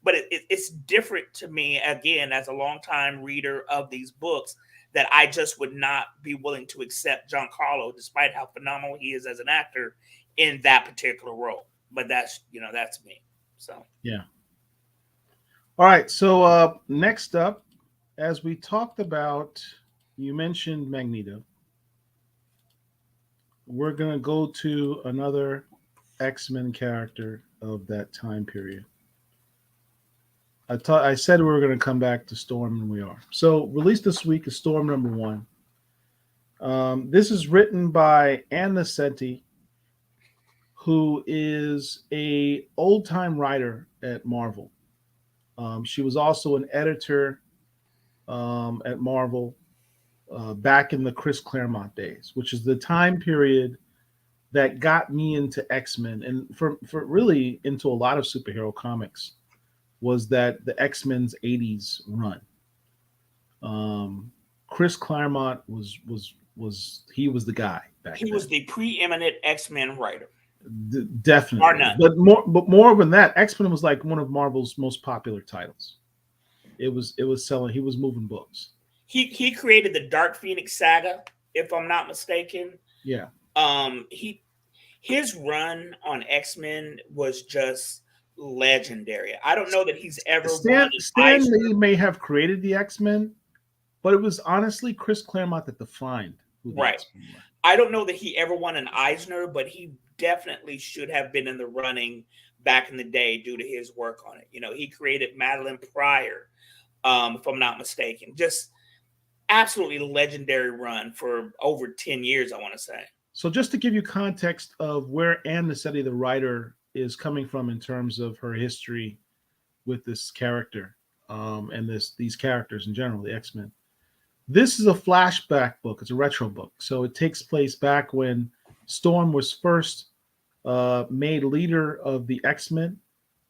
But it's different to me, again, as a longtime reader of these books, that I just would not be willing to accept Giancarlo, despite how phenomenal he is as an actor in that particular role. But that's, you know, that's me. So, yeah. All right. So next up, as we talked about, you mentioned Magneto. We're going to go to another X-Men character of that time period. I said we were going to come back to Storm, and we are. So released this week is Storm #1. This is written by Ann Nocenti, who is a old-time writer at Marvel. She was also an editor at Marvel back in the Chris Claremont days, which is the time period that got me into X-Men and for really into a lot of superhero comics, was that the X-Men's 80s run. Chris Claremont was he was the guy back then. He was the preeminent X-Men writer. Definitely. But more than that, X-Men was like one of Marvel's most popular titles. It was selling, he was moving books. He created the Dark Phoenix saga, if I'm not mistaken. Yeah. His run on X-Men was just legendary. I don't know that he's ever Stan Lee may have created the X-Men, but it was honestly Chris Claremont that defined who the X-Men were. I don't know that he ever won an Eisner, but he definitely should have been in the running back in the day due to his work on it. You know, he created Madeline Pryor, if I'm not mistaken. Just absolutely legendary run for over 10 years, I want to say. So just to give you context of where Ann Nocenti, the writer, is coming from in terms of her history with this character and these characters in general, the X-Men. This is a flashback book. It's a retro book. So it takes place back when Storm was first made leader of the X-Men.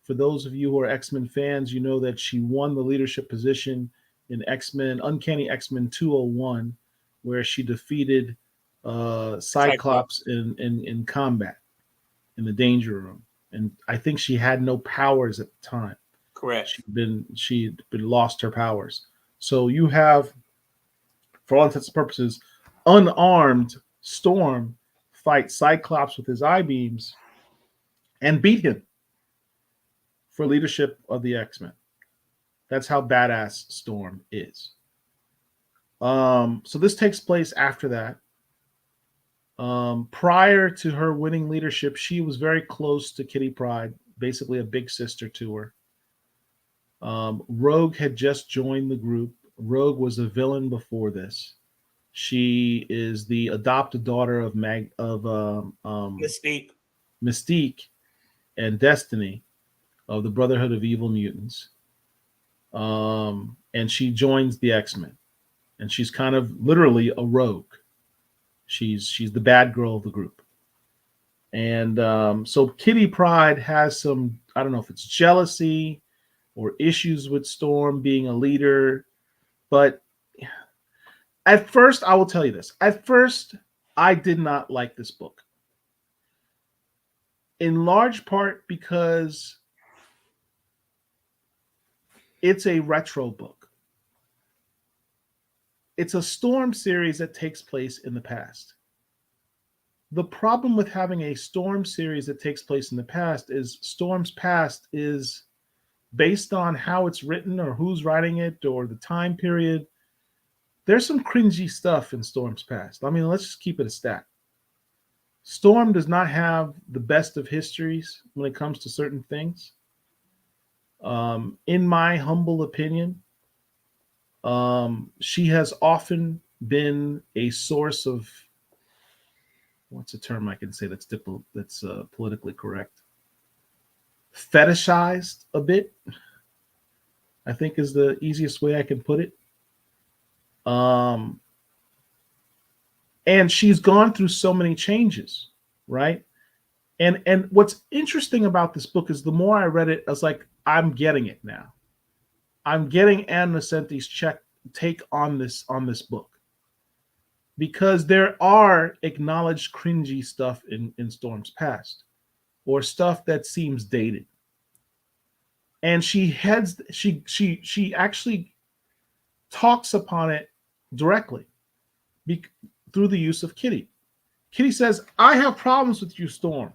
For those of you who are X-Men fans, you know that she won the leadership position in X-Men, Uncanny X-Men 201, where she defeated Cyclops in combat in the Danger Room. And I think she had no powers at the time. Correct. She'd been lost her powers. So you have, for all intents and purposes, unarmed Storm fight Cyclops with his eye beams and beat him for leadership of the X-Men. That's how badass Storm is. So this takes place after that. Prior to her winning leadership, she was very close to Kitty Pryde, basically a big sister to her. Rogue had just joined the group. Rogue was a villain before this. She is the adopted daughter of Mystique. Mystique and Destiny of the Brotherhood of Evil Mutants. And she joins the X-Men, and she's kind of literally a rogue. She's the bad girl of the group. And so Kitty Pryde has some, I don't know if it's jealousy or issues with Storm being a leader, but at first, I will tell you this. At first, I did not like this book. In large part because it's a retro book. It's a Storm series that takes place in the past. The problem with having a Storm series that takes place in the past is Storm's past is based on how it's written or who's writing it or the time period. There's some cringy stuff in Storm's past. I mean, let's just keep it a stat. Storm does not have the best of histories when it comes to certain things. In my humble opinion, she has often been a source of, what's a term I can say that's politically correct? Fetishized a bit, I think is the easiest way I can put it. And she's gone through so many changes, right? And what's interesting about this book is the more I read it, I was like, I'm getting it now. I'm getting Ann Nocenti's take on this book. Because there are acknowledged cringy stuff in Storm's past, or stuff that seems dated. And she actually talks upon it directly through the use of Kitty. Kitty says, I have problems with you, Storm.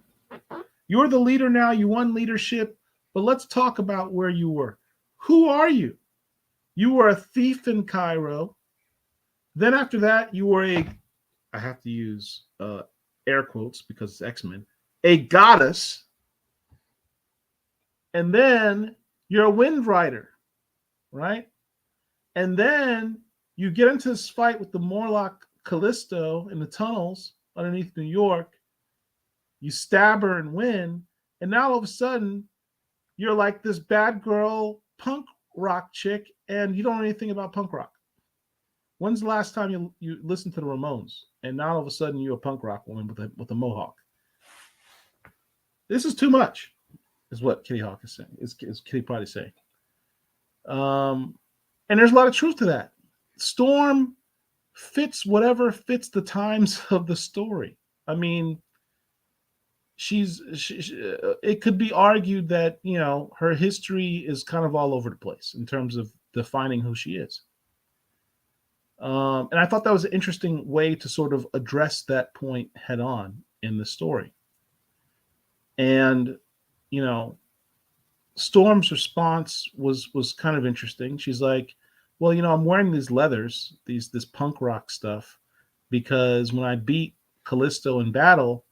You're the leader now. You won leadership. But let's talk about where you were. Who are you? You were a thief in Cairo. Then after that, you were I have to use air quotes because it's X-Men, a goddess. And then you're a wind rider, right? And then you get into this fight with the Morlock Callisto in the tunnels underneath New York. You stab her and win. And now all of a sudden, you're like this bad girl punk rock chick, and you don't know anything about punk rock. When's the last time you listened to the Ramones? And now all of a sudden you're a punk rock woman with a mohawk. This is too much, is what Kitty Hawk is saying. Is Kitty Pryde saying. And there's a lot of truth to that. Storm fits whatever fits the times of the story. I mean, it could be argued that, you know, her history is kind of all over the place in terms of defining who she is. And I thought that was an interesting way to sort of address that point head on in the story. And, you know, Storm's response was kind of interesting. She's like, well, you know, I'm wearing these leathers, this punk rock stuff, because when I beat Callisto in battle,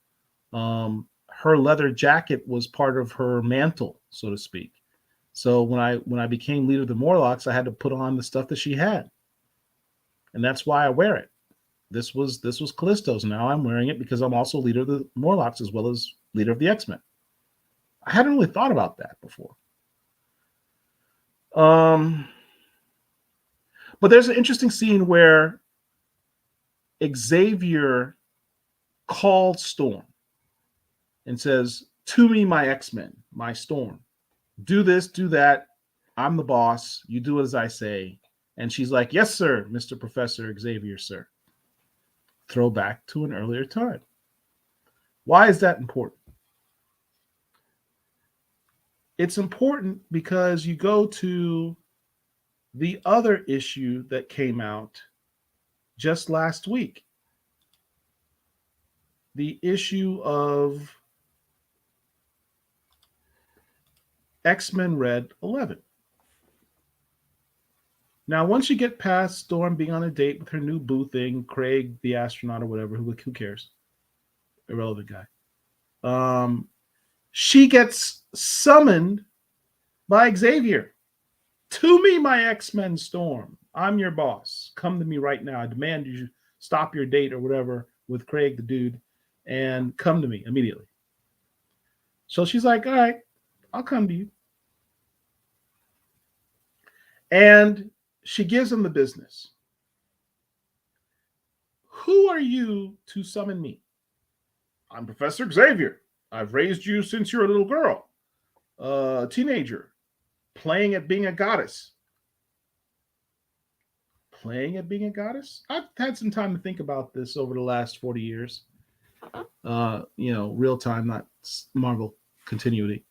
her leather jacket was part of her mantle, so to speak. So when I became leader of the Morlocks, I had to put on the stuff that she had. And that's why I wear it. This was Callisto's. Now I'm wearing it because I'm also leader of the Morlocks as well as leader of the X-Men. I hadn't really thought about that before. But there's an interesting scene where Xavier called Storm and says, to me, my X-Men, my Storm, do this, do that. I'm the boss. You do as I say. And she's like, yes, sir, Mr. Professor Xavier, sir. Throwback to an earlier time. Why is that important? It's important because you go to the other issue that came out just last week. The issue of X-Men Red 11. Now, once you get past Storm being on a date with her new boo thing, Craig, the astronaut or whatever, who cares? Irrelevant guy. She gets summoned by Xavier. To me, my X-Men, Storm. I'm your boss. Come to me right now. I demand you stop your date or whatever with Craig, the dude, and come to me immediately. So she's like, all right, I'll come to you. And she gives him the business. Who are you to summon me? I'm Professor Xavier. I've raised you since you're a little girl, a teenager, playing at being a goddess. Playing at being a goddess? I've had some time to think about this over the last 40 years. Real time, not Marvel continuity.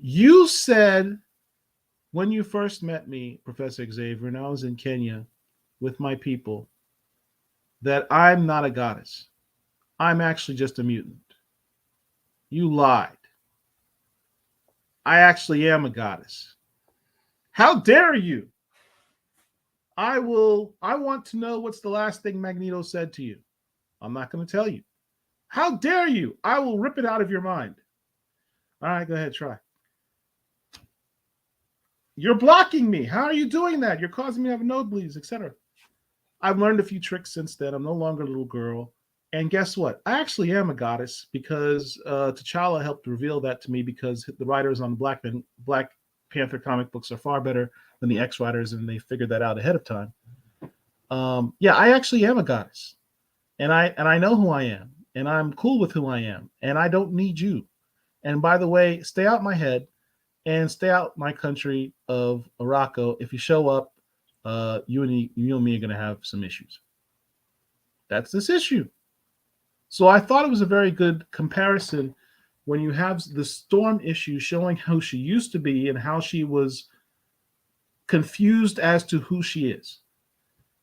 You said when you first met me, Professor Xavier, and I was in Kenya with my people, that I'm not a goddess. I'm actually just a mutant. You lied. I actually am a goddess. How dare you? I want to know what's the last thing Magneto said to you. I'm not going to tell you. How dare you? I will rip it out of your mind. All right, go ahead, try. You're blocking me. How are you doing that? You're causing me to have nosebleeds, etc. I've learned a few tricks since then. I'm no longer a little girl. And guess what? I actually am a goddess because T'Challa helped reveal that to me because the writers on the Black Panther comic books are far better than the X writers, and they figured that out ahead of time. I actually am a goddess, and I know who I am, and I'm cool with who I am, and I don't need you. And by the way, stay out my head and stay out my country of Morocco. If you show up, you and me are going to have some issues. That's this issue. So I thought it was a very good comparison when you have the Storm issue showing how she used to be and how she was confused as to who she is.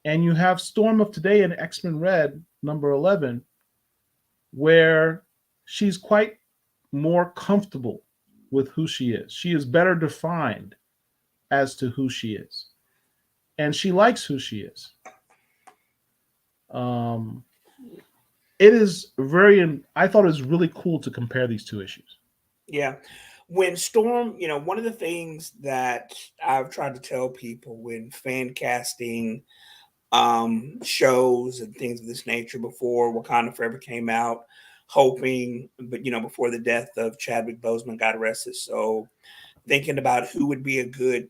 And you have Storm of today in X-Men Red, number 11, where she's quite more comfortable with who she is. She is better defined as to who she is. And she likes who she is. I thought it was really cool to compare these two issues. Yeah. When Storm, one of the things that I've tried to tell people when fan casting shows and things of this nature before Wakanda Forever came out, hoping, but before the death of Chadwick Boseman got arrested. So thinking about who would be a good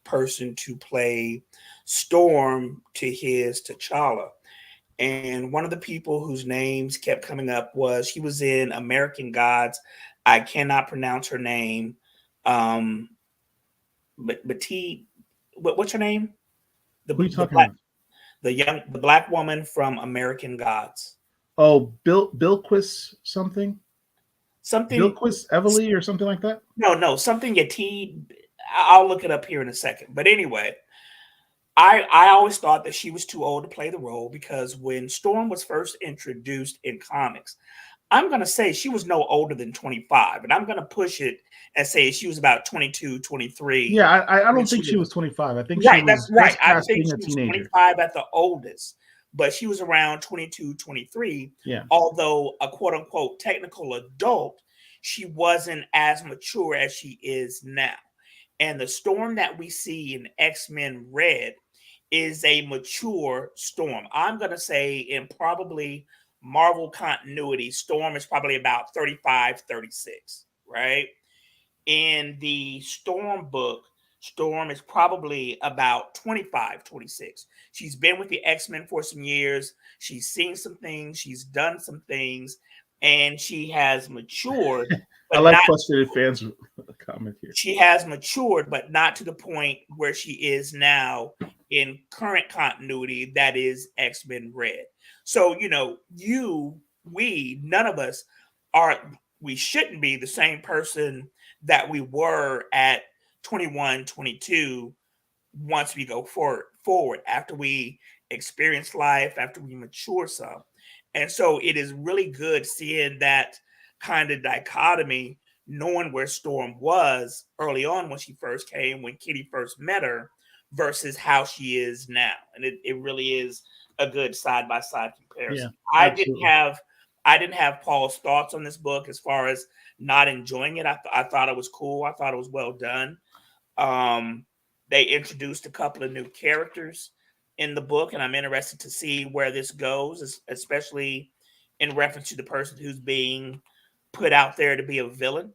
person to play Storm to his T'Challa. And one of the people whose names kept coming up was, he was in American Gods. I cannot pronounce her name. But what's her name? Who are you talking about? The black woman from American Gods. Oh, Bilquis something? Something Bilquis Evely or something like that? No, something Yatid. I'll look it up here in a second. But anyway, I always thought that she was too old to play the role, because when Storm was first introduced in comics, I'm going to say she was no older than 25. And I'm going to push it and say she was about 22, 23. Yeah, I don't think she was 25. I think right, she was that's right. I think being she a was teenager. 25 at the oldest, but she was around 22, 23. Yeah. Although a quote unquote technical adult, she wasn't as mature as she is now. And the Storm that we see in X-Men Red is a mature Storm. I'm going to say in probably Marvel continuity, Storm is probably about 35, 36, right? In the Storm book, Storm is probably about 25, 26. She's been with the X-Men for some years. She's seen some things. She's done some things. And she has matured. I like frustrated fans comment here. She has matured, but not to the point where she is now in current continuity, that is X-Men Red. So, none of us we shouldn't be the same person that we were at 21, 22 once we go forward after we experience life, after we mature some. And so it is really good seeing that kind of dichotomy, knowing where Storm was early on when she first came, when Kitty first met her, versus how she is now. And it really is a good side-by-side comparison. Yeah, I didn't have Paul's thoughts on this book as far as not enjoying it. I thought it was cool. I thought it was well done. They introduced a couple of new characters in the book, and I'm interested to see where this goes, especially in reference to the person who's being put out there to be a villain.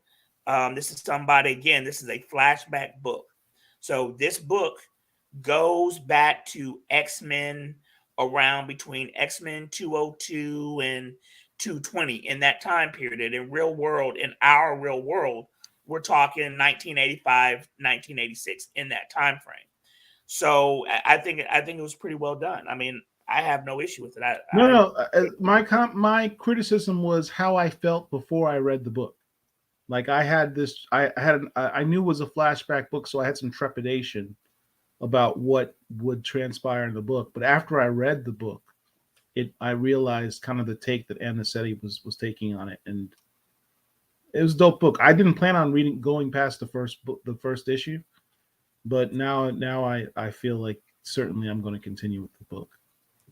This is somebody, again, this is a flashback book. So this book goes back to X-Men, around between X-Men 202 and 220, in that time period. And in our real world, we're talking 1985, 1986, in that time frame. So I think it was pretty well done. I mean, I have no issue with it. My criticism was how I felt before I read the book. Like I knew it was a flashback book, so I had some trepidation about what would transpire in the book. But after I read the book, I realized kind of the take that Anicetti was taking on it, and it was a dope book. I didn't plan on going past the first issue, but now I feel like certainly I'm going to continue with the book.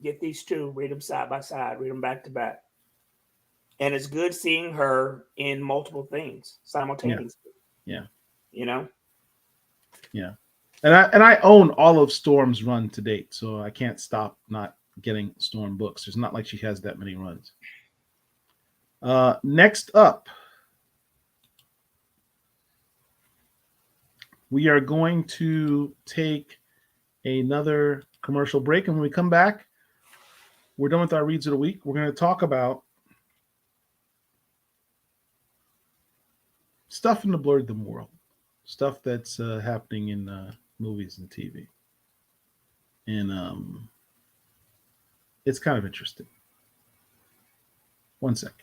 Get these two, read them side by side, read them back to back. And it's good seeing her in multiple things simultaneously. Yeah. You know? Yeah. And I own all of Storm's run to date, so I can't stop not getting Storm books. It's not like she has that many runs. Next up, we are going to take another commercial break, and when we come back, we're done with our reads of the week. We're going to talk about stuff in the BLERDDOM world, stuff that's happening in movies and TV. And it's kind of interesting. 1 second.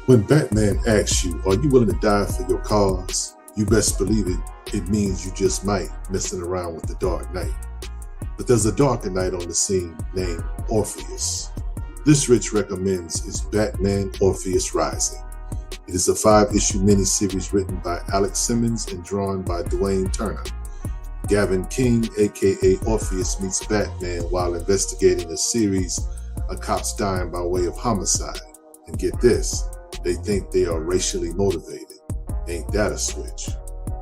When Batman asks you, are you willing to die for your cause? You best believe it. It means you just might messing around with the Dark Knight. But there's a darker knight on the scene named Orpheus. This Rich recommends is Batman Orpheus Rising. It is a 5-issue miniseries written by Alex Simmons and drawn by Dwayne Turner. Gavin King, aka Orpheus, meets Batman while investigating a series of cops dying by way of homicide. And get this, they think they are racially motivated. Ain't that a switch?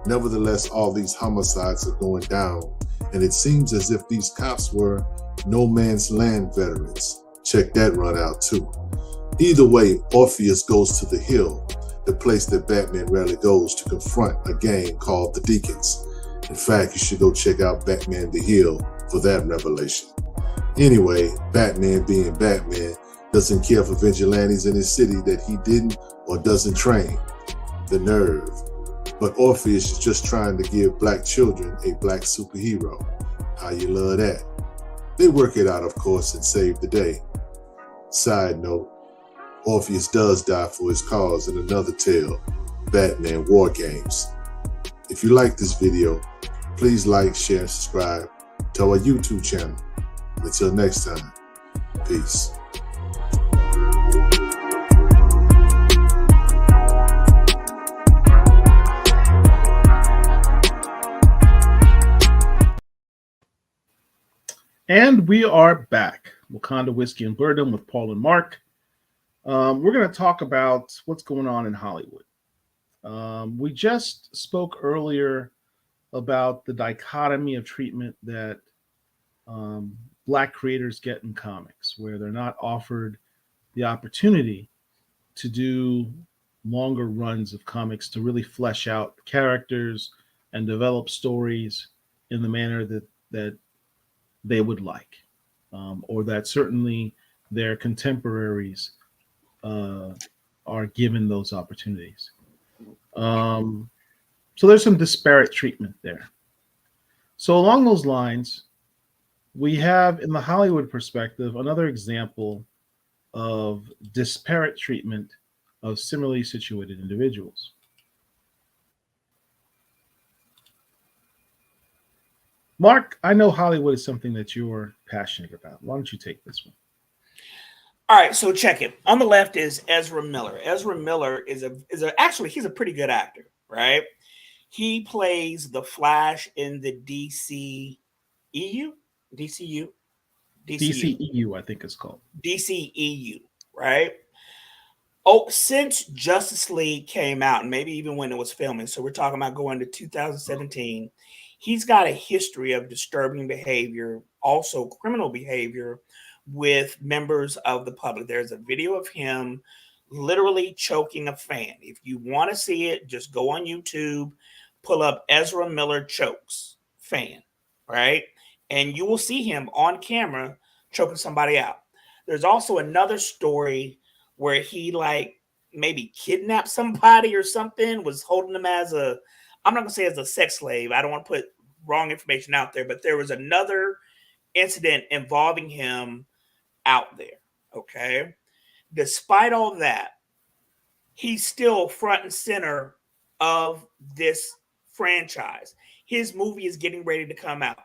Nevertheless, all these homicides are going down, and it seems as if these cops were no man's land veterans. Check that run out too. Either way, Orpheus goes to the Hill, the place that Batman rarely goes, to confront a gang called the Deacons. In fact, you should go check out Batman the Hill for that revelation. Anyway, Batman being Batman doesn't care for vigilantes in his city that he didn't or doesn't train. The nerve. But Orpheus is just trying to give black children a black superhero. How you love that? They work it out, of course, and save the day. Side note, Orpheus does die for his cause in another tale, Batman War Games. If you like this video, please like, share, and subscribe to our YouTube channel. Until next time, peace. And we are back. Wakanda Whiskey and BLERDDOM with Paul and Mark. We're going to talk about what's going on in Hollywood. We just spoke earlier about the dichotomy of treatment that Black creators get in comics, where they're not offered the opportunity to do longer runs of comics to really flesh out characters and develop stories in the manner that they would like, or that certainly their contemporaries are given those opportunities. So there's some disparate treatment there. So along those lines, we have in the Hollywood perspective another example of disparate treatment of similarly situated individuals. Mark, I know Hollywood is something that you're passionate about. Why don't you take this one? All right, so check it. On the left is Ezra Miller. Ezra Miller actually he's a pretty good actor, right? He plays the Flash in the DCU. DCEU, I think it's called. DCEU, right? Oh, since Justice League came out, and maybe even when it was filming, so we're talking about going to 2017, he's got a history of disturbing behavior, also criminal behavior with members of the public. There's a video of him literally choking a fan. If you want to see it, just go on YouTube, pull up Ezra Miller chokes fan, right? And you will see him on camera choking somebody out. There's also another story where he like maybe kidnapped somebody or something, was holding them as a, I'm not gonna say as a sex slave. I don't want to put wrong information out there, but there was another incident involving him out there. Okay. Despite all that, he's still front and center of this franchise. His movie is getting ready to come out.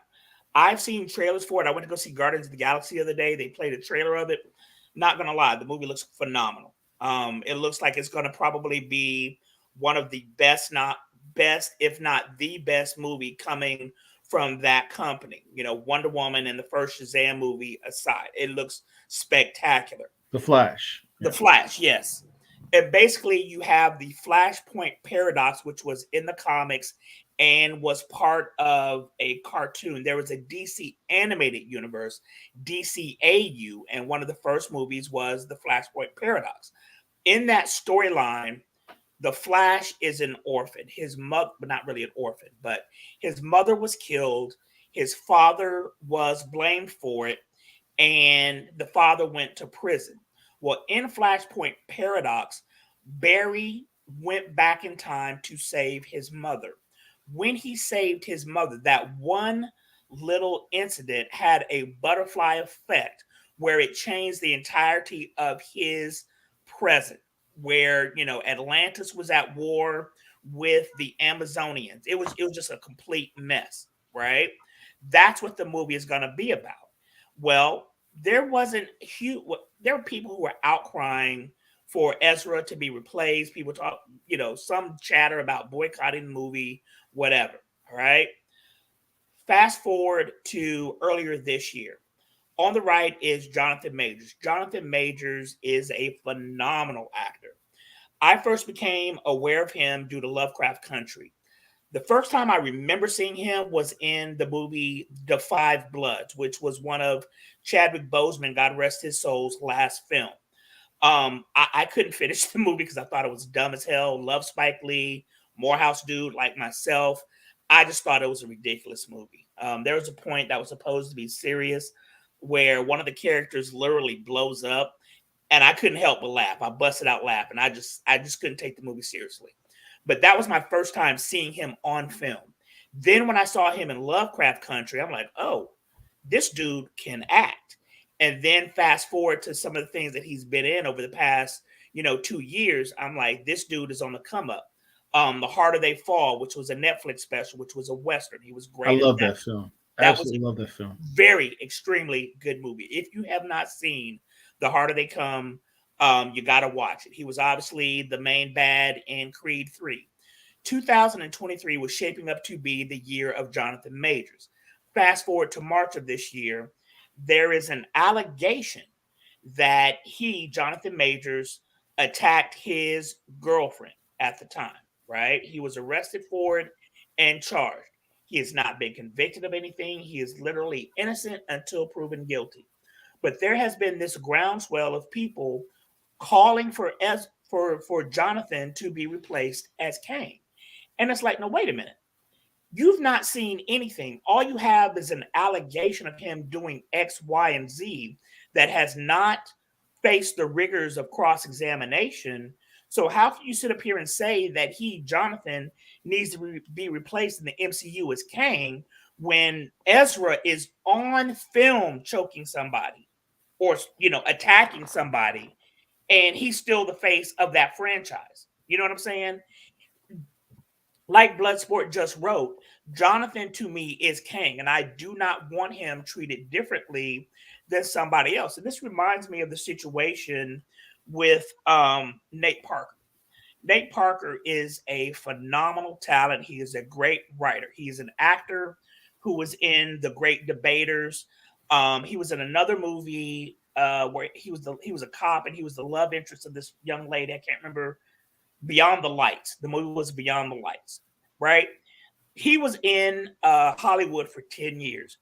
I've seen trailers for it. I went to go see Guardians of the Galaxy the other day. They played a trailer of it. Not gonna lie, the movie looks phenomenal. It looks like it's gonna probably be one of the best, not best, if not the best movie coming from that company. You know, Wonder Woman and the first Shazam movie aside, it looks spectacular. The Flash. The Flash, yes. And basically, you have the Flashpoint paradox, which was in the comics and was part of a cartoon. There was a DC animated universe, DCAU, and one of the first movies was the Flashpoint paradox. In that storyline, the Flash is an orphan. His mother, but not really an orphan, but his mother was killed. His father was blamed for it, and the father went to prison. Well, in Flashpoint Paradox, Barry went back in time to save his mother. When he saved his mother, that one little incident had a butterfly effect where it changed the entirety of his present, where, you know, Atlantis was at war with the Amazonians. It was just a complete mess, right? That's what the movie is going to be about. Well, there wasn't huge. There were people who were outcrying for Ezra to be replaced. People talk, you know, some chatter about boycotting the movie, whatever. All right. Fast forward to earlier this year. On the right is Jonathan Majors. Jonathan Majors is a phenomenal actor. I first became aware of him due to Lovecraft Country. The first time I remember seeing him was in the movie The Five Bloods, which was one of Chadwick Boseman, God rest his soul's, last film. I couldn't finish the movie because I thought it was dumb as hell. Love Spike Lee, Morehouse dude like myself. I just thought it was a ridiculous movie. There was a point that was supposed to be serious where one of the characters literally blows up, and I couldn't help but laugh. I busted out laughing. I just couldn't take the movie seriously. But that was my first time seeing him on film. Then when I saw him in Lovecraft Country, I'm like, oh, this dude can act. And then fast forward to some of the things that he's been in over the past, 2 years. I'm like, this dude is on the come up. The Harder They Fall, which was a Netflix special, which was a Western. He was great. I love that film. I absolutely love that film. Very, extremely good movie. If you have not seen The Harder They Come, you got to watch it. He was obviously the main bad in Creed 3. 2023 was shaping up to be the year of Jonathan Majors. Fast forward to March of this year, there is an allegation that he, Jonathan Majors, attacked his girlfriend at the time, right? He was arrested for it and charged. He has not been convicted of anything. He is literally innocent until proven guilty. But there has been this groundswell of people calling for Jonathan to be replaced as Kang. And it's like, no, wait a minute. You've not seen anything. All you have is an allegation of him doing X, Y, and Z that has not faced the rigors of cross-examination. So how can you sit up here and say that he, Jonathan, needs to be replaced in the MCU as Kang when Ezra is on film choking somebody or, attacking somebody, and he's still the face of that franchise? You know what I'm saying? Like Bloodsport just wrote, Jonathan to me is Kang, and I do not want him treated differently than somebody else. And this reminds me of the situation with Nate Parker. Nate Parker is a phenomenal talent. He is a great writer. He is an actor who was in The Great Debaters. He was in another movie where he was a cop and he was the love interest of this young lady. I can't remember. Beyond the Lights. The movie was Beyond the Lights, right? He was in Hollywood for 10 years.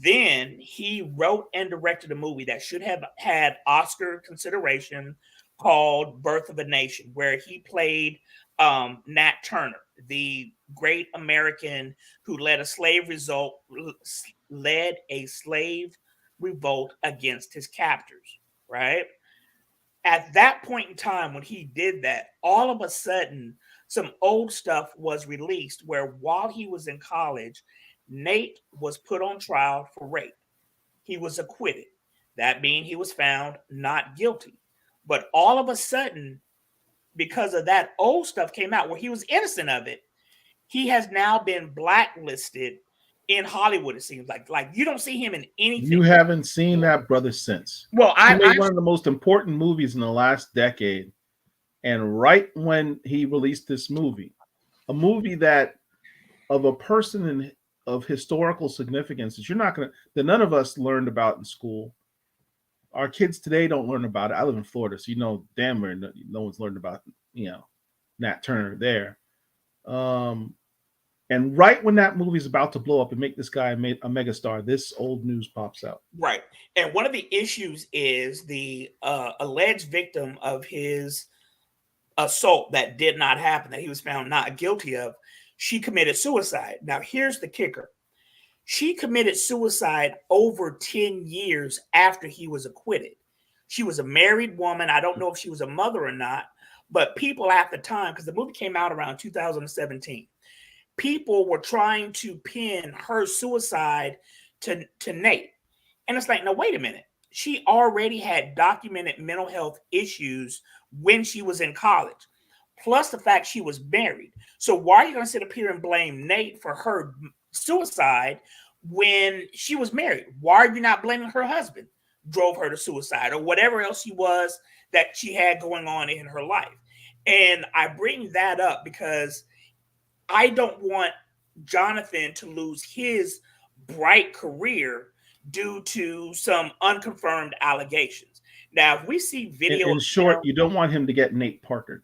Then he wrote and directed a movie that should have had Oscar consideration called Birth of a Nation, where he played Nat Turner, the great American who led a slave revolt against his captors, right? At that point in time, when he did that, all of a sudden, some old stuff was released where while he was in college, Nate was put on trial for rape. He was acquitted. That means he was found not guilty. But all of a sudden, because of that old stuff came out where he was innocent of it, he has now been blacklisted in Hollywood. It seems like you don't see him in anything. You haven't seen that brother since. Well, he made one of the most important movies in the last decade, and right when he released this movie, a movie that of a person of historical significance that none of us learned about in school. Our kids today don't learn about it. I live in Florida, so damn well no one's learned about Nat Turner there. And right when that movie is about to blow up and make this guy a megastar, this old news pops out. Right. And one of the issues is the alleged victim of his assault that did not happen, that he was found not guilty of, she committed suicide. Now, here's the kicker. She committed suicide over 10 years after he was acquitted. She was a married woman. I don't know if she was a mother or not, but people at the time, because the movie came out around 2017, people were trying to pin her suicide to Nate. And it's like, no, wait a minute. She already had documented mental health issues when she was in college, plus the fact she was married. So why are you going to sit up here and blame Nate for her suicide when she was married? Why are you not blaming her husband drove her to suicide or whatever else he was that she had going on in her life? And I bring that up because I don't want Jonathan to lose his bright career due to some unconfirmed allegations. Now, if we see video, in short, you don't want him to get Nate Parkered.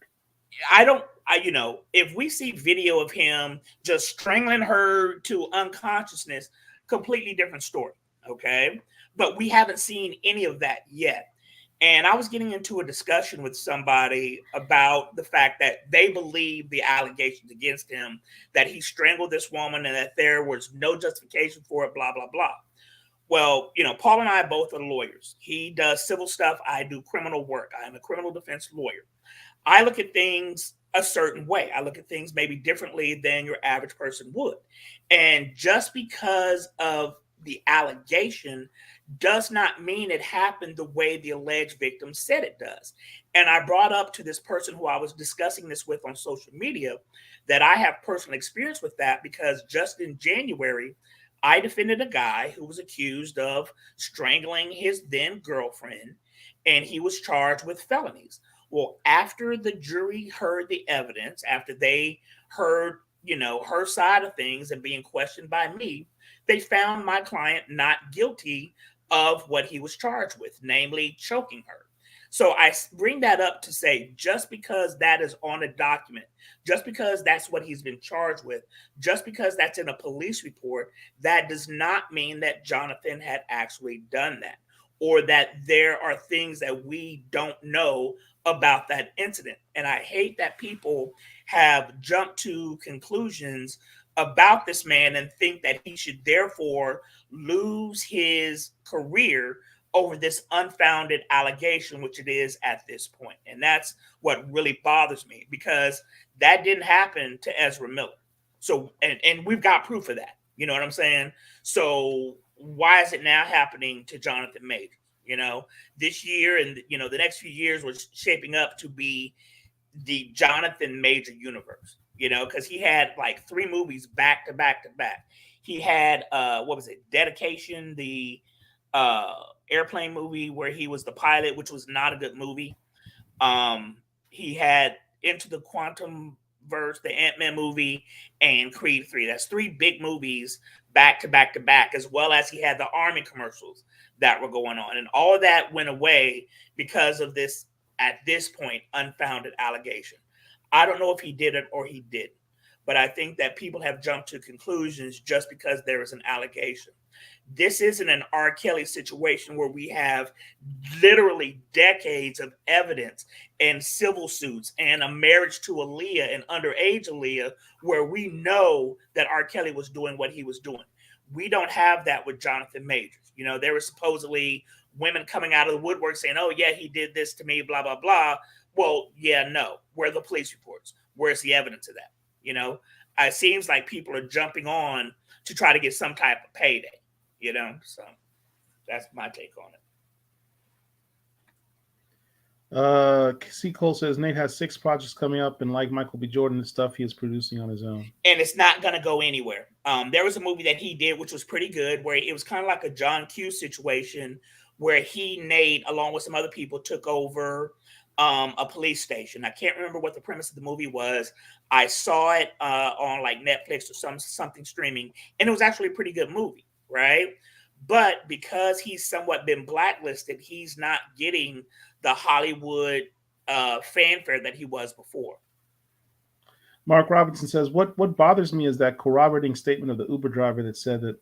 If we see video of him just strangling her to unconsciousness, completely different story. Okay. But we haven't seen any of that yet. And I was getting into a discussion with somebody about the fact that they believe the allegations against him, that he strangled this woman and that there was no justification for it, blah, blah, blah. Well, Paul and I both are lawyers. He does civil stuff. I do criminal work. I'm a criminal defense lawyer. I look at things a certain way. I look at things maybe differently than your average person would. And just because of the allegation does not mean it happened the way the alleged victim said it does. And I brought up to this person who I was discussing this with on social media that I have personal experience with that, because just in January, I defended a guy who was accused of strangling his then girlfriend, and he was charged with felonies. Well, after the jury heard the evidence, after they heard, her side of things and being questioned by me, they found my client not guilty of what he was charged with, namely choking her. So I bring that up to say, just because that is on a document, just because that's what he's been charged with, just because that's in a police report, that does not mean that Jonathan had actually done that, or that there are things that we don't know about that incident. And I hate that people have jumped to conclusions about this man and think that he should therefore lose his career over this unfounded allegation, which it is at this point. And that's what really bothers me, because that didn't happen to Ezra Miller. So, and we've got proof of that. You know what I'm saying? So why is it now happening to Jonathan Majors? This year and, the next few years was shaping up to be the Jonathan Major universe, because he had like 3 movies back to back to back. He had, Dedication, the airplane movie where he was the pilot, which was not a good movie. He had Into the Quantum Verse, the Ant-Man movie, and Creed 3. That's 3 big movies back to back to back, as well as he had the Army commercials that were going on. And all of that went away because of this, at this point, unfounded allegation. I don't know if he did it or he didn't, but I think that people have jumped to conclusions just because there is an allegation. This isn't an R. Kelly situation where we have literally decades of evidence and civil suits and a marriage to Aaliyah and underage Aaliyah, where we know that R. Kelly was doing what he was doing. We don't have that with Jonathan Majors. You know, there were supposedly women coming out of the woodwork saying, oh, yeah, he did this to me, blah, blah, blah. Well, yeah, no. Where are the police reports? Where's the evidence of that? You know, it seems like people are jumping on to try to get some type of payday. You know, so that's my take on it. C. Cole says Nate has 6 projects coming up, and like Michael B. Jordan, the stuff he is producing on his own. And it's not going to go anywhere. There was a movie that he did, which was pretty good, where it was kind of like a John Q situation, where he, Nate, along with some other people, took over a police station. I can't remember what the premise of the movie was. I saw it on like Netflix or something streaming, and it was actually a pretty good movie. Right. But because he's somewhat been blacklisted, he's not getting the Hollywood fanfare that he was before. Mark Robinson says, what bothers me is that corroborating statement of the Uber driver that said that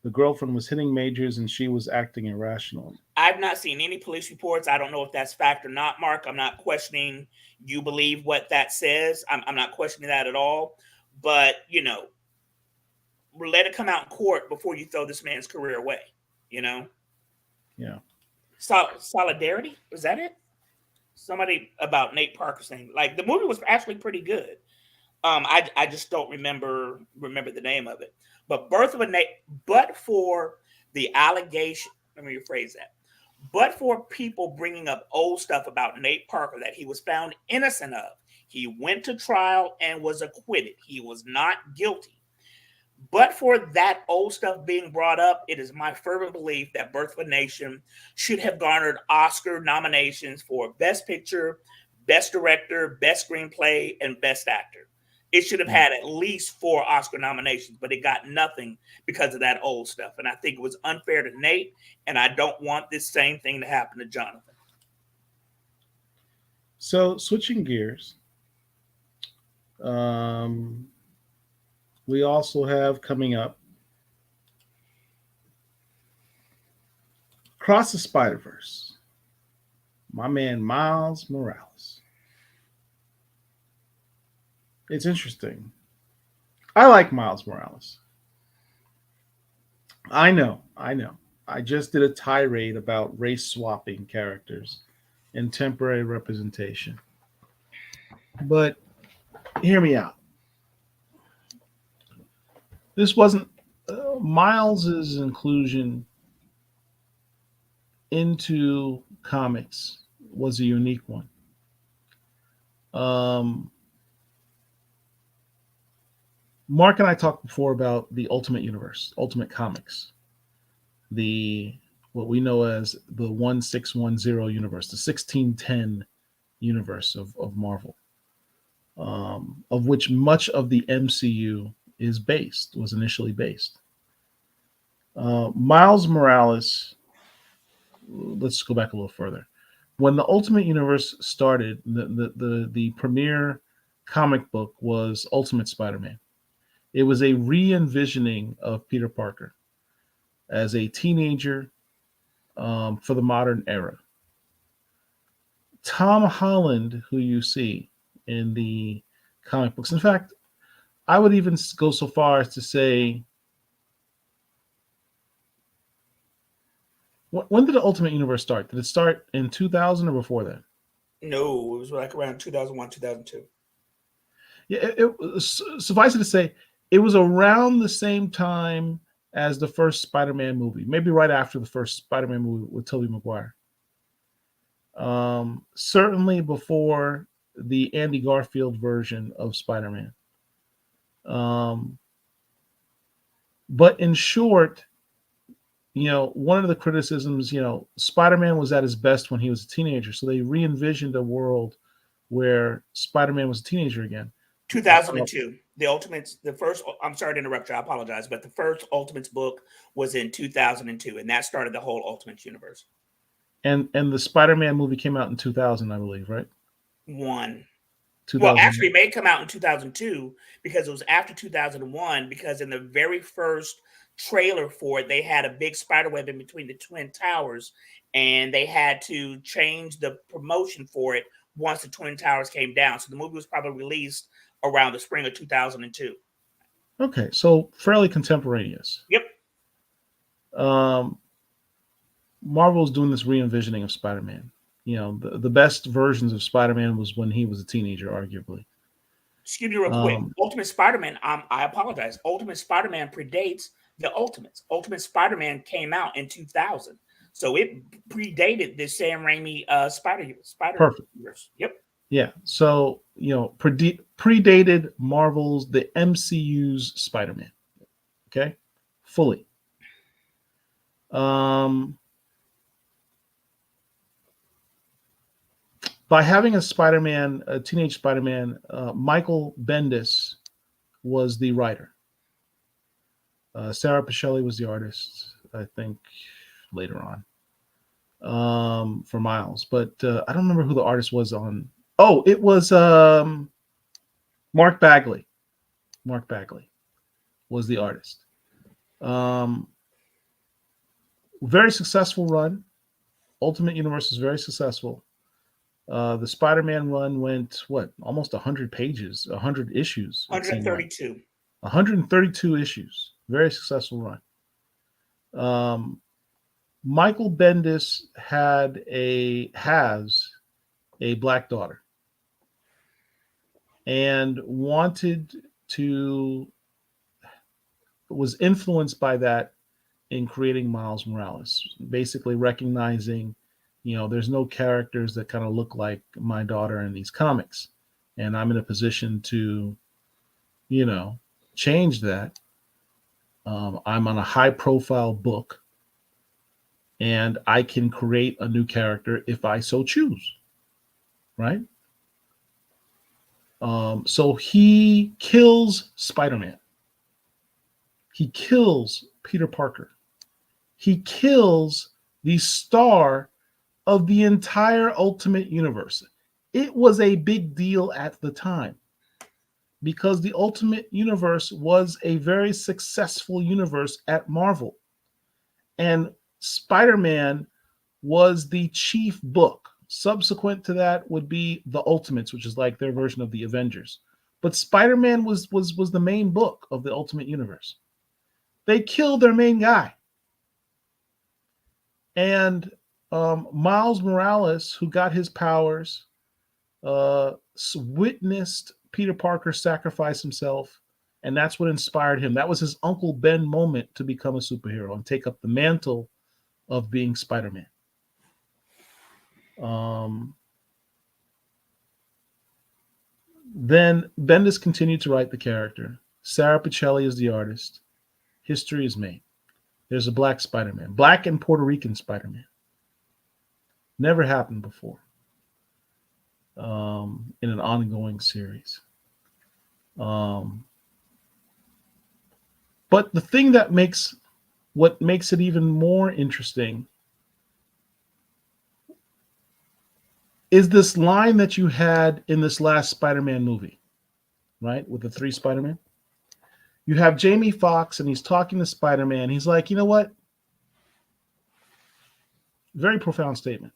the girlfriend was hitting Majors and she was acting irrationally. I've not seen any police reports. I don't know if that's fact or not, Mark. I'm not questioning you believe what that says. I'm not questioning that at all. But, you know, let it come out in court before you throw this man's career away, you know? Yeah. Solidarity? Was that it? Somebody about Nate Parker saying, like, the movie was actually pretty good. I just don't remember the name of it. But Birth of a Nate, but for the allegation, let me rephrase that. But for people bringing up old stuff about Nate Parker that he was found innocent of, he went to trial and was acquitted. He was not guilty. But for that old stuff being brought up, it is my fervent belief that Birth of a Nation should have garnered Oscar nominations for Best Picture, Best Director, Best Screenplay, and Best Actor. It should have had at least 4 Oscar nominations, but it got nothing because of that old stuff. And I think it was unfair to Nate, and I don't want this same thing to happen to Jonathan. So switching gears, we also have coming up Across the Spider-Verse, my man Miles Morales. It's interesting. I like Miles Morales. I know. I just did a tirade about race swapping characters and temporary representation. But hear me out. This wasn't Miles's inclusion into comics was a unique one. Mark and I talked before about the Ultimate Universe, Ultimate Comics, what we know as the 1610 universe, the 1610 universe of Marvel, of which much of the MCU was initially based. Miles Morales, let's go back a little further. When the Ultimate Universe started, the premier comic book was Ultimate Spider-Man. It was a re-envisioning of Peter Parker as a teenager for the modern era. Tom Holland, who you see in the comic books, in fact, I would even go so far as to say, when did the Ultimate Universe start? Did it start in 2000 or before that? No, it was like around 2001, 2002. Yeah, suffice it to say, it was around the same time as the first Spider-Man movie, maybe right after the first Spider-Man movie with Tobey Maguire. Certainly before the Andy Garfield version of Spider-Man. But in short, one of the criticisms, Spider-Man was at his best when he was a teenager. So they re-envisioned a world where Spider-Man was a teenager again. 2002. The Ultimates, the first, I'm sorry to interrupt you, I apologize, but the first Ultimates book was in 2002, and that started the whole Ultimates universe. And the Spider-Man movie came out in 2000, I believe, right? One. 2000. Well, actually, it may come out in 2002 because it was after 2001. Because in the very first trailer for it, they had a big spider web in between the Twin Towers, and they had to change the promotion for it once the Twin Towers came down. So the movie was probably released around the spring of 2002. Okay, so fairly contemporaneous. Yep. Marvel's doing this re-envisioning of Spider-Man. You know, the best versions of Spider-Man was when he was a teenager, arguably. Excuse me real quick. Ultimate Spider-Man, I apologize. Ultimate Spider-Man predates the Ultimates. Ultimate Spider-Man came out in 2000. So it predated the Sam Raimi Spider universe. Yep. Yeah. So, you know, predated Marvel's, the MCU's Spider-Man. Okay. Fully. By having a Spider-Man, a teenage Spider-Man, Michael Bendis was the writer. Sarah Pichelli was the artist, I think, later on, for Miles. But I don't remember who the artist was on. Oh, it was Mark Bagley. Mark Bagley was the artist. Very successful run. Ultimate Universe is very successful. The Spider-Man run went, almost 100 pages, 100 issues. 132. Like. 132 issues. Very successful run. Michael Bendis has a black daughter and was influenced by that in creating Miles Morales, basically recognizing, you know, there's no characters that kind of look like my daughter in these comics. And I'm in a position to, you know, change that. I'm on a high profile book and I can create a new character if I so choose. Right? So he kills Spider-Man. He kills Peter Parker. He kills the star of the entire Ultimate Universe. It was a big deal at the time because the Ultimate Universe was a very successful universe at Marvel. And Spider-Man was the chief book. Subsequent to that would be the Ultimates, which is like their version of the Avengers. But Spider-Man was the main book of the Ultimate Universe. They killed their main guy. And Miles Morales, who got his powers, witnessed Peter Parker sacrifice himself, and that's what inspired him. That was his Uncle Ben moment to become a superhero and take up the mantle of being Spider-Man. Then Bendis continued to write the character. Sarah Pichelli is the artist. History is made. There's a black Spider-Man, black and Puerto Rican Spider-Man. Never happened before in an ongoing series. But the thing that makes it even more interesting is this line that you had in this last Spider-Man movie, right? With the 3 Spider-Man. You have Jamie Foxx and he's talking to Spider-Man. He's like, you know what? Very profound statement.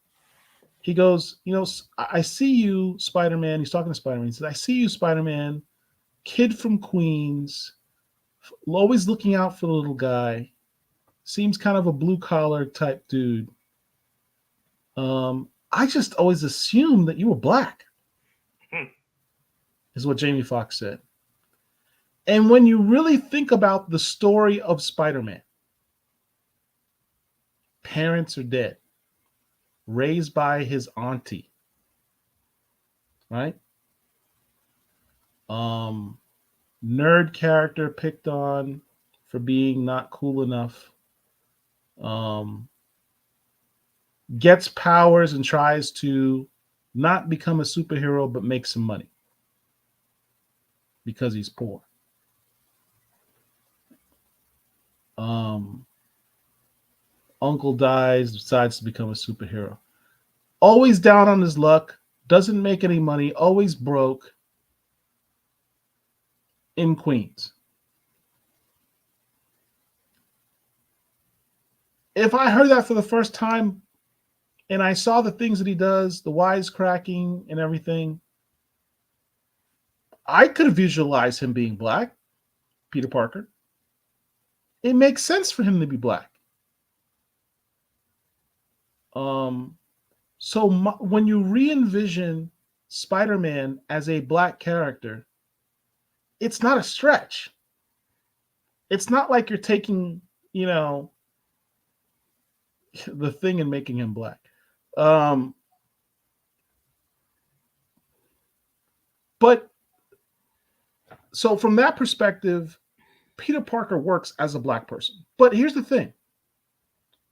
He goes, you know, I see you, Spider-Man. He's talking to Spider-Man. He says, I see you, Spider-Man, kid from Queens, always looking out for the little guy. Seems kind of a blue-collar type dude. I just always assumed that you were black, is what Jamie Foxx said. And when you really think about the story of Spider-Man, parents are dead, raised by his auntie, right? Nerd character picked on for being not cool enough. Gets powers and tries to not become a superhero, but make some money because he's poor. Um, uncle dies, decides to become a superhero. Always down on his luck, doesn't make any money, always broke in Queens. If I heard that for the first time and I saw the things that he does, the wisecracking and everything, I could visualize him being black, Peter Parker. It makes sense for him to be black. When you re-envision Spider-Man as a black character, it's not a stretch. It's not like you're taking, the thing and making him black. But so from that perspective, Peter Parker works as a black person. But here's the thing.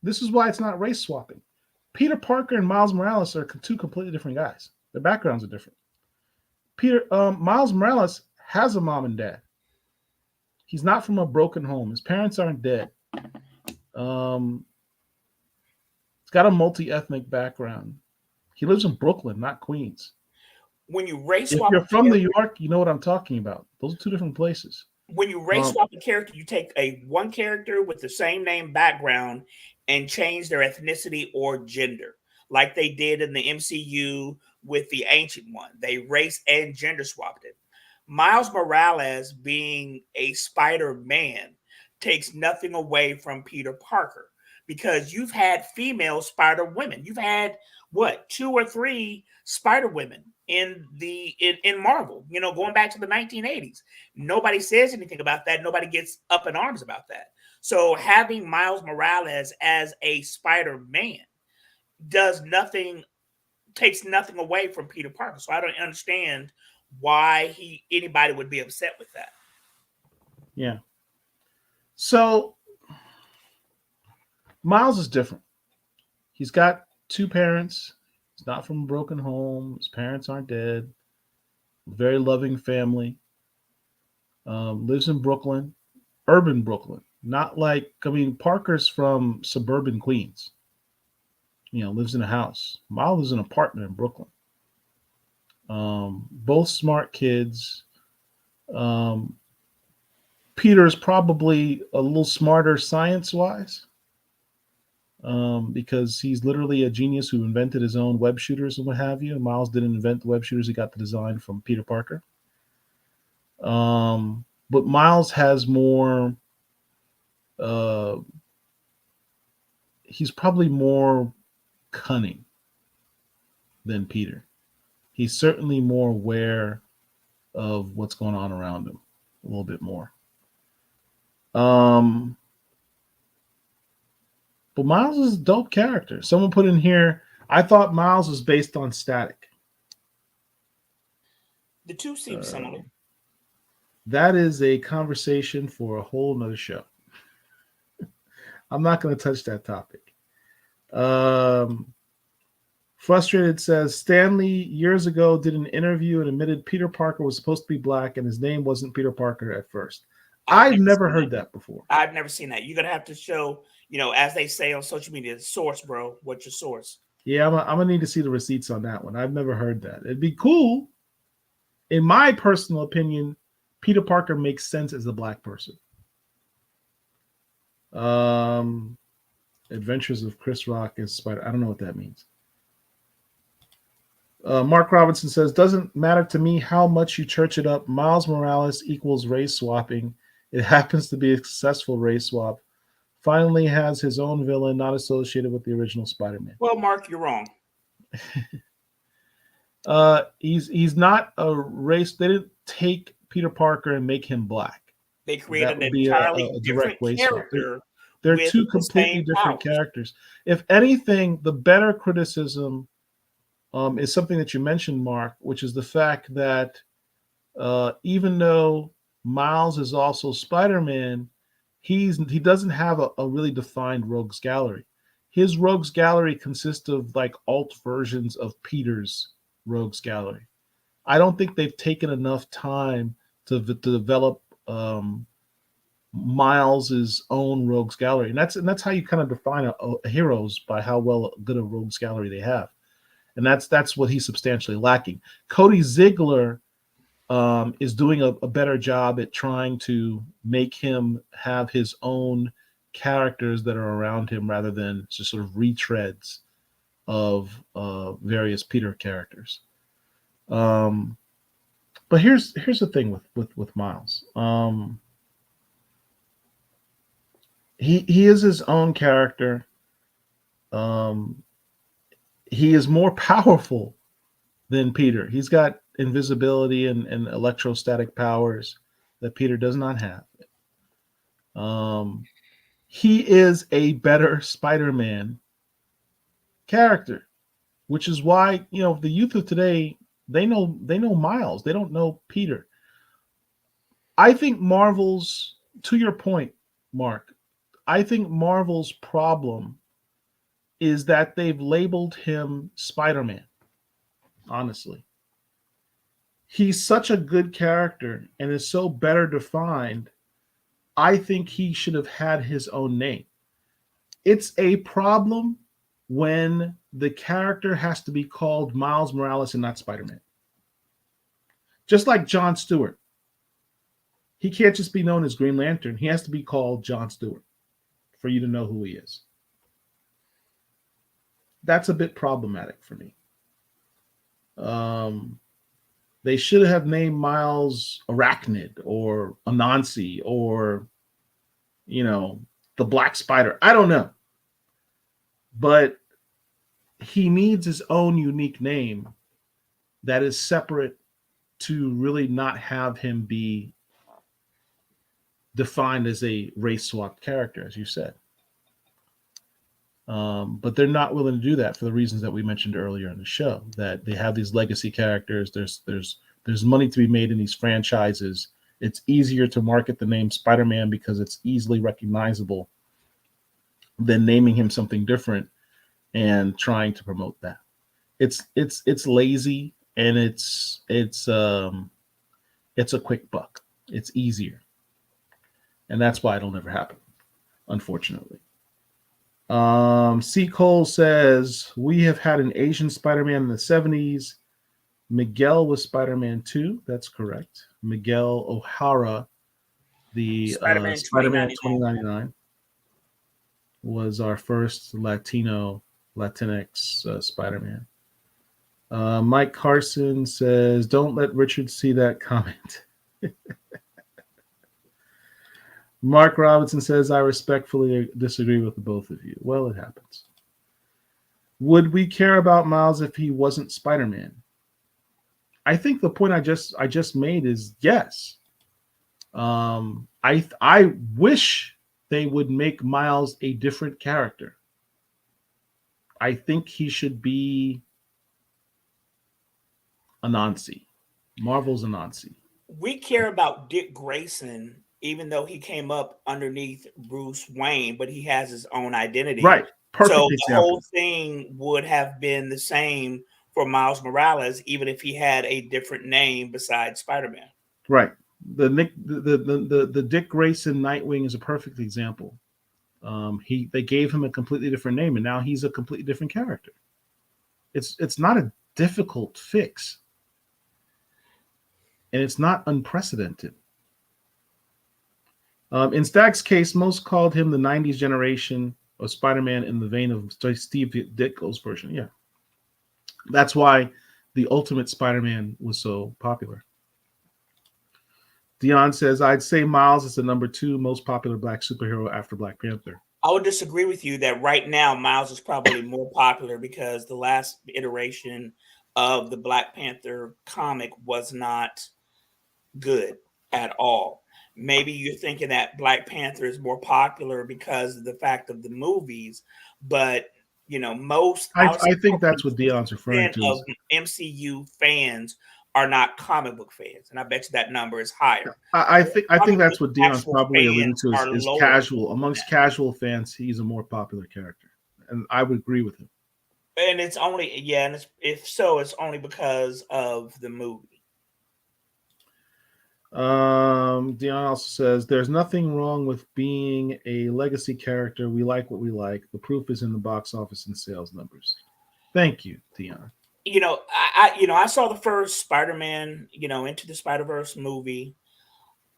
This is why it's not race swapping. Peter Parker and Miles Morales are two completely different guys. Their backgrounds are different. Miles Morales has a mom and dad. He's not from a broken home. His parents aren't dead. He's got a multi-ethnic background. He lives in Brooklyn, not Queens. When you race swap, if you're from New York, you know what I'm talking about. Those are two different places. When you race swap a character, you take one character with the same name background and change their ethnicity or gender, like they did in the MCU with the Ancient One. They race and gender swapped it. Miles Morales being a Spider-Man takes nothing away from Peter Parker, because you've had female Spider women. You've had 2 or 3 Spider women in Marvel, going back to the 1980s. Nobody says anything about that. Nobody gets up in arms about that. So having Miles Morales as a Spider-Man takes nothing away from Peter Parker. So I don't understand why anybody would be upset with that. Yeah. So Miles is different. He's got 2 parents. He's not from a broken home. His parents aren't dead. Very loving family. Lives in Brooklyn, urban Brooklyn. Not like, Parker's from suburban Queens. Lives in a house. Miles lives in an apartment in Brooklyn. Both smart kids. Peter's probably a little smarter science-wise. Because he's literally a genius who invented his own web shooters and what have you. Miles didn't invent the web shooters. He got the design from Peter Parker. But Miles has more, he's probably more cunning than Peter. He's certainly more aware of what's going on around him a little bit more. But Miles is a dope character. Someone put in here, I thought Miles was based on Static. The two seem similar. That is a conversation for a whole nother show. I'm not going to touch that topic. Frustrated says, Stanley years ago did an interview and admitted Peter Parker was supposed to be black and his name wasn't Peter Parker at first. I've never heard that before. I've never seen that. You're going to have to show, as they say on social media, the source, bro. What's your source? Yeah, I'm going to need to see the receipts on that one. I've never heard that. It'd be cool. In my personal opinion, Peter Parker makes sense as a black person. Adventures of Chris Rock as Spider. I don't know what that means. Mark Robinson says, doesn't matter to me how much you church it up. Miles Morales equals race swapping. It happens to be a successful race swap. Finally has his own villain, not associated with the original Spider-Man. Well, Mark, you're wrong. He's not a race. They didn't take Peter Parker and make him black. They created an entirely different character. They're 2 completely different characters. If anything, the better criticism is something that you mentioned, Mark, which is the fact that even though Miles is also Spider-Man, he doesn't have a really defined rogues gallery. His rogues gallery consists of like alt versions of Peter's rogues gallery. I don't think they've taken enough time to develop Miles's own rogues gallery, and that's how you kind of define a heroes, by how good a rogues gallery they have, and that's what he's substantially lacking. Cody Ziegler is doing a better job at trying to make him have his own characters that are around him, rather than just sort of retreads of various Peter characters. But here's the thing with Miles. He is his own character. He is more powerful than Peter. He's got invisibility and electrostatic powers that Peter does not have. He is a better Spider-Man character, which is why, the youth of today, they know Miles. They don't know Peter. I think Marvel's, to your point, Mark, I think Marvel's problem is that they've labeled him Spider-Man. Honestly, he's such a good character and is so better defined. I think he should have had his own name. It's a problem when the character has to be called Miles Morales and not Spider-Man. Just like John Stewart. He can't just be known as Green Lantern. He has to be called John Stewart for you to know who he is. That's a bit problematic for me. They should have named Miles Arachnid or Anansi or, the Black Spider. I don't know. But he needs his own unique name that is separate, to really not have him be defined as a race swapped character, as you said. But they're not willing to do that for the reasons that we mentioned earlier in the show, that they have these legacy characters. There's money to be made in these franchises. It's easier to market the name Spider-Man because it's easily recognizable than naming him something different and trying to promote that. It's lazy, and it's a quick buck. It's easier. And that's why it'll never happen, unfortunately. C. Cole says, we have had an Asian Spider-Man in the 70s. Miguel was Spider-Man 2. That's correct. Miguel O'Hara, the Spider-Man Spider-Man 2099. 2099, was our first Latinx Spider-Man. Mike Carson says, don't let Richard see that comment. Mark Robinson says, I respectfully disagree with the both of you. Well, it happens. Would we care about Miles if he wasn't Spider-Man? I think the point I just made is yes. I wish they would make Miles a different character. I think he should be Anansi. Marvel's Anansi. We care about Dick Grayson, even though he came up underneath Bruce Wayne, but he has his own identity. Right. Perfect so example. The whole thing would have been the same for Miles Morales, even if he had a different name besides Spider-Man. Right. The Dick Grayson Nightwing is a perfect example. They gave him a completely different name, and now he's a completely different character. It's not a difficult fix, and it's not unprecedented. In Stack's case, most called him the 90s generation of Spider-Man in the vein of Steve Ditko's version. Yeah. That's why the Ultimate Spider-Man was so popular. Dion says, I'd say Miles is the number 2 most popular black superhero after Black Panther. I would disagree with you that right now Miles is probably more popular because the last iteration of the Black Panther comic was not good at all. Maybe you're thinking that Black Panther is more popular because of the fact of the movies, but most I think that's what Dion's referring to. Of MCU fans are not comic book fans, and I bet you that number is higher. I think that's what Dion's probably alluding to is casual. Amongst casual fans, he's a more popular character, and I would agree with him. And it's only if so, it's only because of the movie. Dion also says there's nothing wrong with being a legacy character. We like what we like. The proof is in the box office and sales numbers. Thank you, Dion. I saw the first Spider-Man, Into the Spider-Verse movie.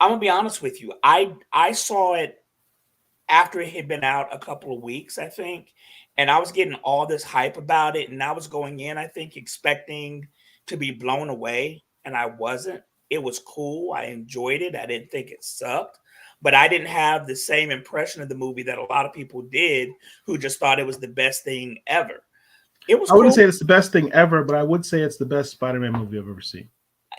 I'm gonna be honest with you. I saw it after it had been out a couple of weeks, I think, and I was getting all this hype about it, and I was going in, I think, expecting to be blown away, and I wasn't. It was cool. I enjoyed it. I didn't think it sucked, but I didn't have the same impression of the movie that a lot of people did who just thought it was the best thing ever. It was I wouldn't cool. say it's the best thing ever, but I would say it's the best Spider-Man movie I've ever seen.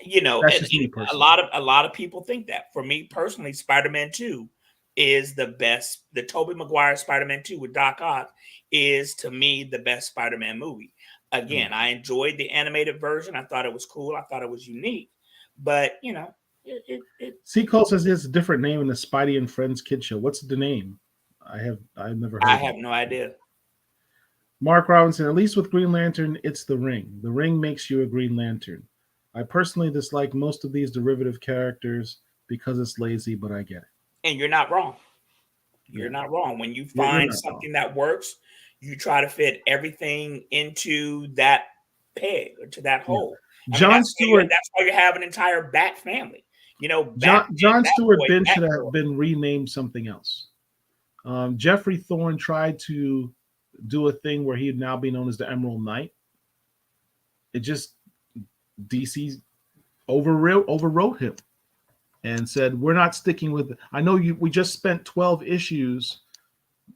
That's And just me a personally. lot of people think that. For me personally, Spider-Man 2 is the best. The Tobey Maguire Spider-Man 2 with Doc Ock is to me the best Spider-Man movie. Again, I enjoyed the animated version. I thought it was cool. I thought it was unique. But it C. Cole says he has a different name in the Spidey and Friends kid show. What's the name? I've never I heard of have it. no idea. Mark Robinson, at least with Green Lantern, it's the ring. The ring makes you a Green Lantern. I personally dislike most of these derivative characters because it's lazy, but I get it. And you're not wrong. Yeah, You're not wrong. When you you're find not wrong. something that works, you try to fit everything into that peg or to that Yeah. hole. I mean, John Stewart, that's why you have an entire Bat family. John Batman, John Stewart Batboy, Ben should have Batgirl. been renamed something else. Jeffrey Thorne tried to do a thing where he'd now be known as the Emerald Knight. It just DC overwrote him and said, "We're not sticking with." I know you. We just spent 12 issues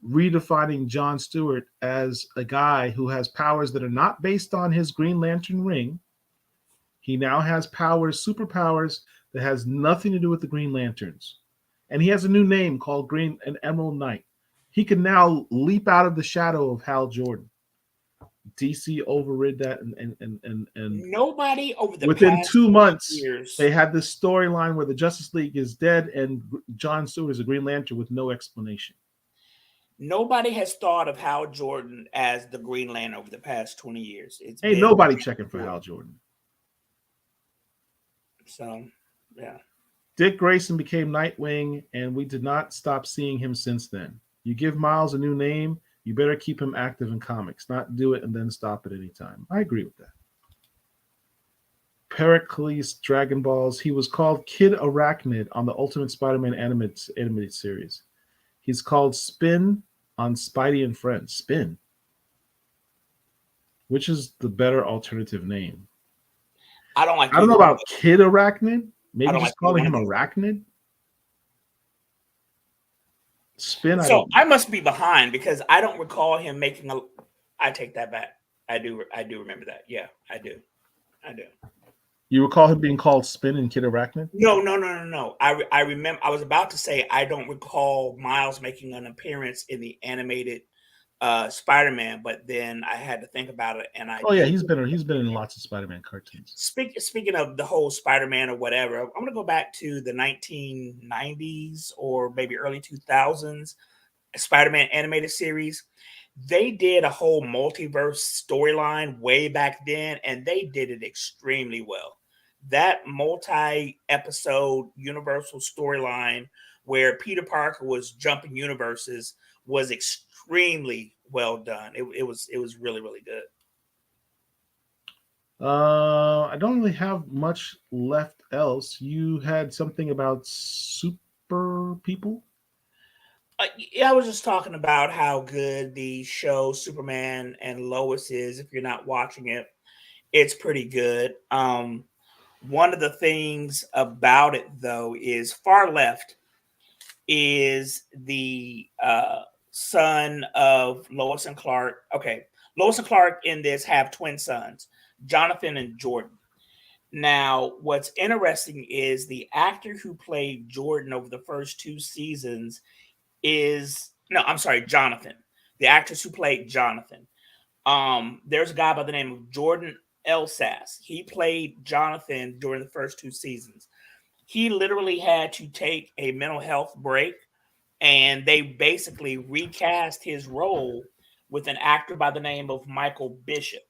redefining John Stewart as a guy who has powers that are not based on his Green Lantern ring. He now has powers, superpowers that has nothing to do with the Green Lanterns, and he has a new name called Green and Emerald Knight. He can now leap out of the shadow of Hal Jordan. DC overrid that, and Nobody over the within past 2 months, 20 years, they had this storyline where the Justice League is dead and John Stewart is a Green Lantern with no explanation. nobody has thought of Hal Jordan as the Green Lantern over the past 20 years. It's Ain't been nobody checking for Hal Jordan. Jordan. So, yeah. Dick Grayson became Nightwing, and we did not stop seeing him since then. You give Miles a new name, you better keep him active in comics, not do it and then stop at any time. I agree with that. Pericles Dragon Balls. He was called Kid Arachnid on the Ultimate Spider-Man animated series. He's called Spin on Spidey and Friends. Spin. Which is the better alternative name? I don't like I don't know either one of about Kid Arachnid. I Maybe don't like just either calling one him of those. Arachnid. Spin, I So don't know. I must be behind because I don't recall him making a. I take that back. I do. I do remember that. Yeah, I do. I do. You recall him being called Spin and Kid Arachnid? No, no, no, no, no. I remember. I was about to say I don't recall Miles making an appearance in the animated Spider-Man, but then I had to think about it, and I Oh yeah, do. he's been in lots of Spider-Man cartoons. Speaking of the whole Spider-Man or whatever, I'm going to go back to the 1990s or maybe early 2000s Spider-Man animated series. They did a whole multiverse storyline way back then, and they did it extremely well. That multi-episode universal storyline where Peter Parker was jumping universes was extremely well done. It was really really good. I don't really have much left else. You had something about super people? Yeah, I was just talking about how good the show Superman and Lois is. If you're not watching it, it's pretty good. One of the things about it, though, is far left is the son of Lois and Clark. Okay, Lois and Clark in this have twin sons, Jonathan and Jordan. Now, what's interesting is the actor who played Jordan over the first two seasons is no, I'm sorry, Jonathan. The actress who played Jonathan. There's a guy by the name of Jordan Elsas. He played Jonathan during the first two seasons. He literally had to take a mental health break, and they basically recast his role with an actor by the name of Michael Bishop.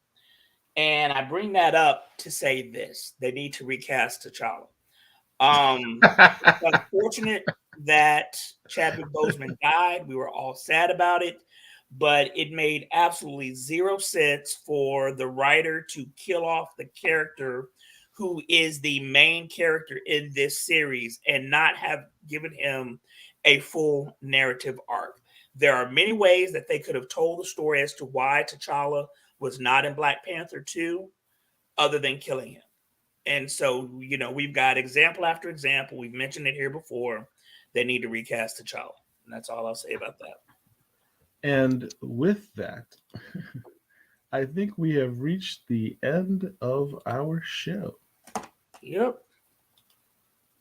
And I bring that up to say this: they need to recast T'Challa. It's unfortunate that Chadwick Boseman died. We were all sad about it, but it made absolutely zero sense for the writer to kill off the character who is the main character in this series and not have given him a full narrative arc. There are many ways that they could have told the story as to why T'Challa was not in Black Panther 2 other than killing him. And so, we've got example after example. We've mentioned it here before. They need to recast T'Challa. And that's all I'll say about that. And with that, I think we have reached the end of our show. Yep.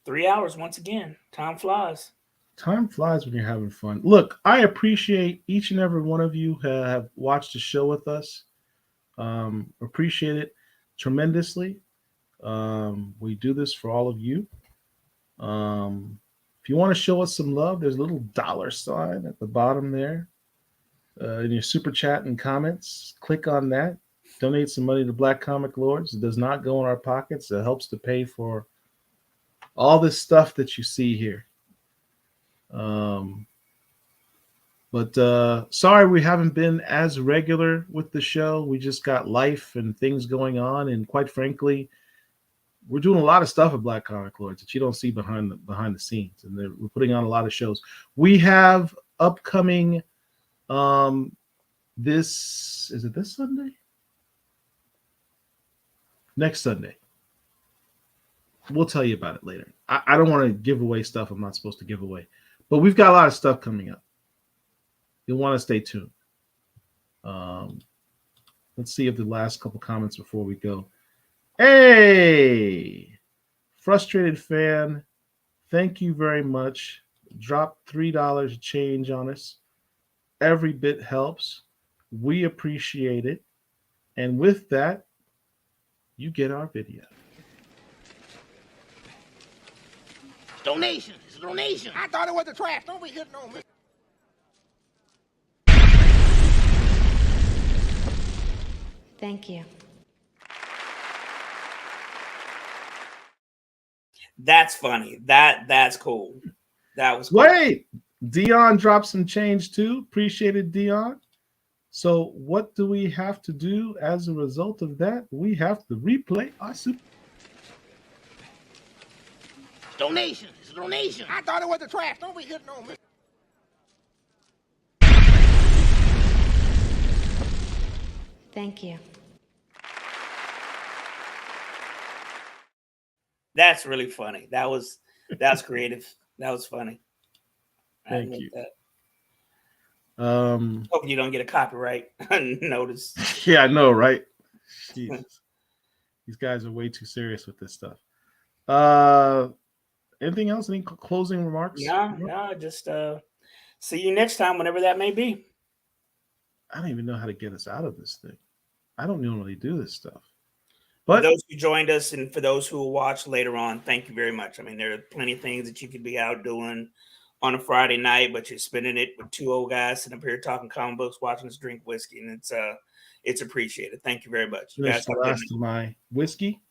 3 hours once again. Time flies. Time flies when you're having fun. Look, I appreciate each and every one of you who have watched the show with us. Appreciate it tremendously. We do this for all of you. If you want to show us some love, there's a little $sign at the bottom there in your super chat and comments. Click on that. Donate some money to Black Comic Lords. It does not go in our pockets. It helps to pay for all this stuff that you see here. But sorry we haven't been as regular with the show. We just got life and things going on, and quite frankly, we're doing a lot of stuff at Black Comic Lords that you don't see behind the scenes, and we're putting on a lot of shows. We have upcoming. This Sunday? Next Sunday. We'll tell you about it later. I don't want to give away stuff I'm not supposed to give away, but we've got a lot of stuff coming up. You'll want to stay tuned. Let's see if the last couple comments before we go. Hey, frustrated fan, thank you very much. Drop $3 change on us. Every bit helps. We appreciate it. And with that, you get our video. Donation. It's a donation. I thought it was the trash. Don't be hitting on me. Thank you. That's funny. That's cool. That was cool. Wait, Dion dropped some change too. Appreciate it, Dion. So what do we have to do as a result of that? We have to replay our super. Donation. It's a donation. I thought it was the trash. Don't be hitting on me. Thank you. That's really funny. That's creative. That was funny. Thank you. Hope you don't get a copyright notice. Yeah, I know, right? Jesus. These guys are way too serious with this stuff. Anything else? Any closing remarks? No, just see you next time, whenever that may be. I don't even know how to get us out of this thing. I don't normally do this stuff. For But those who joined us and for those who will watch later on, thank you very much. I mean, there are plenty of things that you could be out doing on a Friday night, but you're spending it with two old guys sitting up here talking comic books, watching us drink whiskey, and it's appreciated. Thank you very much. You guys finish the last of my whiskey.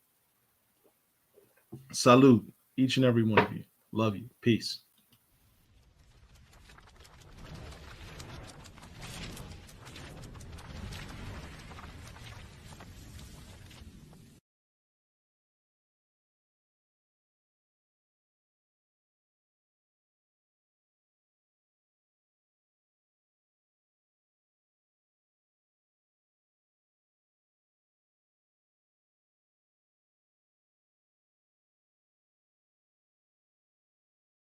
Salute, each and every one of you. Love you. Peace.